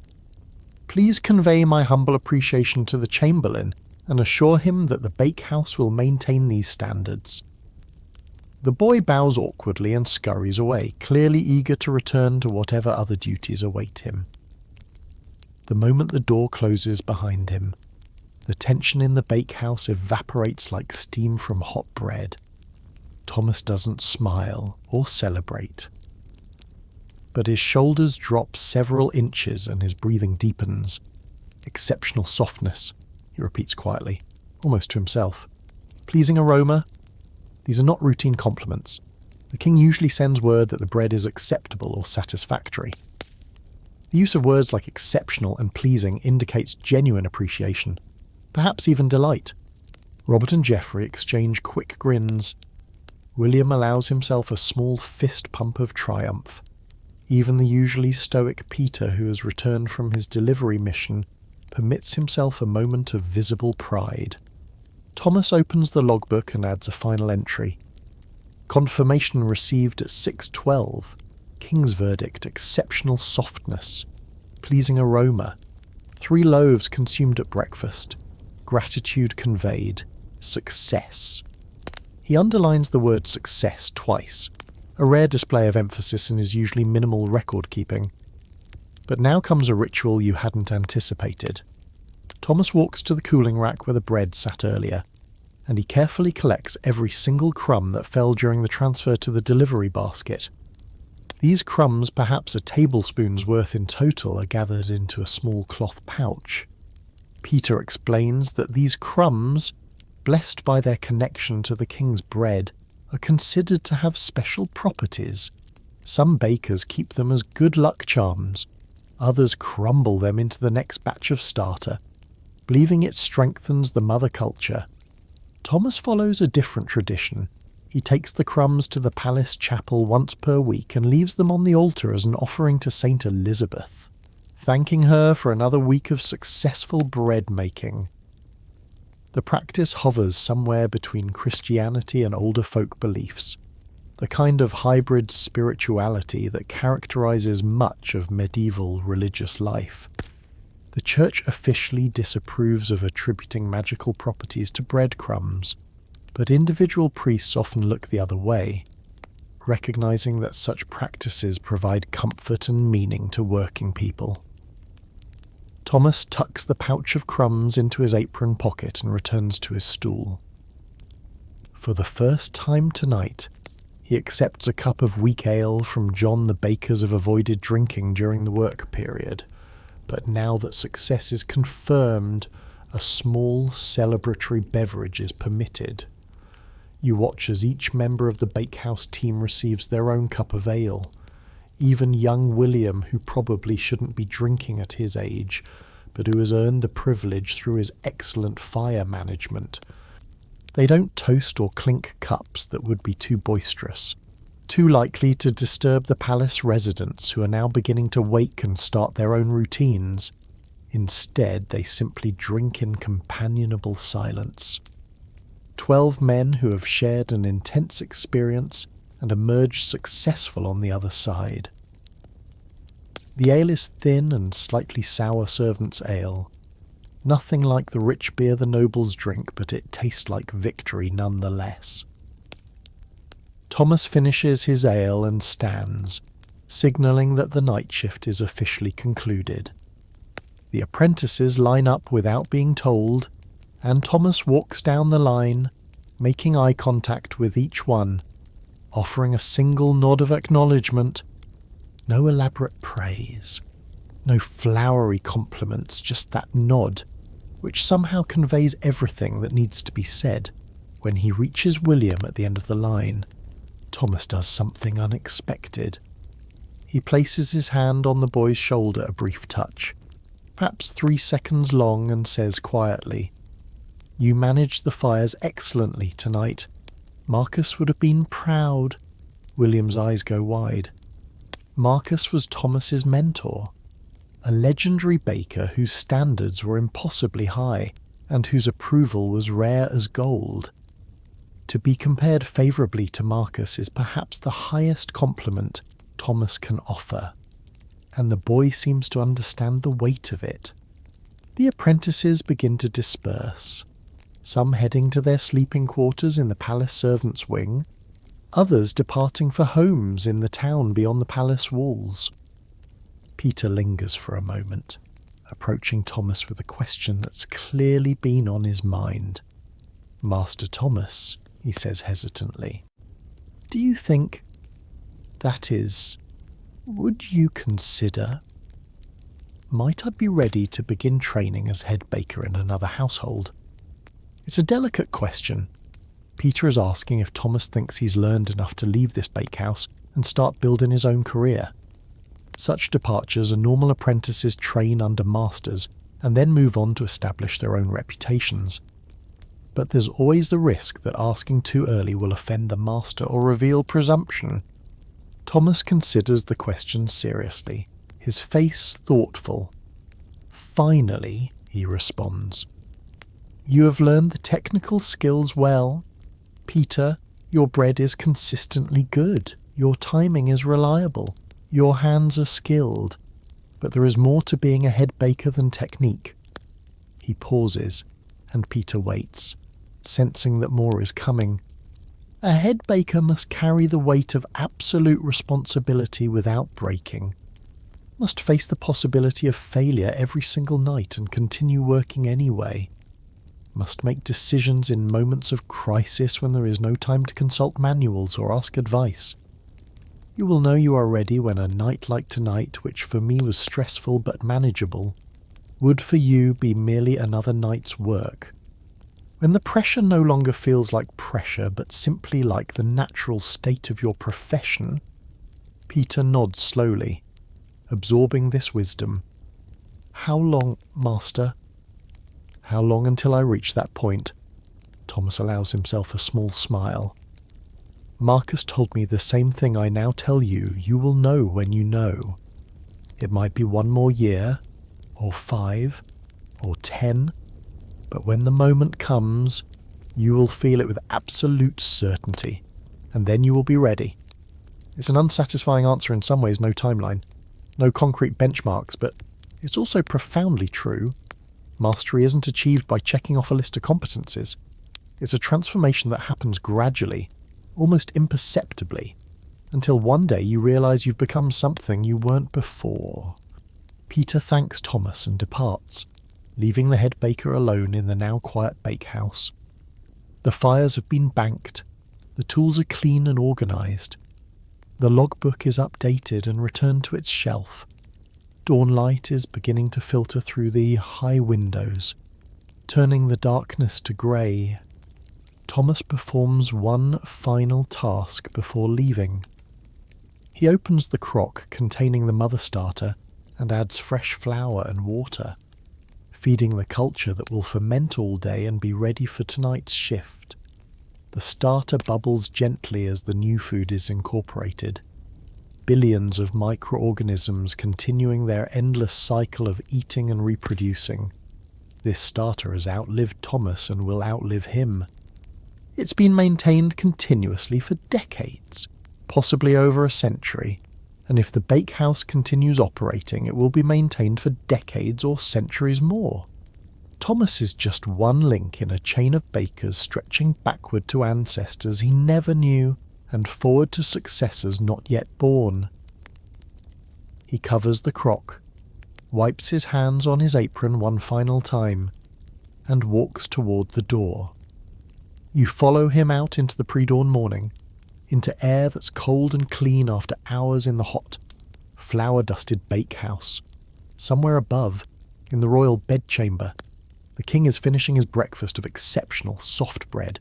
Please convey my humble appreciation to the Chamberlain and assure him that the bakehouse will maintain these standards. The boy bows awkwardly and scurries away, clearly eager to return to whatever other duties await him. The moment the door closes behind him, the tension in the bakehouse evaporates like steam from hot bread. Thomas doesn't smile or celebrate, but his shoulders drop several inches and his breathing deepens. Exceptional softness, he repeats quietly, almost to himself. Pleasing aroma. These are not routine compliments. The king usually sends word that the bread is acceptable or satisfactory. The use of words like exceptional and pleasing indicates genuine appreciation, perhaps even delight. Robert and Geoffrey exchange quick grins. William allows himself a small fist pump of triumph. Even the usually stoic Peter, who has returned from his delivery mission, permits himself a moment of visible pride. Thomas opens the logbook and adds a final entry. Confirmation received at 6:12. King's verdict, exceptional softness. Pleasing aroma. 3 loaves consumed at breakfast. Gratitude conveyed. Success. He underlines the word success twice, a rare display of emphasis in his usually minimal record-keeping. But now comes a ritual you hadn't anticipated. Thomas walks to the cooling rack where the bread sat earlier, and he carefully collects every single crumb that fell during the transfer to the delivery basket. These crumbs, perhaps a tablespoon's worth in total, are gathered into a small cloth pouch. Peter explains that these crumbs, blessed by their connection to the king's bread, are considered to have special properties. Some bakers keep them as good luck charms. Others crumble them into the next batch of starter, believing it strengthens the mother culture. Thomas follows a different tradition. He takes the crumbs to the palace chapel once per week and leaves them on the altar as an offering to Saint Elizabeth, thanking her for another week of successful bread making. The practice hovers somewhere between Christianity and older folk beliefs, the kind of hybrid spirituality that characterizes much of medieval religious life. The Church officially disapproves of attributing magical properties to breadcrumbs, but individual priests often look the other way, recognizing that such practices provide comfort and meaning to working people. Thomas tucks the pouch of crumbs into his apron pocket and returns to his stool. For the first time tonight, he accepts a cup of weak ale from John the bakers have avoided drinking during the work period, but now that success is confirmed, a small celebratory beverage is permitted. You watch as each member of the bakehouse team receives their own cup of ale. Even young William, who probably shouldn't be drinking at his age, but who has earned the privilege through his excellent fire management. They don't toast or clink cups that would be too boisterous, too likely to disturb the palace residents who are now beginning to wake and start their own routines. Instead, they simply drink in companionable silence. 12 men who have shared an intense experience and emerged successful on the other side. The ale is thin and slightly sour servant's ale. Nothing like the rich beer the nobles drink, but it tastes like victory nonetheless. Thomas finishes his ale and stands, signalling that the night shift is officially concluded. The apprentices line up without being told, and Thomas walks down the line, making eye contact with each one, offering a single nod of acknowledgement. No elaborate praise, no flowery compliments, just that nod, which somehow conveys everything that needs to be said. When he reaches William at the end of the line, Thomas does something unexpected. He places his hand on the boy's shoulder, a brief touch, perhaps 3 seconds long, and says quietly, "You managed the fires excellently tonight. Marcus would have been proud." William's eyes go wide. Marcus was Thomas's mentor, a legendary baker whose standards were impossibly high and whose approval was rare as gold. To be compared favourably to Marcus is perhaps the highest compliment Thomas can offer, and the boy seems to understand the weight of it. The apprentices begin to disperse, some heading to their sleeping quarters in the palace servants' wing, others departing for homes in the town beyond the palace walls. Peter lingers for a moment, approaching Thomas with a question that's clearly been on his mind. "Master Thomas," he says hesitantly, "do you think, that is, would you consider, might I be ready to begin training as head baker in another household?" It's a delicate question. Peter is asking if Thomas thinks he's learned enough to leave this bakehouse and start building his own career. Such departures are normal apprentices train under masters and then move on to establish their own reputations. But there's always the risk that asking too early will offend the master or reveal presumption. Thomas considers the question seriously, his face thoughtful. "Finally," he responds, "you have learned the technical skills well. Peter, your bread is consistently good, your timing is reliable, your hands are skilled, but there is more to being a head baker than technique." He pauses, and Peter waits, sensing that more is coming. A head baker must carry the weight of absolute responsibility without breaking, must face the possibility of failure every single night and continue working anyway, must make decisions in moments of crisis when there is no time to consult manuals or ask advice. You will know you are ready when a night like tonight, which for me was stressful but manageable, would for you be merely another night's work. When the pressure no longer feels like pressure but simply like the natural state of your profession. Peter nods slowly, absorbing this wisdom. "How long, master?" "How long until I reach that point?" Thomas allows himself a small smile. "Marcus told me the same thing I now tell you. You will know when you know. It might be 1 more year, or 5, or 10, but when the moment comes, you will feel it with absolute certainty, and then you will be ready." It's an unsatisfying answer in some ways, no timeline, no concrete benchmarks, but it's also profoundly true. Mastery isn't achieved by checking off a list of competencies. It's a transformation that happens gradually, almost imperceptibly, until one day you realize you've become something you weren't before. Peter thanks Thomas and departs, leaving the head baker alone in the now quiet bakehouse. The fires have been banked, the tools are clean and organised. The logbook is updated and returned to its shelf. Dawn light is beginning to filter through the high windows, turning the darkness to grey. Thomas performs one final task before leaving. He opens the crock containing the mother starter and adds fresh flour and water, feeding the culture that will ferment all day and be ready for tonight's shift. The starter bubbles gently as the new food is incorporated. Billions of microorganisms continuing their endless cycle of eating and reproducing. This starter has outlived Thomas and will outlive him. It's been maintained continuously for decades, possibly over a century, and if the bakehouse continues operating, it will be maintained for decades or centuries more. Thomas is just one link in a chain of bakers stretching backward to ancestors he never knew and forward to successors not yet born. He covers the crock, wipes his hands on his apron one final time, and walks toward the door. You follow him out into the pre-dawn morning, into air that's cold and clean after hours in the hot, flour-dusted bakehouse. Somewhere above, in the royal bedchamber, the king is finishing his breakfast of exceptional soft bread,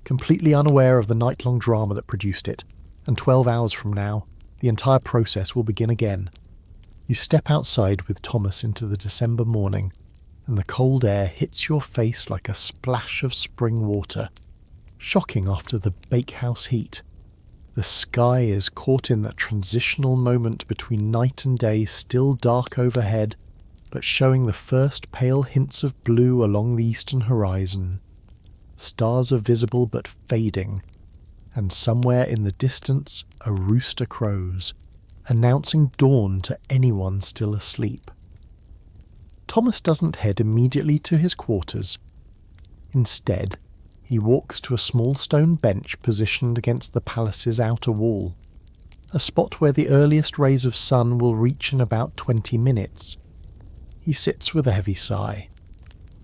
completely unaware of the night-long drama that produced it, and 12 hours from now, The entire process will begin again. You step outside with Thomas into the December morning, and the cold air hits your face like a splash of spring water, shocking after the bakehouse heat. The sky is caught in that transitional moment between night and day, still dark overhead, but showing the first pale hints of blue along the eastern horizon. Stars are visible but fading, and somewhere in the distance a rooster crows, announcing dawn to anyone still asleep. Thomas doesn't head immediately to his quarters. Instead, he walks to a small stone bench positioned against the palace's outer wall, a spot where the earliest rays of sun will reach in about 20 minutes. He sits with a heavy sigh,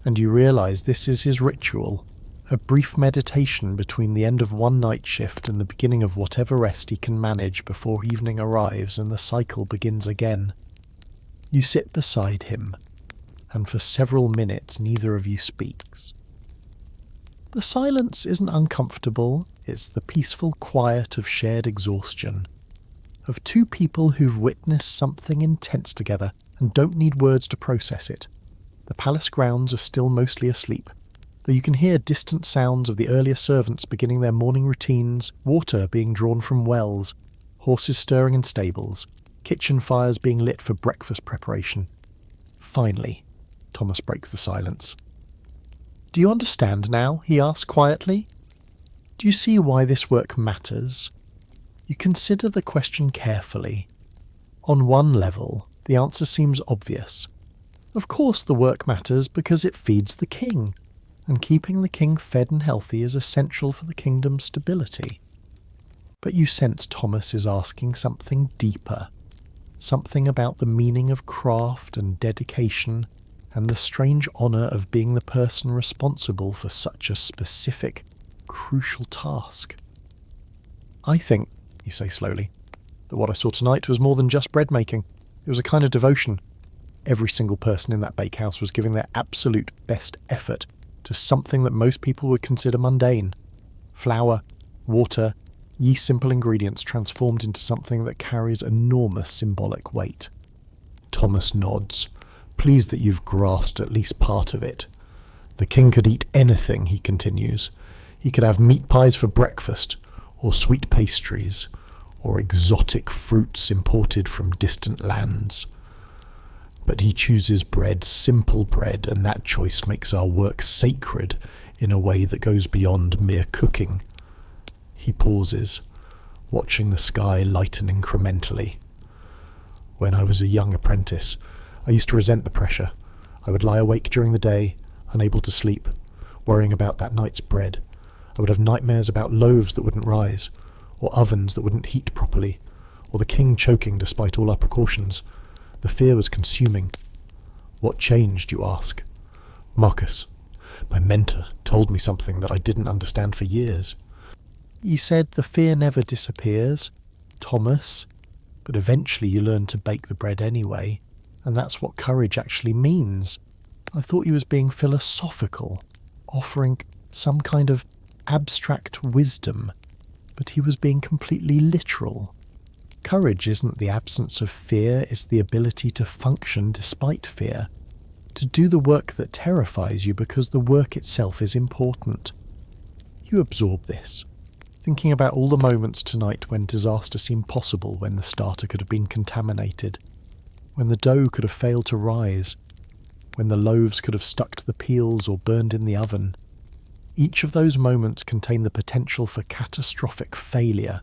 and you realise this is his ritual, a brief meditation between the end of one night shift and the beginning of whatever rest he can manage before evening arrives and the cycle begins again. You sit beside him, and for several minutes neither of you speaks. The silence isn't uncomfortable, it's the peaceful quiet of shared exhaustion, of two people who've witnessed something intense together and don't need words to process it. The palace grounds are still mostly asleep, though you can hear distant sounds of the earlier servants beginning their morning routines, water being drawn from wells, horses stirring in stables, kitchen fires being lit for breakfast preparation. Finally, Thomas breaks the silence. "Do you understand now?" he asks quietly. "Do you see why this work matters?" You consider the question carefully. On one level, the answer seems obvious. Of course the work matters because it feeds the king, and keeping the king fed and healthy is essential for the kingdom's stability. But you sense Thomas is asking something deeper, something about the meaning of craft and dedication, and the strange honour of being the person responsible for such a specific, crucial task. "I think," you say slowly, "that what I saw tonight was more than just bread making. It was a kind of devotion. Every single person in that bakehouse was giving their absolute best effort to something that most people would consider mundane. Flour, water, yeast simple ingredients transformed into something that carries enormous symbolic weight." Thomas nods, pleased that you've grasped at least part of it. "The king could eat anything," he continues. "He could have meat pies for breakfast, or sweet pastries, or exotic fruits imported from distant lands. But he chooses bread, simple bread, and that choice makes our work sacred in a way that goes beyond mere cooking." He pauses, watching the sky lighten incrementally. "When I was a young apprentice, I used to resent the pressure. I would lie awake during the day, unable to sleep, worrying about that night's bread. I would have nightmares about loaves that wouldn't rise, or ovens that wouldn't heat properly, or the king choking despite all our precautions. The fear was consuming. What changed, you ask? Marcus, my mentor, told me something that I didn't understand for years. He said the fear never disappears, Thomas, but eventually you learn to bake the bread anyway, and that's what courage actually means. I thought he was being philosophical, offering some kind of abstract wisdom, but he was being completely literal. Courage isn't the absence of fear, it's the ability to function despite fear, to do the work that terrifies you because the work itself is important. You absorb this, thinking about all the moments tonight when disaster seemed possible, when the starter could have been contaminated, when the dough could have failed to rise, when the loaves could have stuck to the peels or burned in the oven. Each of those moments contained the potential for catastrophic failure.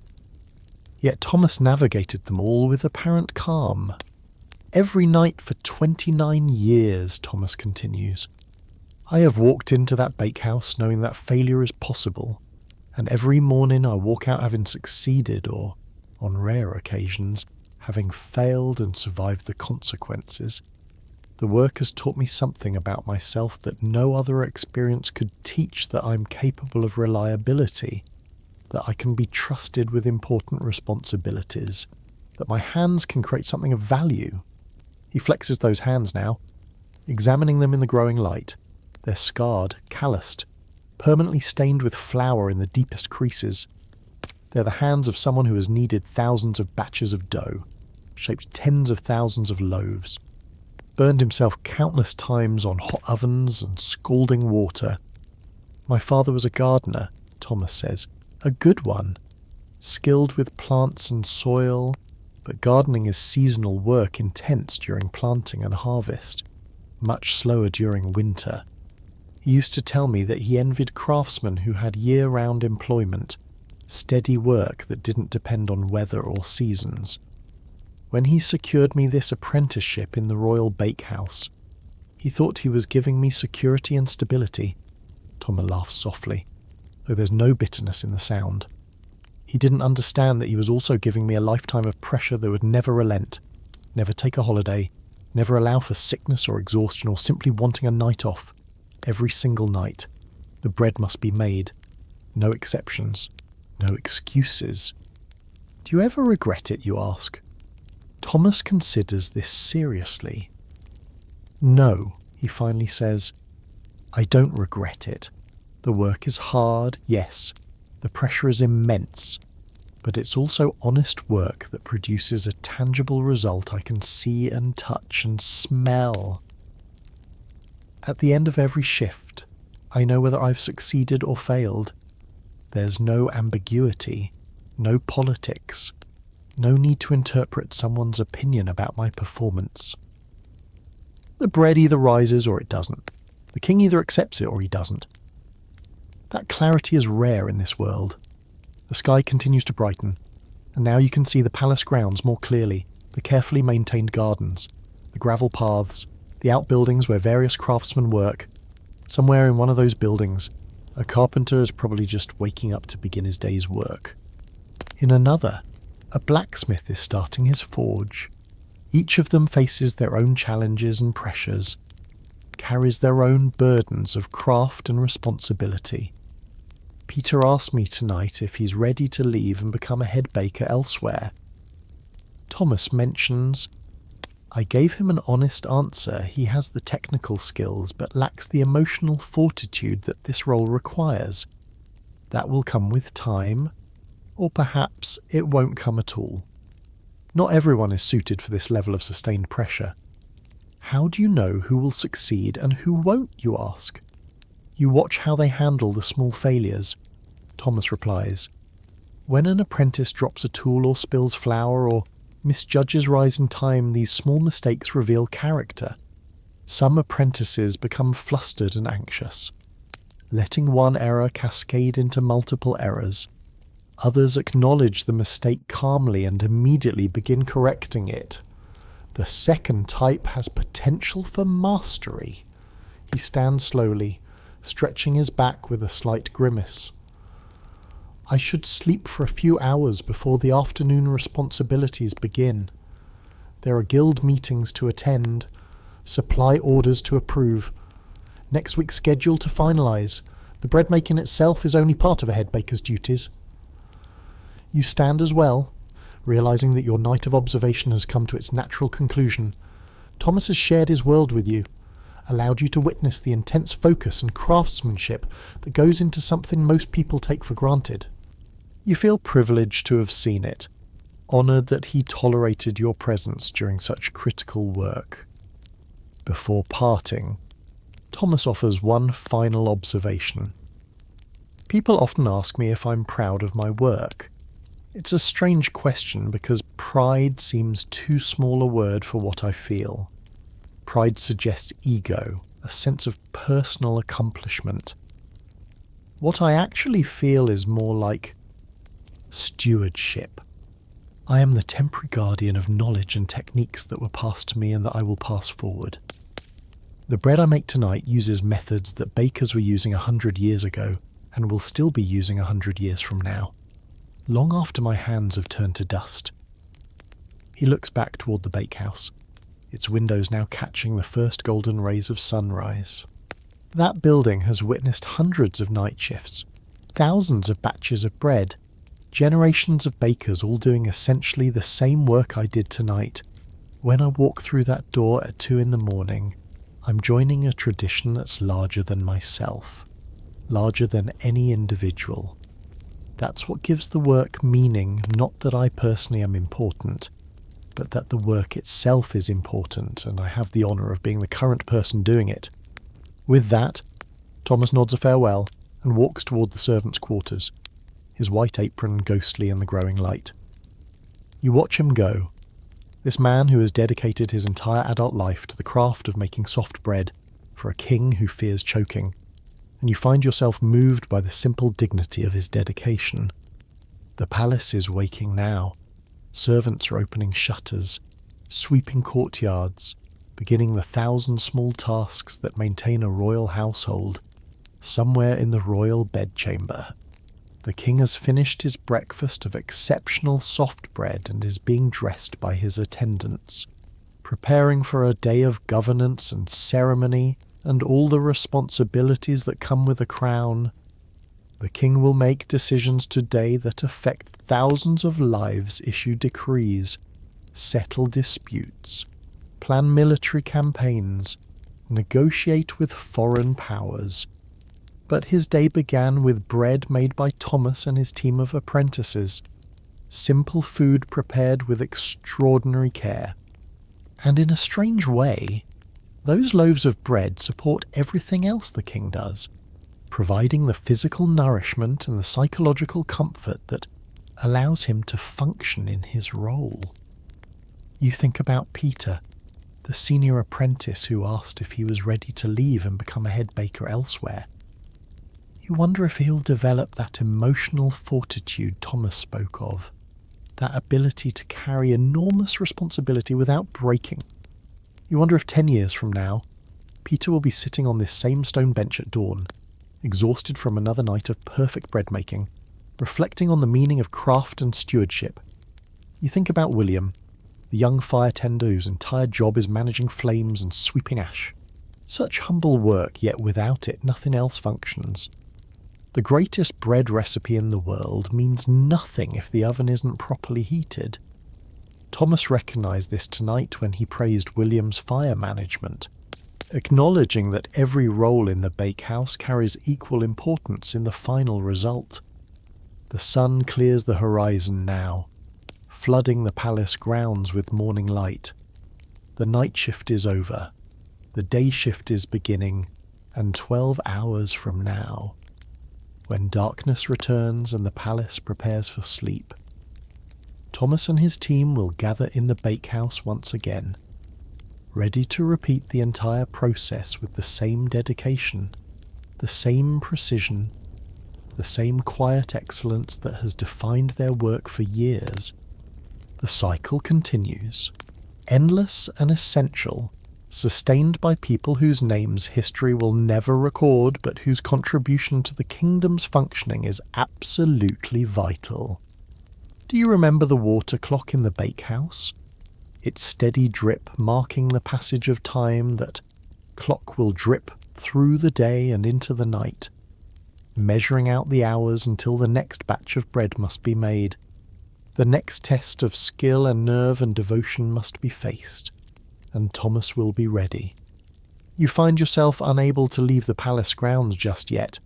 Yet Thomas navigated them all with apparent calm. Every night for 29 years, Thomas continues, I have walked into that bakehouse knowing that failure is possible, and every morning I walk out having succeeded or, on rare occasions, having failed and survived the consequences. The work has taught me something about myself that no other experience could teach, that I'm capable of reliability, that I can be trusted with important responsibilities, that my hands can create something of value. He flexes those hands now, examining them in the growing light. They're scarred, calloused, permanently stained with flour in the deepest creases. They're the hands of someone who has kneaded thousands of batches of dough, shaped tens of thousands of loaves, burned himself countless times on hot ovens and scalding water. My father was a gardener, Thomas says, a good one, skilled with plants and soil, but gardening is seasonal work, intense during planting and harvest, much slower during winter. He used to tell me that he envied craftsmen who had year-round employment, steady work that didn't depend on weather or seasons. When he secured me this apprenticeship in the Royal Bakehouse, he thought he was giving me security and stability. Thomas laughs softly, though there's no bitterness in the sound. He didn't understand that he was also giving me a lifetime of pressure that would never relent, never take a holiday, never allow for sickness or exhaustion or simply wanting a night off. Every single night, the bread must be made. No exceptions, no excuses. Do you ever regret it, you ask? Thomas considers this seriously. No, he finally says, I don't regret it. The work is hard, yes. The pressure is immense. But it's also honest work that produces a tangible result I can see and touch and smell. At the end of every shift, I know whether I've succeeded or failed. There's no ambiguity, no politics, no need to interpret someone's opinion about my performance. The bread either rises or it doesn't. The king either accepts it or he doesn't. That clarity is rare in this world. The sky continues to brighten, and now you can see the palace grounds more clearly, the carefully maintained gardens, the gravel paths, the outbuildings where various craftsmen work. Somewhere in one of those buildings, a carpenter is probably just waking up to begin his day's work. In another, a blacksmith is starting his forge. Each of them faces their own challenges and pressures, carries their own burdens of craft and responsibility. Peter asked me tonight if he's ready to leave and become a head baker elsewhere. Thomas mentions, I gave him an honest answer. He has the technical skills but lacks the emotional fortitude that this role requires. That will come with time, or perhaps it won't come at all. Not everyone is suited for this level of sustained pressure. How do you know who will succeed and who won't, you ask? You watch how they handle the small failures. Thomas replies, when an apprentice drops a tool or spills flour or misjudges rising time, these small mistakes reveal character. Some apprentices become flustered and anxious, letting one error cascade into multiple errors. Others acknowledge the mistake calmly and immediately begin correcting it. The second type has potential for mastery. He stands slowly, stretching his back with a slight grimace. I should sleep for a few hours before the afternoon responsibilities begin. There are guild meetings to attend, supply orders to approve, next week's schedule to finalise. The bread making itself is only part of a head baker's duties. You stand as well, realising that your night of observation has come to its natural conclusion. Thomas has shared his world with you, allowed you to witness the intense focus and craftsmanship that goes into something most people take for granted. You feel privileged to have seen it, honoured that he tolerated your presence during such critical work. Before parting, Thomas offers one final observation. People often ask me if I'm proud of my work. It's a strange question because pride seems too small a word for what I feel. Pride suggests ego, a sense of personal accomplishment. What I actually feel is more like stewardship. I am the temporary guardian of knowledge and techniques that were passed to me and that I will pass forward. The bread I make tonight uses methods that bakers were using 100 years ago and will still be using 100 years from now, long after my hands have turned to dust. He looks back toward the bakehouse, its windows now catching the first golden rays of sunrise. That building has witnessed hundreds of night shifts, thousands of batches of bread, generations of bakers all doing essentially the same work I did tonight. When I walk through that door at 2 a.m, I'm joining a tradition that's larger than myself, larger than any individual. That's what gives the work meaning, not that I personally am important, but that the work itself is important, and I have the honour of being the current person doing it. With that, Thomas nods a farewell and walks toward the servants' quarters, his white apron ghostly in the growing light. You watch him go, this man who has dedicated his entire adult life to the craft of making soft bread for a king who fears choking, and you find yourself moved by the simple dignity of his dedication. The palace is waking now. Servants are opening shutters, sweeping courtyards, beginning the 1,000 small tasks that maintain a royal household, somewhere in the royal bedchamber. The king has finished his breakfast of exceptional soft bread and is being dressed by his attendants, preparing for a day of governance and ceremony and all the responsibilities that come with a crown. The king will make decisions today that affect thousands of lives, issue decrees, settle disputes, plan military campaigns, negotiate with foreign powers. But his day began with bread made by Thomas and his team of apprentices, simple food prepared with extraordinary care. And in a strange way, those loaves of bread support everything else the king does, providing the physical nourishment and the psychological comfort that allows him to function in his role. You think about Peter, the senior apprentice who asked if he was ready to leave and become a head baker elsewhere. You wonder if he'll develop that emotional fortitude Thomas spoke of, that ability to carry enormous responsibility without breaking. You wonder if 10 years from now, Peter will be sitting on this same stone bench at dawn, exhausted from another night of perfect bread making, reflecting on the meaning of craft and stewardship. You think about William, the young fire tender whose entire job is managing flames and sweeping ash. Such humble work, yet without it nothing else functions. The greatest bread recipe in the world means nothing if the oven isn't properly heated. Thomas recognised this tonight when he praised William's fire management, acknowledging that every role in the bakehouse carries equal importance in the final result. The sun clears the horizon now, flooding the palace grounds with morning light. The night shift is over, the day shift is beginning, and 12 hours from now, when darkness returns and the palace prepares for sleep, Thomas and his team will gather in the bakehouse once again, ready to repeat the entire process with the same dedication, the same precision, the same quiet excellence that has defined their work for years. The cycle continues, endless and essential, sustained by people whose names history will never record, but whose contribution to the kingdom's functioning is absolutely vital. Do you remember the water clock in the bakehouse? Its steady drip marking the passage of time. That clock will drip through the day and into the night, measuring out the hours until the next batch of bread must be made. The next test of skill and nerve and devotion must be faced, and Thomas will be ready. You find yourself unable to leave the palace grounds just yet,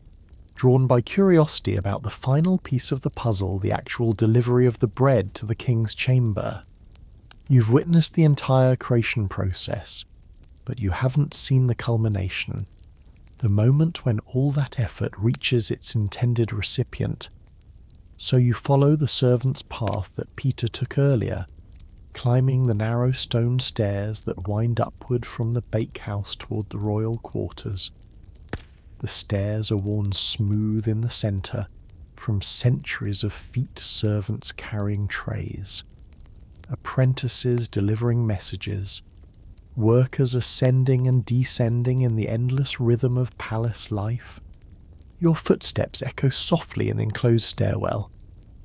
drawn by curiosity about the final piece of the puzzle, the actual delivery of the bread to the king's chamber. You've witnessed the entire creation process, but you haven't seen the culmination, the moment when all that effort reaches its intended recipient. So you follow the servant's path that Peter took earlier, climbing the narrow stone stairs that wind upward from the bakehouse toward the royal quarters. The stairs are worn smooth in the centre from centuries of feet servants carrying trays, apprentices delivering messages, workers ascending and descending in the endless rhythm of palace life. Your footsteps echo softly in the enclosed stairwell,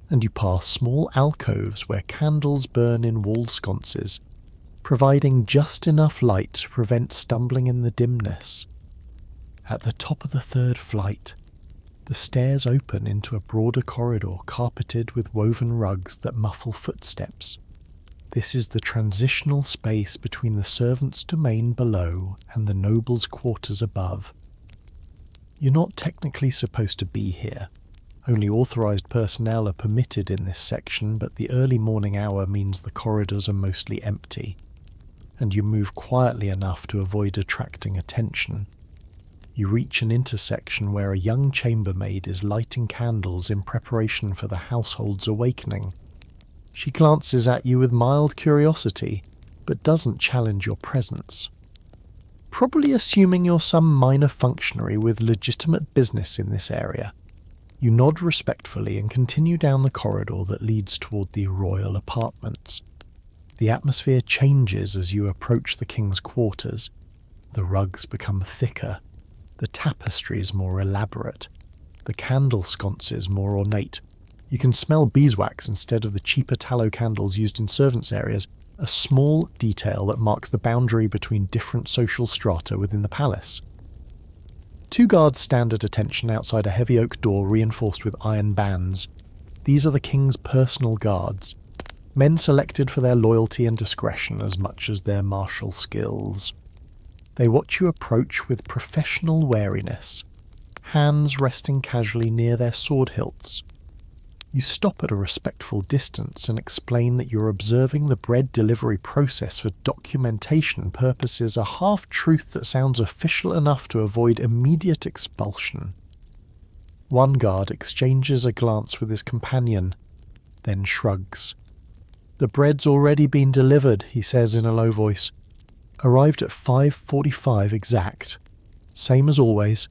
and you pass small alcoves where candles burn in wall sconces, providing just enough light to prevent stumbling in the dimness. At the top of the third flight, the stairs open into a broader corridor carpeted with woven rugs that muffle footsteps. This is the transitional space between the servants' domain below and the nobles' quarters above. You're not technically supposed to be here, Only authorised personnel are permitted in this section, but the early morning hour means the corridors are mostly empty, and you move quietly enough to avoid attracting attention. You reach an intersection where a young chambermaid is lighting candles in preparation for the household's awakening. She glances at you with mild curiosity, but doesn't challenge your presence. Probably assuming you're some minor functionary with legitimate business in this area, you nod respectfully and continue down the corridor that leads toward the royal apartments. The atmosphere changes as you approach the king's quarters. The rugs become thicker, the tapestries more elaborate, the candle sconces more ornate. You can smell beeswax instead of the cheaper tallow candles used in servants' areas, a small detail that marks the boundary between different social strata within the palace. 2 guards stand at attention outside a heavy oak door reinforced with iron bands. These are the king's personal guards, men selected for their loyalty and discretion as much as their martial skills. They watch you approach with professional wariness, hands resting casually near their sword hilts. You stop at a respectful distance and explain that you're observing the bread delivery process for documentation purposes, a half-truth that sounds official enough to avoid immediate expulsion. One guard exchanges a glance with his companion, then shrugs. "The bread's already been delivered," he says in a low voice. "Arrived at 5:45 exact. Same as always.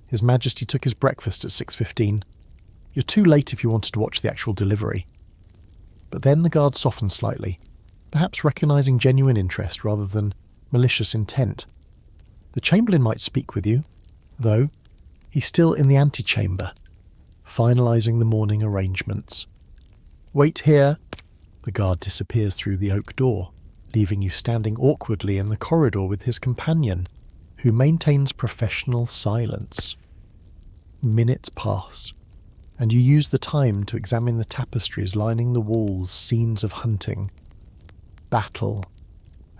His Majesty took his breakfast at 6:15. You're too late if you wanted to watch the actual delivery." But then the guard softens slightly, perhaps recognising genuine interest rather than malicious intent. "The Chamberlain might speak with you, though. He's still in the antechamber, finalising the morning arrangements." "Wait here." The guard disappears through the oak door, leaving you standing awkwardly in the corridor with his companion, who maintains professional silence. Minutes pass, and you use the time to examine the tapestries lining the walls, scenes of hunting, battle,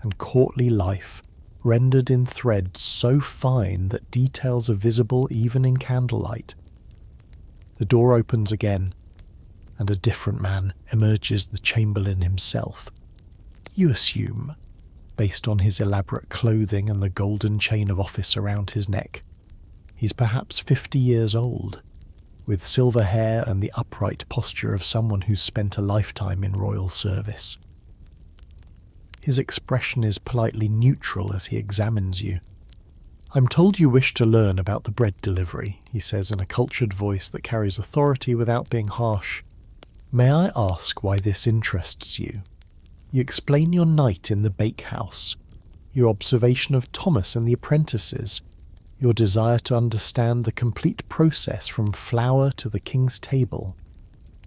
and courtly life, rendered in threads so fine that details are visible even in candlelight. The door opens again, and a different man emerges, the Chamberlain himself. You assume, based on his elaborate clothing and the golden chain of office around his neck. He's perhaps 50 years old, with silver hair and the upright posture of someone who's spent a lifetime in royal service. His expression is politely neutral as he examines you. "I'm told you wish to learn about the bread delivery," he says in a cultured voice that carries authority without being harsh. "May I ask why this interests you?" You explain your night in the bakehouse, your observation of Thomas and the apprentices, your desire to understand the complete process from flour to the king's table.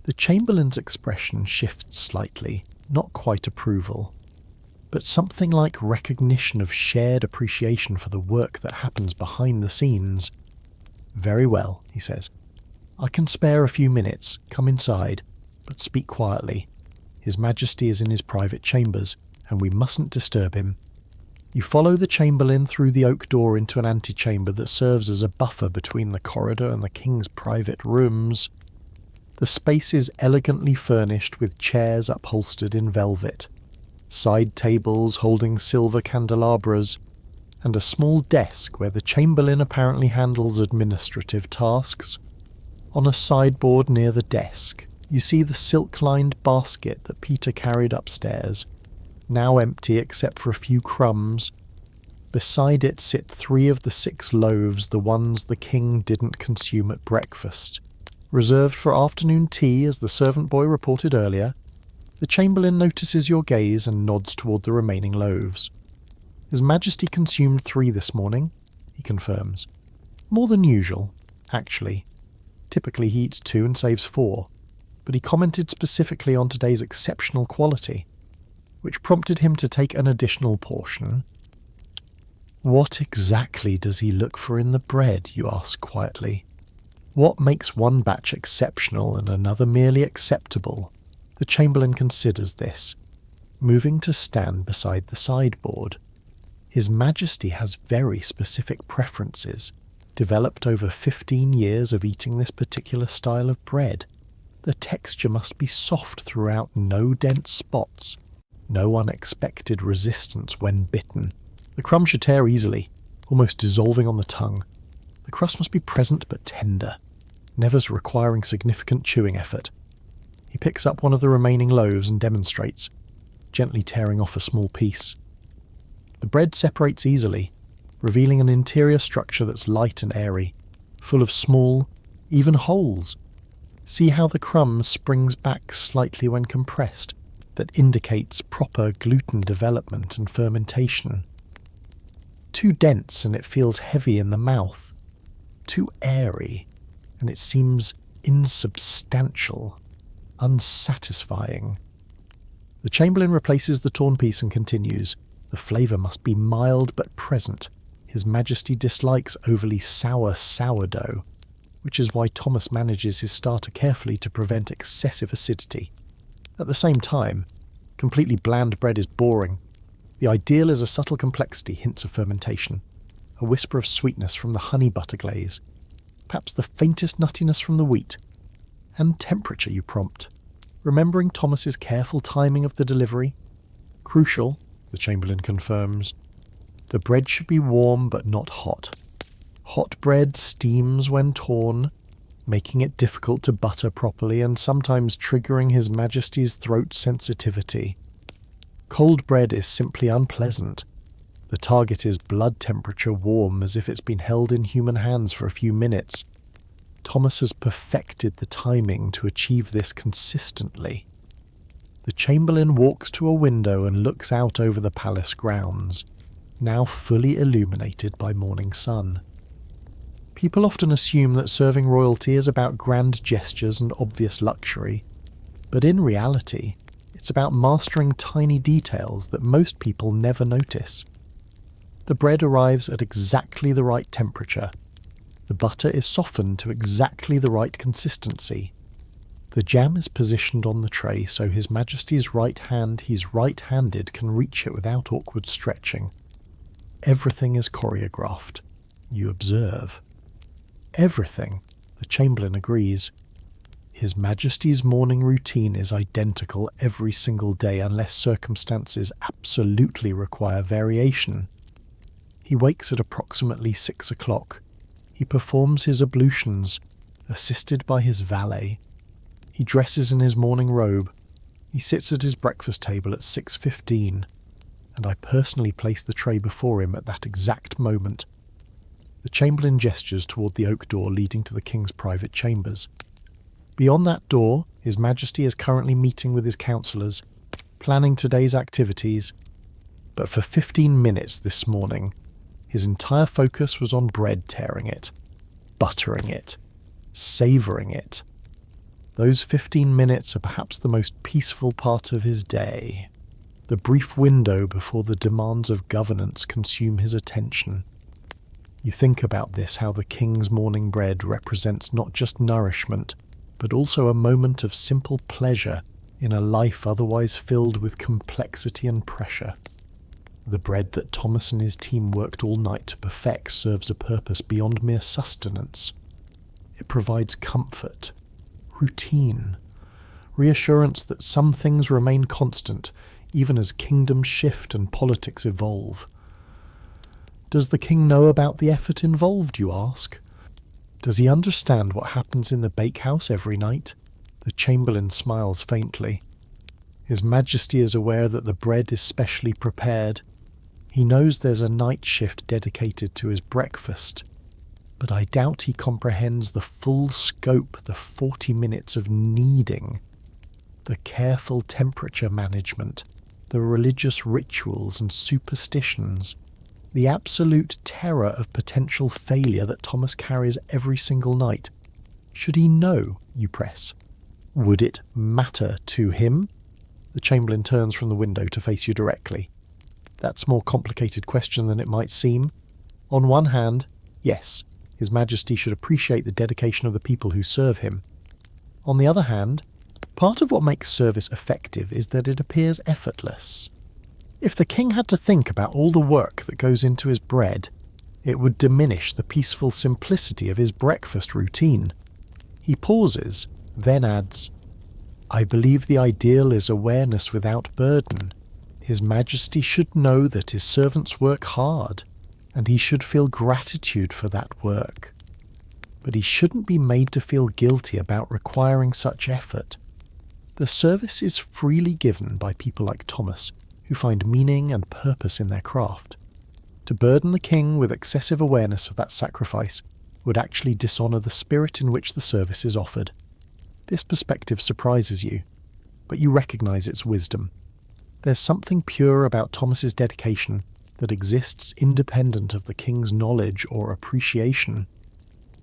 The Chamberlain's expression shifts slightly, not quite approval, but something like recognition of shared appreciation for the work that happens behind the scenes. "Very well," he says. "I can spare a few minutes. Come inside, but speak quietly. His Majesty is in his private chambers, and we mustn't disturb him." You follow the Chamberlain through the oak door into an antechamber that serves as a buffer between the corridor and the king's private rooms. The space is elegantly furnished with chairs upholstered in velvet, side tables holding silver candelabras, and a small desk where the Chamberlain apparently handles administrative tasks. On a sideboard near the desk, you see the silk-lined basket that Peter carried upstairs, now empty except for a few crumbs. Beside it sit 3 of the 6 loaves, the ones the king didn't consume at breakfast. Reserved for afternoon tea, as the servant boy reported earlier. The Chamberlain notices your gaze and nods toward the remaining loaves. "His Majesty consumed 3 this morning," he confirms. "More than usual, actually. Typically he eats 2 and saves 4, but he commented specifically on today's exceptional quality, which prompted him to take an additional portion." "What exactly does he look for in the bread?" you ask quietly. "What makes one batch exceptional and another merely acceptable?" The Chamberlain considers this, moving to stand beside the sideboard. "His Majesty has very specific preferences. developed over 15 years of eating this particular style of bread. The texture must be soft throughout, no dense spots, no unexpected resistance when bitten. The crumb should tear easily, almost dissolving on the tongue. The crust must be present but tender, never requiring significant chewing effort. He picks up one of the remaining loaves and demonstrates, gently tearing off a small piece. The bread separates easily, revealing an interior structure that's light and airy, full of small, even holes. See how the crumb springs back slightly when compressed, that indicates proper gluten development and fermentation. Too dense and it feels heavy in the mouth. Too airy and it seems insubstantial, unsatisfying. The Chamberlain replaces the torn piece and continues. The flavour must be mild but present. His Majesty dislikes overly sour sourdough, which is why Thomas manages his starter carefully to prevent excessive acidity. At the same time, completely bland bread is boring. The ideal is a subtle complexity, hints of fermentation, a whisper of sweetness from the honey butter glaze, perhaps the faintest nuttiness from the wheat, and temperature you prompt. Remembering Thomas's careful timing of the delivery, crucial, the Chamberlain confirms. The bread should be warm but not hot. Hot bread steams when torn, making it difficult to butter properly and sometimes triggering His Majesty's throat sensitivity. Cold bread is simply unpleasant. The target is blood temperature warm, as if it's been held in human hands for a few minutes. Thomas has perfected the timing to achieve this consistently. The Chamberlain walks to a window and looks out over the palace grounds, now fully illuminated by morning sun. People often assume that serving royalty is about grand gestures and obvious luxury, but in reality, it's about mastering tiny details that most people never notice. The bread arrives at exactly the right temperature. The butter is softened to exactly the right consistency. The jam is positioned on the tray so His Majesty's right hand, he's right-handed, can reach it without awkward stretching. Everything is choreographed. You observe. Everything, the Chamberlain agrees. His Majesty's morning routine is identical every single day unless circumstances absolutely require variation. He wakes at approximately 6 o'clock. He performs his ablutions, assisted by his valet. He dresses in his morning robe. He sits at his breakfast table at 6:15, and I personally place the tray before him at that exact moment. The Chamberlain gestures toward the oak door leading to the King's private chambers. Beyond that door, His Majesty is currently meeting with his councillors, planning today's activities. But for 15 minutes this morning, his entire focus was on bread tearing it, buttering it, savouring it. Those 15 minutes are perhaps the most peaceful part of his day, the brief window before the demands of governance consume his attention. You think about this, how the King's morning bread represents not just nourishment, but also a moment of simple pleasure in a life otherwise filled with complexity and pressure. The bread that Thomas and his team worked all night to perfect serves a purpose beyond mere sustenance. It provides comfort, routine, reassurance that some things remain constant even as kingdoms shift and politics evolve. Does the king know about the effort involved, you ask? Does he understand what happens in the bakehouse every night? The Chamberlain smiles faintly. His Majesty is aware that the bread is specially prepared. He knows there's a night shift dedicated to his breakfast, but I doubt he comprehends the full scope, the 40 minutes of kneading, the careful temperature management, the religious rituals and superstitions, the absolute terror of potential failure that Thomas carries every single night. Should he know, you press? Would it matter to him? The Chamberlain turns from the window to face you directly. That's a more complicated question than it might seem. On one hand, yes, His Majesty should appreciate the dedication of the people who serve him. On the other hand, part of what makes service effective is that it appears effortless. If the king had to think about all the work that goes into his bread, It would diminish the peaceful simplicity of his breakfast routine. He pauses, then adds, "I believe the ideal is awareness without burden. His Majesty should know that his servants work hard, and he should feel gratitude for that work. But he shouldn't be made to feel guilty about requiring such effort. The service is freely given by people like Thomas, who find meaning and purpose in their craft. To burden the king with excessive awareness of that sacrifice would actually dishonour the spirit in which the service is offered. This perspective surprises you, but you recognise its wisdom. There's something pure about Thomas's dedication that exists independent of the king's knowledge or appreciation.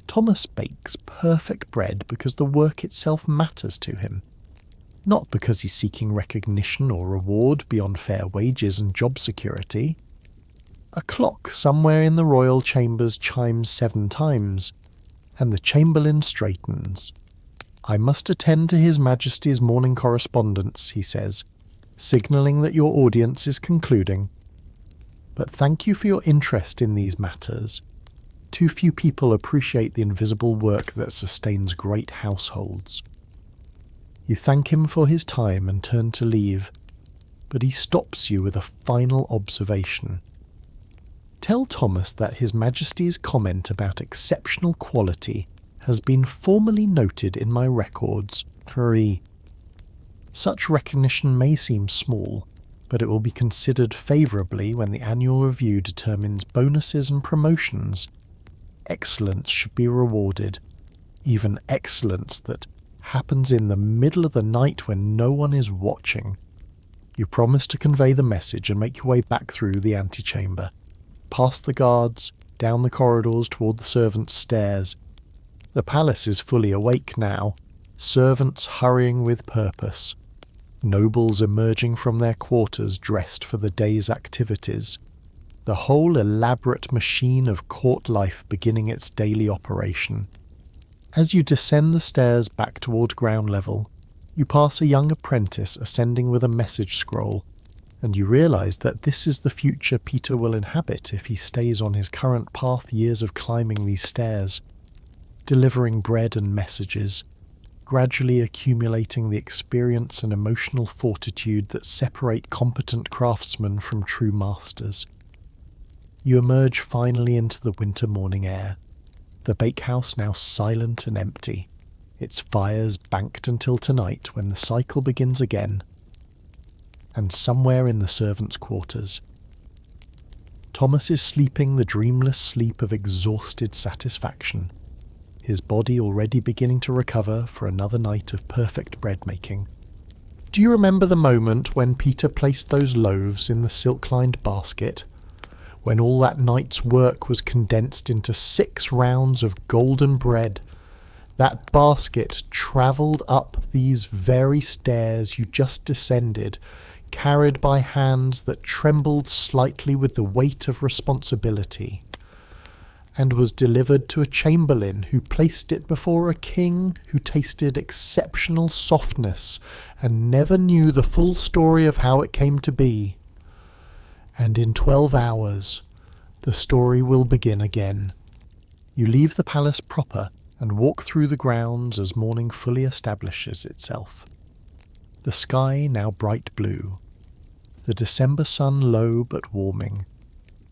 Thomas bakes perfect bread because the work itself matters to him, not because he's seeking recognition or reward beyond fair wages and job security. A clock somewhere in the royal chambers chimes 7 times, and the chamberlain straightens. "I must attend to His Majesty's morning correspondence," he says, signalling that your audience is concluding. "But thank you for your interest in these matters. Too few people appreciate the invisible work that sustains great households." You thank him for his time and turn to leave, but he stops you with a final observation. "Tell Thomas that His Majesty's comment about exceptional quality has been formally noted in my records. Hurry." Such recognition may seem small, but it will be considered favourably when the annual review determines bonuses and promotions. Excellence should be rewarded, even excellence that happens in the middle of the night when no one is watching. You promise to convey the message and make your way back through the antechamber, past the guards, down the corridors toward the servants' stairs. The palace is fully awake now, servants hurrying with purpose, nobles emerging from their quarters dressed for the day's activities, the whole elaborate machine of court life beginning its daily operation. As you descend the stairs back toward ground level, you pass a young apprentice ascending with a message scroll, and you realise that this is the future Peter will inhabit if he stays on his current path years of climbing these stairs, delivering bread and messages, gradually accumulating the experience and emotional fortitude that separate competent craftsmen from true masters. You emerge finally into the winter morning air, the bakehouse now silent and empty, its fires banked until tonight when the cycle begins again. And somewhere in the servants' quarters, Thomas is sleeping the dreamless sleep of exhausted satisfaction, his body already beginning to recover for another night of perfect bread making. Do you remember the moment when Peter placed those loaves in the silk-lined basket, when all that night's work was condensed into 6 rounds of golden bread? That basket travelled up these very stairs you just descended, carried by hands that trembled slightly with the weight of responsibility, and was delivered to a chamberlain who placed it before a king who tasted exceptional softness and never knew the full story of how it came to be. And in 12 hours, the story will begin again. You leave the palace proper and walk through the grounds as morning fully establishes itself. The sky now bright blue, the December sun low but warming,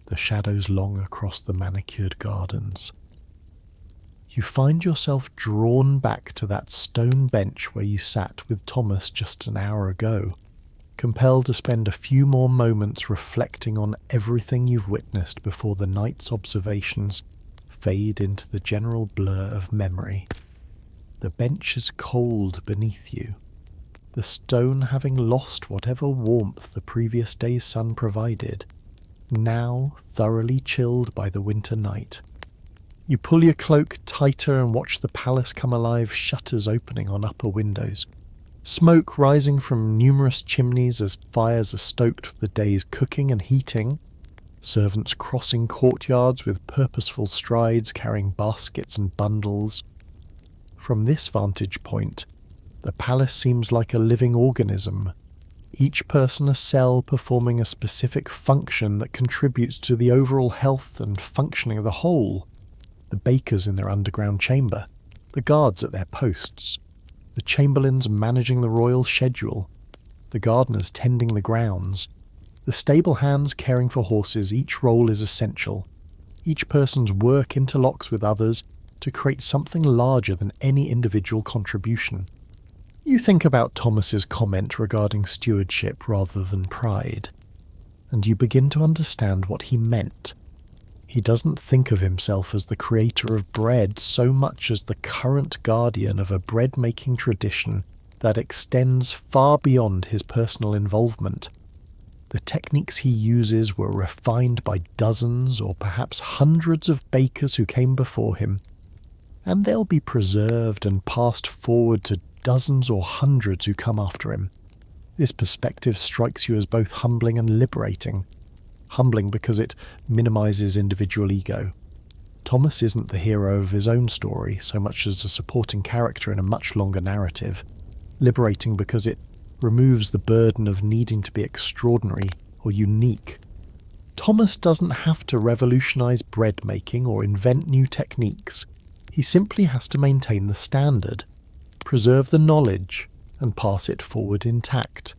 the shadows long across the manicured gardens. You find yourself drawn back to that stone bench where you sat with Thomas just an hour ago, compelled to spend a few more moments reflecting on everything you've witnessed before the night's observations fade into the general blur of memory. The bench is cold beneath you, the stone having lost whatever warmth the previous day's sun provided, now thoroughly chilled by the winter night. You pull your cloak tighter and watch the palace come alive, shutters opening on upper windows, smoke rising from numerous chimneys as fires are stoked for the day's cooking and heating, servants crossing courtyards with purposeful strides carrying baskets and bundles. From this vantage point, the palace seems like a living organism, each person a cell performing a specific function that contributes to the overall health and functioning of the whole. The bakers in their underground chamber, the guards at their posts, the chamberlains managing the royal schedule, the gardeners tending the grounds, the stable hands caring for horses. Each role is essential. Each person's work interlocks with others to create something larger than any individual contribution. You think about Thomas's comment regarding stewardship rather than pride, and you begin to understand what he meant. He doesn't think of himself as the creator of bread so much as the current guardian of a bread-making tradition that extends far beyond his personal involvement. The techniques he uses were refined by dozens or perhaps hundreds of bakers who came before him, and they'll be preserved and passed forward to dozens or hundreds who come after him. This perspective strikes you as both humbling and liberating. Humbling because it minimizes individual ego. Thomas isn't the hero of his own story so much as a supporting character in a much longer narrative. Liberating because it removes the burden of needing to be extraordinary or unique. Thomas doesn't have to revolutionize bread making or invent new techniques. He simply has to maintain the standard, preserve the knowledge, and pass it forward intact.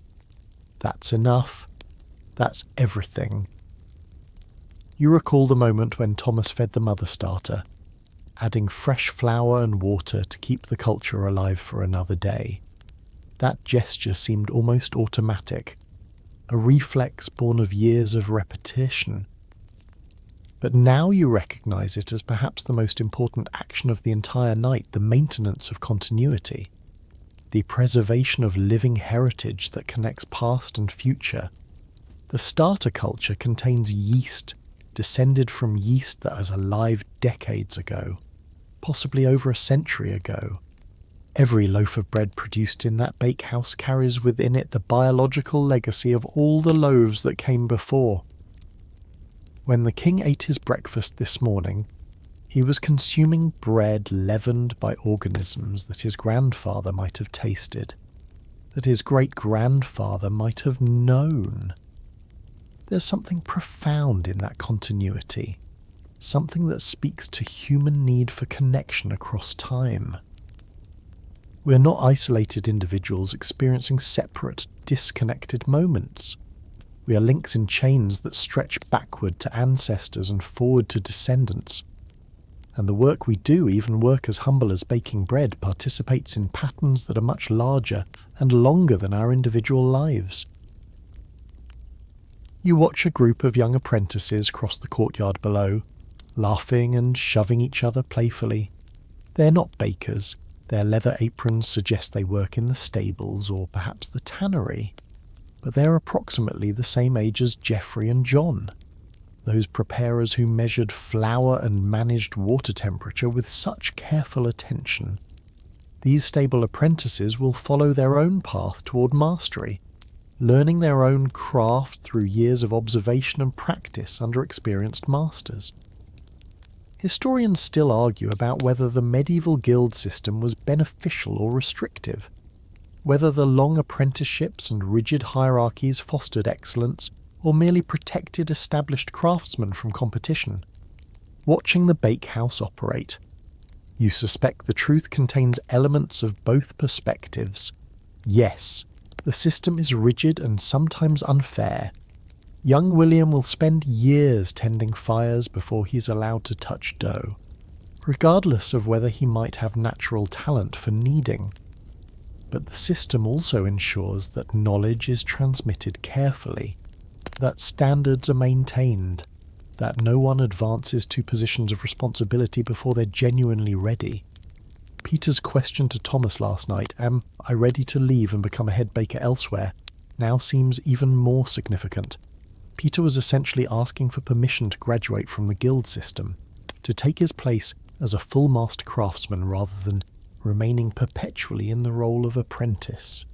That's enough. That's everything. You recall the moment when Thomas fed the mother starter, adding fresh flour and water to keep the culture alive for another day. That gesture seemed almost automatic, a reflex born of years of repetition. But now you recognize it as perhaps the most important action of the entire night, the maintenance of continuity, the preservation of living heritage that connects past and future. The starter culture contains yeast, descended from yeast that was alive decades ago, possibly over a century ago. Every loaf of bread produced in that bakehouse carries within it the biological legacy of all the loaves that came before. When the king ate his breakfast this morning, he was consuming bread leavened by organisms that his grandfather might have tasted, that his great-grandfather might have known. There's something profound in that continuity, something that speaks to human need for connection across time. We're not isolated individuals experiencing separate, disconnected moments. We are links in chains that stretch backward to ancestors and forward to descendants. And the work we do, even work as humble as baking bread, participates in patterns that are much larger and longer than our individual lives. You watch a group of young apprentices cross the courtyard below, laughing and shoving each other playfully. They're not bakers. Their leather aprons suggest they work in the stables or perhaps the tannery. But they're approximately the same age as Geoffrey and John, those preparers who measured flour and managed water temperature with such careful attention. These stable apprentices will follow their own path toward mastery, learning their own craft through years of observation and practice under experienced masters. Historians still argue about whether the medieval guild system was beneficial or restrictive, whether the long apprenticeships and rigid hierarchies fostered excellence or merely protected established craftsmen from competition. Watching the bakehouse operate, you suspect the truth contains elements of both perspectives. Yes, the system is rigid and sometimes unfair. Young William will spend years tending fires before he's allowed to touch dough, regardless of whether he might have natural talent for kneading. But the system also ensures that knowledge is transmitted carefully, that standards are maintained, that no one advances to positions of responsibility before they're genuinely ready. Peter's question to Thomas last night, "Am I ready to leave and become a head baker elsewhere?" now seems even more significant. Peter was essentially asking for permission to graduate from the guild system, to take his place as a full master craftsman rather than remaining perpetually in the role of apprentice.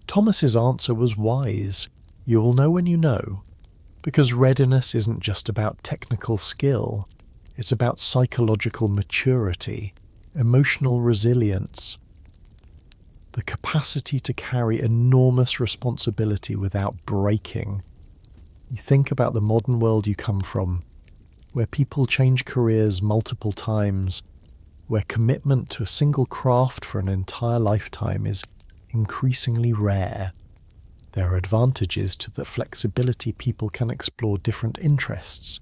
Thomas's answer was wise. You will know when you know, because readiness isn't just about technical skill, it's about psychological maturity, emotional resilience. the capacity to carry enormous responsibility without breaking. You think about the modern world you come from, where people change careers multiple times, where commitment to a single craft for an entire lifetime is increasingly rare. There are advantages to the flexibility. People can explore different interests,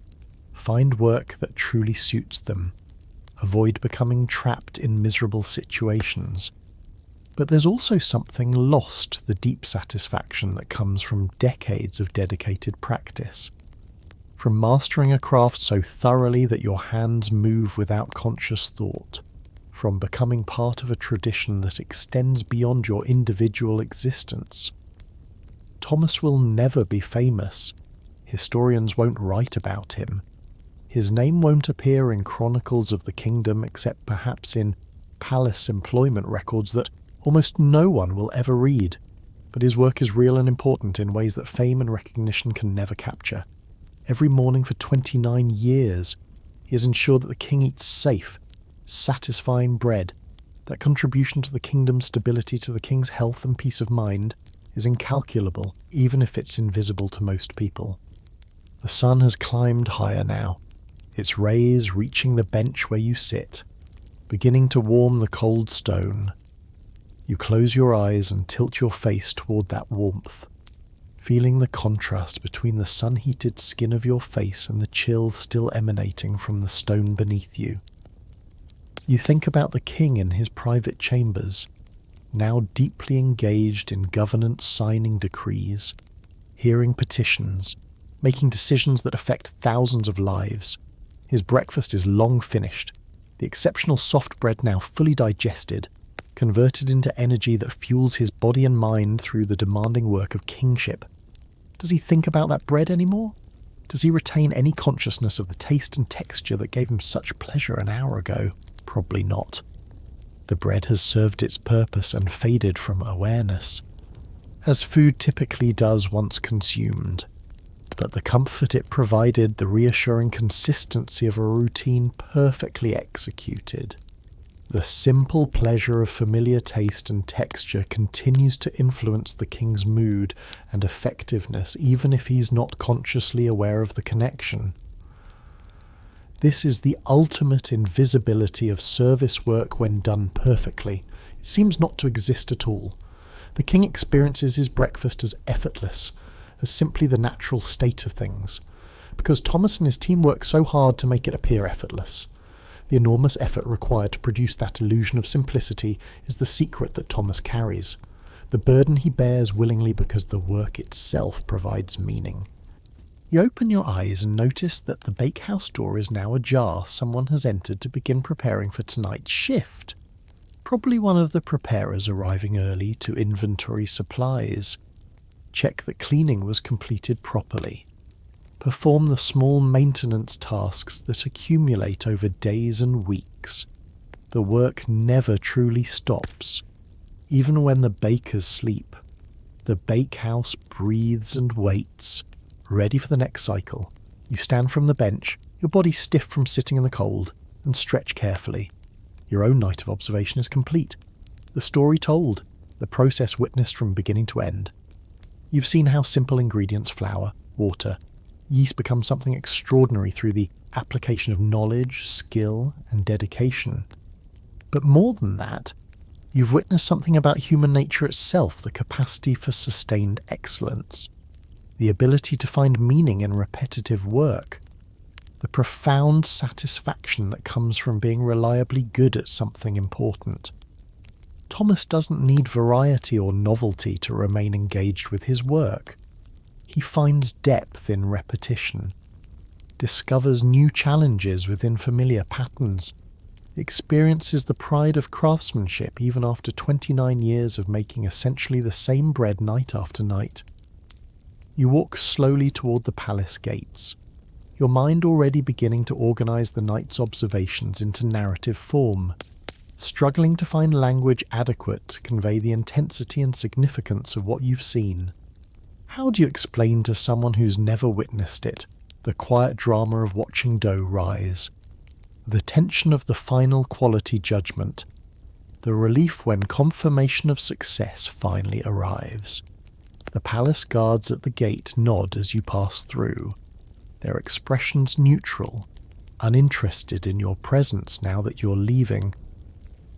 find work that truly suits them, avoid becoming trapped in miserable situations. But there's also something lost, the deep satisfaction that comes from decades of dedicated practice. From mastering a craft so thoroughly that your hands move without conscious thought. From becoming part of a tradition that extends beyond your individual existence. Thomas will never be famous. Historians won't write about him. His name won't appear in chronicles of the kingdom except perhaps in palace employment records that almost no one will ever read. But his work is real and important in ways that fame and recognition can never capture. Every morning for 29 years, he has ensured that the king eats safe, satisfying bread. That contribution to the kingdom's stability, to the king's health and peace of mind, is incalculable, even if it's invisible to most people. The sun has climbed higher now, its rays reaching the bench where you sit, beginning to warm the cold stone. You close your eyes and tilt your face toward that warmth, feeling the contrast between the sun-heated skin of your face and the chill still emanating from the stone beneath you. You think about the king in his private chambers, now deeply engaged in governance, signing decrees, hearing petitions, making decisions that affect thousands of lives. His breakfast is long finished, the exceptional soft bread now fully digested, converted into energy that fuels his body and mind through the demanding work of kingship. Does he think about that bread anymore? Does he retain any consciousness of the taste and texture that gave him such pleasure an hour ago? Probably not. The bread has served its purpose and faded from awareness, as food typically does once consumed. But the comfort it provided, the reassuring consistency of a routine perfectly executed, the simple pleasure of familiar taste and texture continues to influence the king's mood and effectiveness, even if he's not consciously aware of the connection. This is the ultimate invisibility of service work when done perfectly. It seems not to exist at all. The king experiences his breakfast as effortless, as simply the natural state of things, because Thomas and his team work so hard to make it appear effortless. The enormous effort required to produce that illusion of simplicity is the secret that Thomas carries, the burden he bears willingly because the work itself provides meaning. You open your eyes and notice that the bakehouse door is now ajar. Someone has entered to begin preparing for tonight's shift. Probably one of the preparers arriving early to inventory supplies. Check that cleaning was completed properly. Perform the small maintenance tasks that accumulate over days and weeks. The work never truly stops. Even when the bakers sleep, the bakehouse breathes and waits, ready for the next cycle. You stand from the bench, your body stiff from sitting in the cold, and stretch carefully. Your own night of observation is complete. The story told, the process witnessed from beginning to end. You've seen how simple ingredients, flour, water, yeast become something extraordinary through the application of knowledge, skill, and dedication. But more than that, you've witnessed something about human nature itself, the capacity for sustained excellence, the ability to find meaning in repetitive work, the profound satisfaction that comes from being reliably good at something important. Thomas doesn't need variety or novelty to remain engaged with his work. He finds depth in repetition, discovers new challenges within familiar patterns, experiences the pride of craftsmanship even after 29 years of making essentially the same bread night after night. You walk slowly toward the palace gates, your mind already beginning to organize the night's observations into narrative form, struggling to find language adequate to convey the intensity and significance of what you've seen. How do you explain to someone who's never witnessed it the quiet drama of watching dough rise, the tension of the final quality judgment, the relief when confirmation of success finally arrives. The palace guards at the gate nod as you pass through, their expressions neutral, uninterested in your presence now that you're leaving.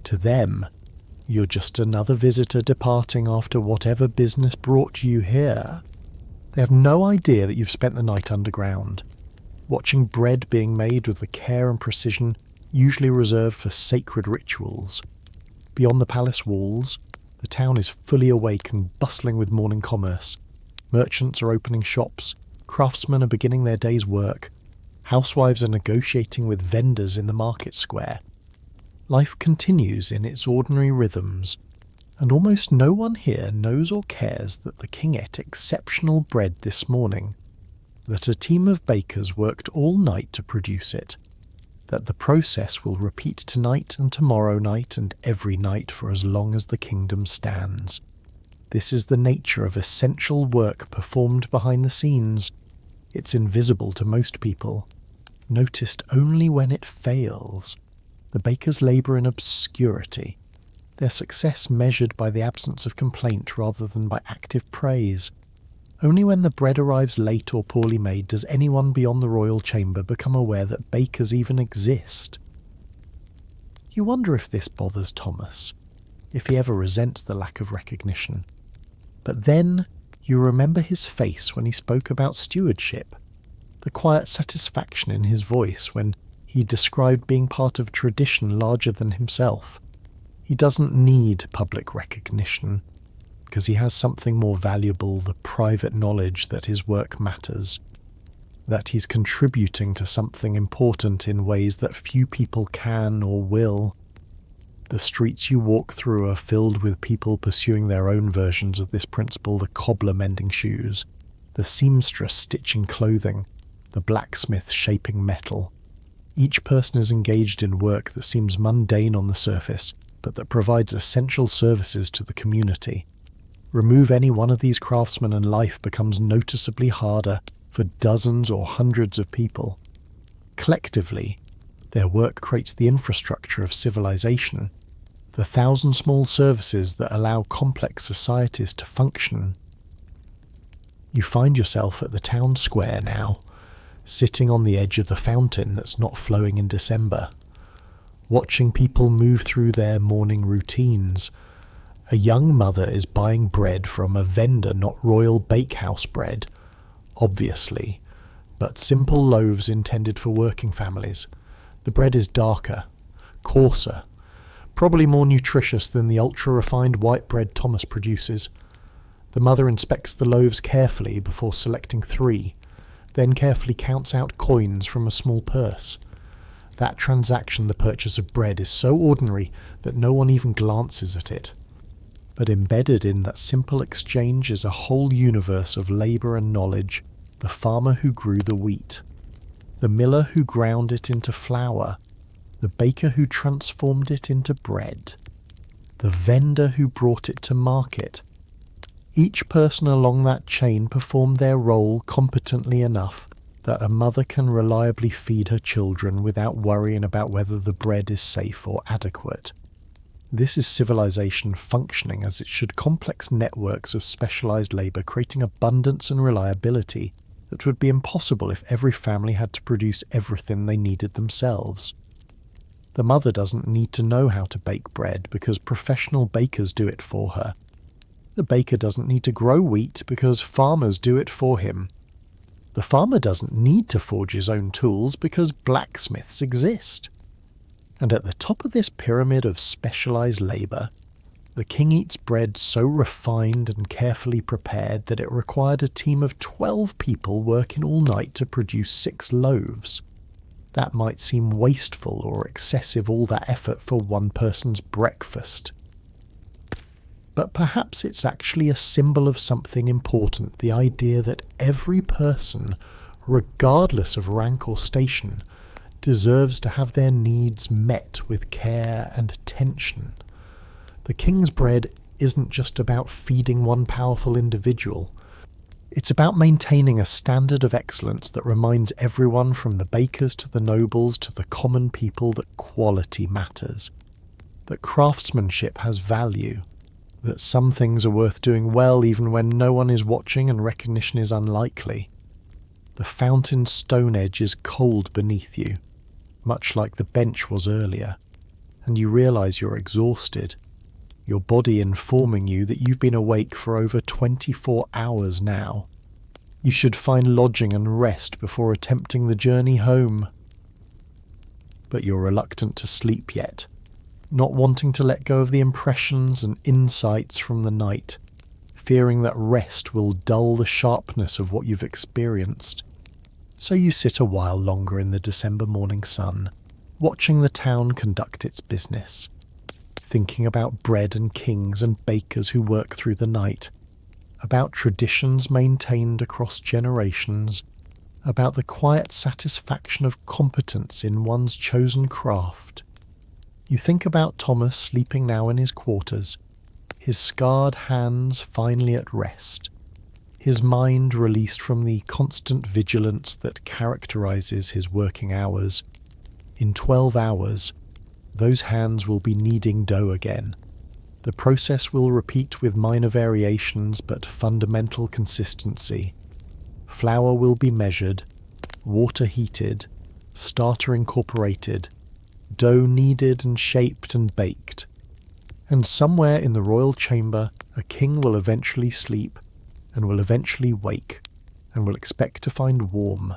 To them, you're just another visitor departing after whatever business brought you here. They have no idea that you've spent the night underground, watching bread being made with the care and precision usually reserved for sacred rituals. Beyond the palace walls, the town is fully awake and bustling with morning commerce. Merchants are opening shops, craftsmen are beginning their day's work, housewives are negotiating with vendors in the market square. Life continues in its ordinary rhythms, and almost no one here knows or cares that the king ate exceptional bread this morning, that a team of bakers worked all night to produce it, that the process will repeat tonight and tomorrow night and every night for as long as the kingdom stands. This is the nature of essential work performed behind the scenes. It's invisible to most people, noticed only when it fails. The bakers labour in obscurity, their success measured by the absence of complaint rather than by active praise. Only when the bread arrives late or poorly made does anyone beyond the royal chamber become aware that bakers even exist. You wonder if this bothers Thomas, if he ever resents the lack of recognition. But then you remember his face when he spoke about stewardship, the quiet satisfaction in his voice when he described being part of tradition larger than himself. He doesn't need public recognition, because he has something more valuable, the private knowledge that his work matters, that he's contributing to something important in ways that few people can or will. The streets you walk through are filled with people pursuing their own versions of this principle: the cobbler mending shoes, the seamstress stitching clothing, the blacksmith shaping metal. Each person is engaged in work that seems mundane on the surface, but that provides essential services to the community. Remove any one of these craftsmen and life becomes noticeably harder for dozens or hundreds of people. Collectively, their work creates the infrastructure of civilization, the thousand small services that allow complex societies to function. You find yourself at the town square now, sitting on the edge of the fountain that's not flowing in December, watching people move through their morning routines. A young mother is buying bread from a vendor, not royal bakehouse bread, obviously, but simple loaves intended for working families. The bread is darker, coarser, probably more nutritious than the ultra-refined white bread Thomas produces. The mother inspects the loaves carefully before selecting 3, then carefully counts out coins from a small purse. That transaction, the purchase of bread, is so ordinary that no one even glances at it. But embedded in that simple exchange is a whole universe of labour and knowledge: the farmer who grew the wheat, the miller who ground it into flour, the baker who transformed it into bread, the vendor who brought it to market. Each person along that chain performed their role competently enough that a mother can reliably feed her children without worrying about whether the bread is safe or adequate. This is civilization functioning as it should: complex networks of specialized labor creating abundance and reliability that would be impossible if every family had to produce everything they needed themselves. The mother doesn't need to know how to bake bread because professional bakers do it for her. The baker doesn't need to grow wheat because farmers do it for him. The farmer doesn't need to forge his own tools because blacksmiths exist. And at the top of this pyramid of specialized labor, the king eats bread so refined and carefully prepared that it required a team of 12 people working all night to produce 6 loaves. That might seem wasteful or excessive, all that effort for one person's breakfast. But perhaps it's actually a symbol of something important: the idea that every person, regardless of rank or station, deserves to have their needs met with care and attention. The king's bread isn't just about feeding one powerful individual. It's about maintaining a standard of excellence that reminds everyone, from the bakers to the nobles to the common people, that quality matters. that craftsmanship has value, that some things are worth doing well even when no one is watching and recognition is unlikely. The fountain's stone edge is cold beneath you, much like the bench was earlier, and you realise you're exhausted, your body informing you that you've been awake for over 24 hours now. You should find lodging and rest before attempting the journey home. But you're reluctant to sleep yet, not wanting to let go of the impressions and insights from the night, fearing that rest will dull the sharpness of what you've experienced. So you sit a while longer in the December morning sun, watching the town conduct its business, thinking about bread and kings and bakers who work through the night, about traditions maintained across generations, about the quiet satisfaction of competence in one's chosen craft. You think about Thomas sleeping now in his quarters, his scarred hands finally at rest, his mind released from the constant vigilance that characterises his working hours. In 12 hours, those hands will be kneading dough again. The process will repeat with minor variations but fundamental consistency. Flour will be measured, water heated, starter incorporated, dough kneaded and shaped and baked. And somewhere in the royal chamber, a king will eventually sleep and will eventually wake and will expect to find warm,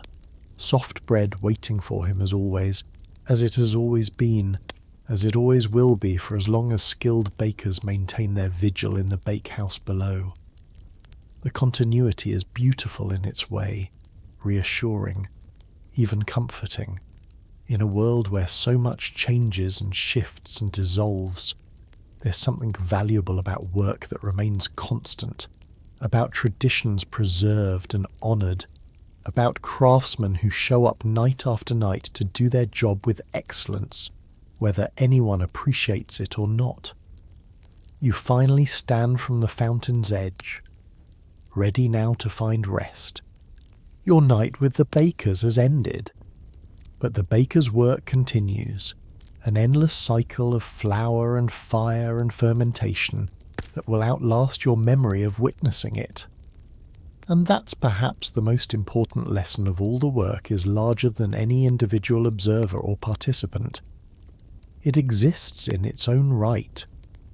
soft bread waiting for him as it has always been, as it always will be for as long as skilled bakers maintain their vigil in the bakehouse below. The continuity is beautiful in its way, reassuring, even comforting. In a world where so much changes and shifts and dissolves, there's something valuable about work that remains constant, about traditions preserved and honoured, about craftsmen who show up night after night to do their job with excellence, whether anyone appreciates it or not. You finally stand from the fountain's edge, ready now to find rest. Your night with the bakers has ended, but the baker's work continues, an endless cycle of flour and fire and fermentation that will outlast your memory of witnessing it. And that's perhaps the most important lesson of all. The work is larger than any individual observer or participant. It exists in its own right,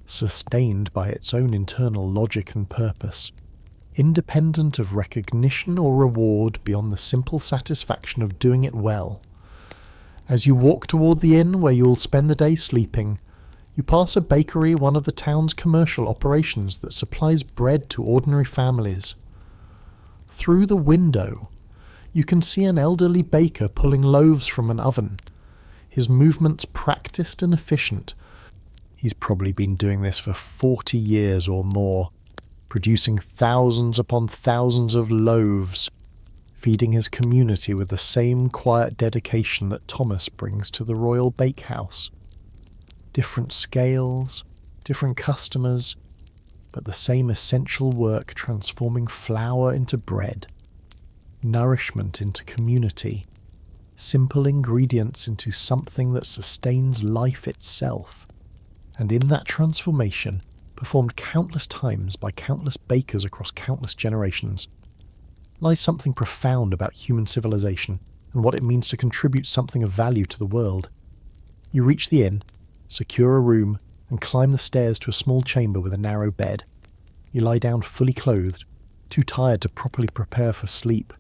sustained by its own internal logic and purpose, independent of recognition or reward beyond the simple satisfaction of doing it well. As you walk toward the inn where you'll spend the day sleeping, you pass a bakery, one of the town's commercial operations that supplies bread to ordinary families. Through the window, you can see an elderly baker pulling loaves from an oven, his movements practiced and efficient. He's probably been doing this for 40 years or more, producing thousands upon thousands of loaves, feeding his community with the same quiet dedication that Thomas brings to the royal bakehouse. Different scales, different customers, but the same essential work transforming flour into bread, nourishment into community, simple ingredients into something that sustains life itself. And in that transformation, performed countless times by countless bakers across countless generations, lies something profound about human civilization and what it means to contribute something of value to the world. You reach the inn, secure a room, and climb the stairs to a small chamber with a narrow bed. You lie down fully clothed, too tired to properly prepare for sleep,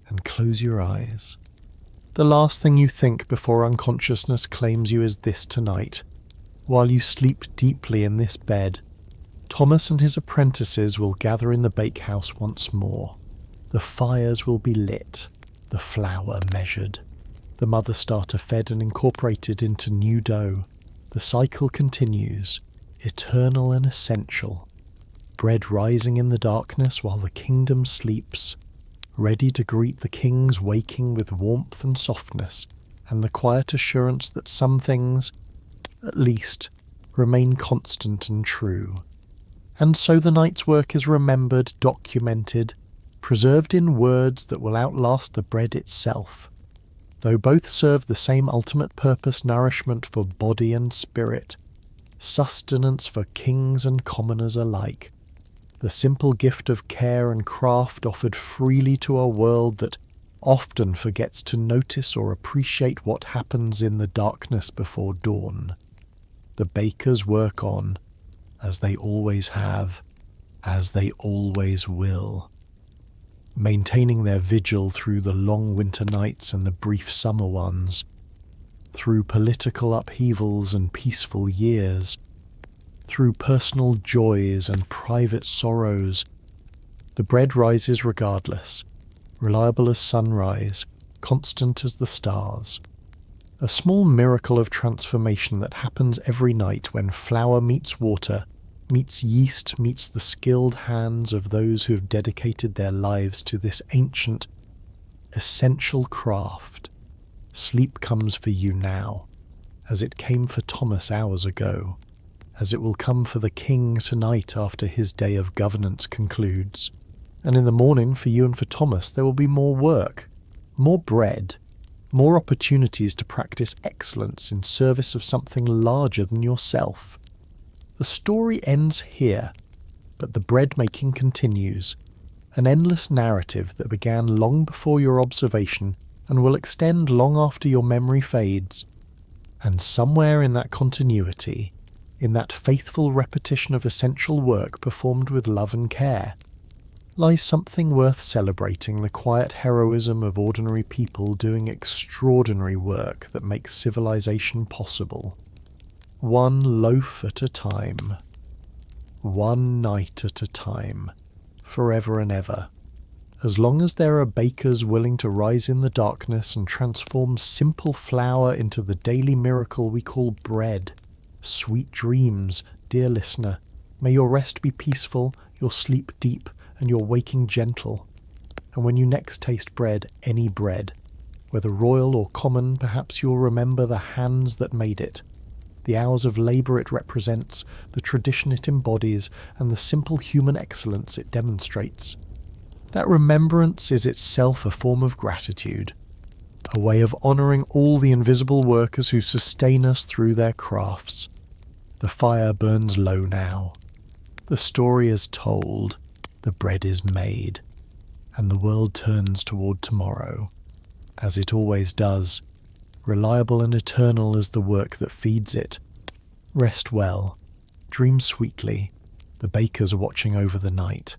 and close your eyes. The last thing you think before unconsciousness claims you is this tonight. While you sleep deeply in this bed, Thomas and his apprentices will gather in the bakehouse once more. The fires will be lit, the flour measured, the mother starter fed and incorporated into new dough. The cycle continues, eternal and essential. Bread rising in the darkness while the kingdom sleeps, ready to greet the king's waking with warmth and softness, and the quiet assurance that some things, at least, remain constant and true. And so the night's work is remembered, documented, preserved in words that will outlast the bread itself, though both serve the same ultimate purpose, nourishment for body and spirit. sustenance for kings and commoners alike, the simple gift of care and craft offered freely to a world that often forgets to notice or appreciate what happens in the darkness before dawn. The bakers work on, as they always have, as they always will, maintaining their vigil through the long winter nights and the brief summer ones, through political upheavals and peaceful years, through personal joys and private sorrows. The bread rises regardless, reliable as sunrise, constant as the stars. A small miracle of transformation that happens every night when flour meets water, meets yeast, meets the skilled hands of those who have dedicated their lives to this ancient, essential craft. Sleep comes for you now, as it came for Thomas hours ago, as it will come for the king tonight after his day of governance concludes. And in the morning, for you and for Thomas, there will be more work, more bread, more opportunities to practice excellence in service of something larger than yourself. The story ends here, but the bread-making continues, an endless narrative that began long before your observation and will extend long after your memory fades. And somewhere in that continuity, in that faithful repetition of essential work performed with love and care, lies something worth celebrating, the quiet heroism of ordinary people doing extraordinary work that makes civilization possible. One loaf at a time, one night at a time, forever and ever. As long as there are bakers willing to rise in the darkness and transform simple flour into the daily miracle we call bread. Sweet dreams, dear listener. May your rest be peaceful, your sleep deep, and your waking gentle. And when you next taste bread, any bread, whether royal or common, perhaps you'll remember the hands that made it, the hours of labour it represents, the tradition it embodies, and the simple human excellence it demonstrates. That remembrance is itself a form of gratitude, a way of honouring all the invisible workers who sustain us through their crafts. The fire burns low now. The story is told. The bread is made, and the world turns toward tomorrow, as it always does, reliable and eternal as the work that feeds it. Rest well, dream sweetly, the bakers are watching over the night.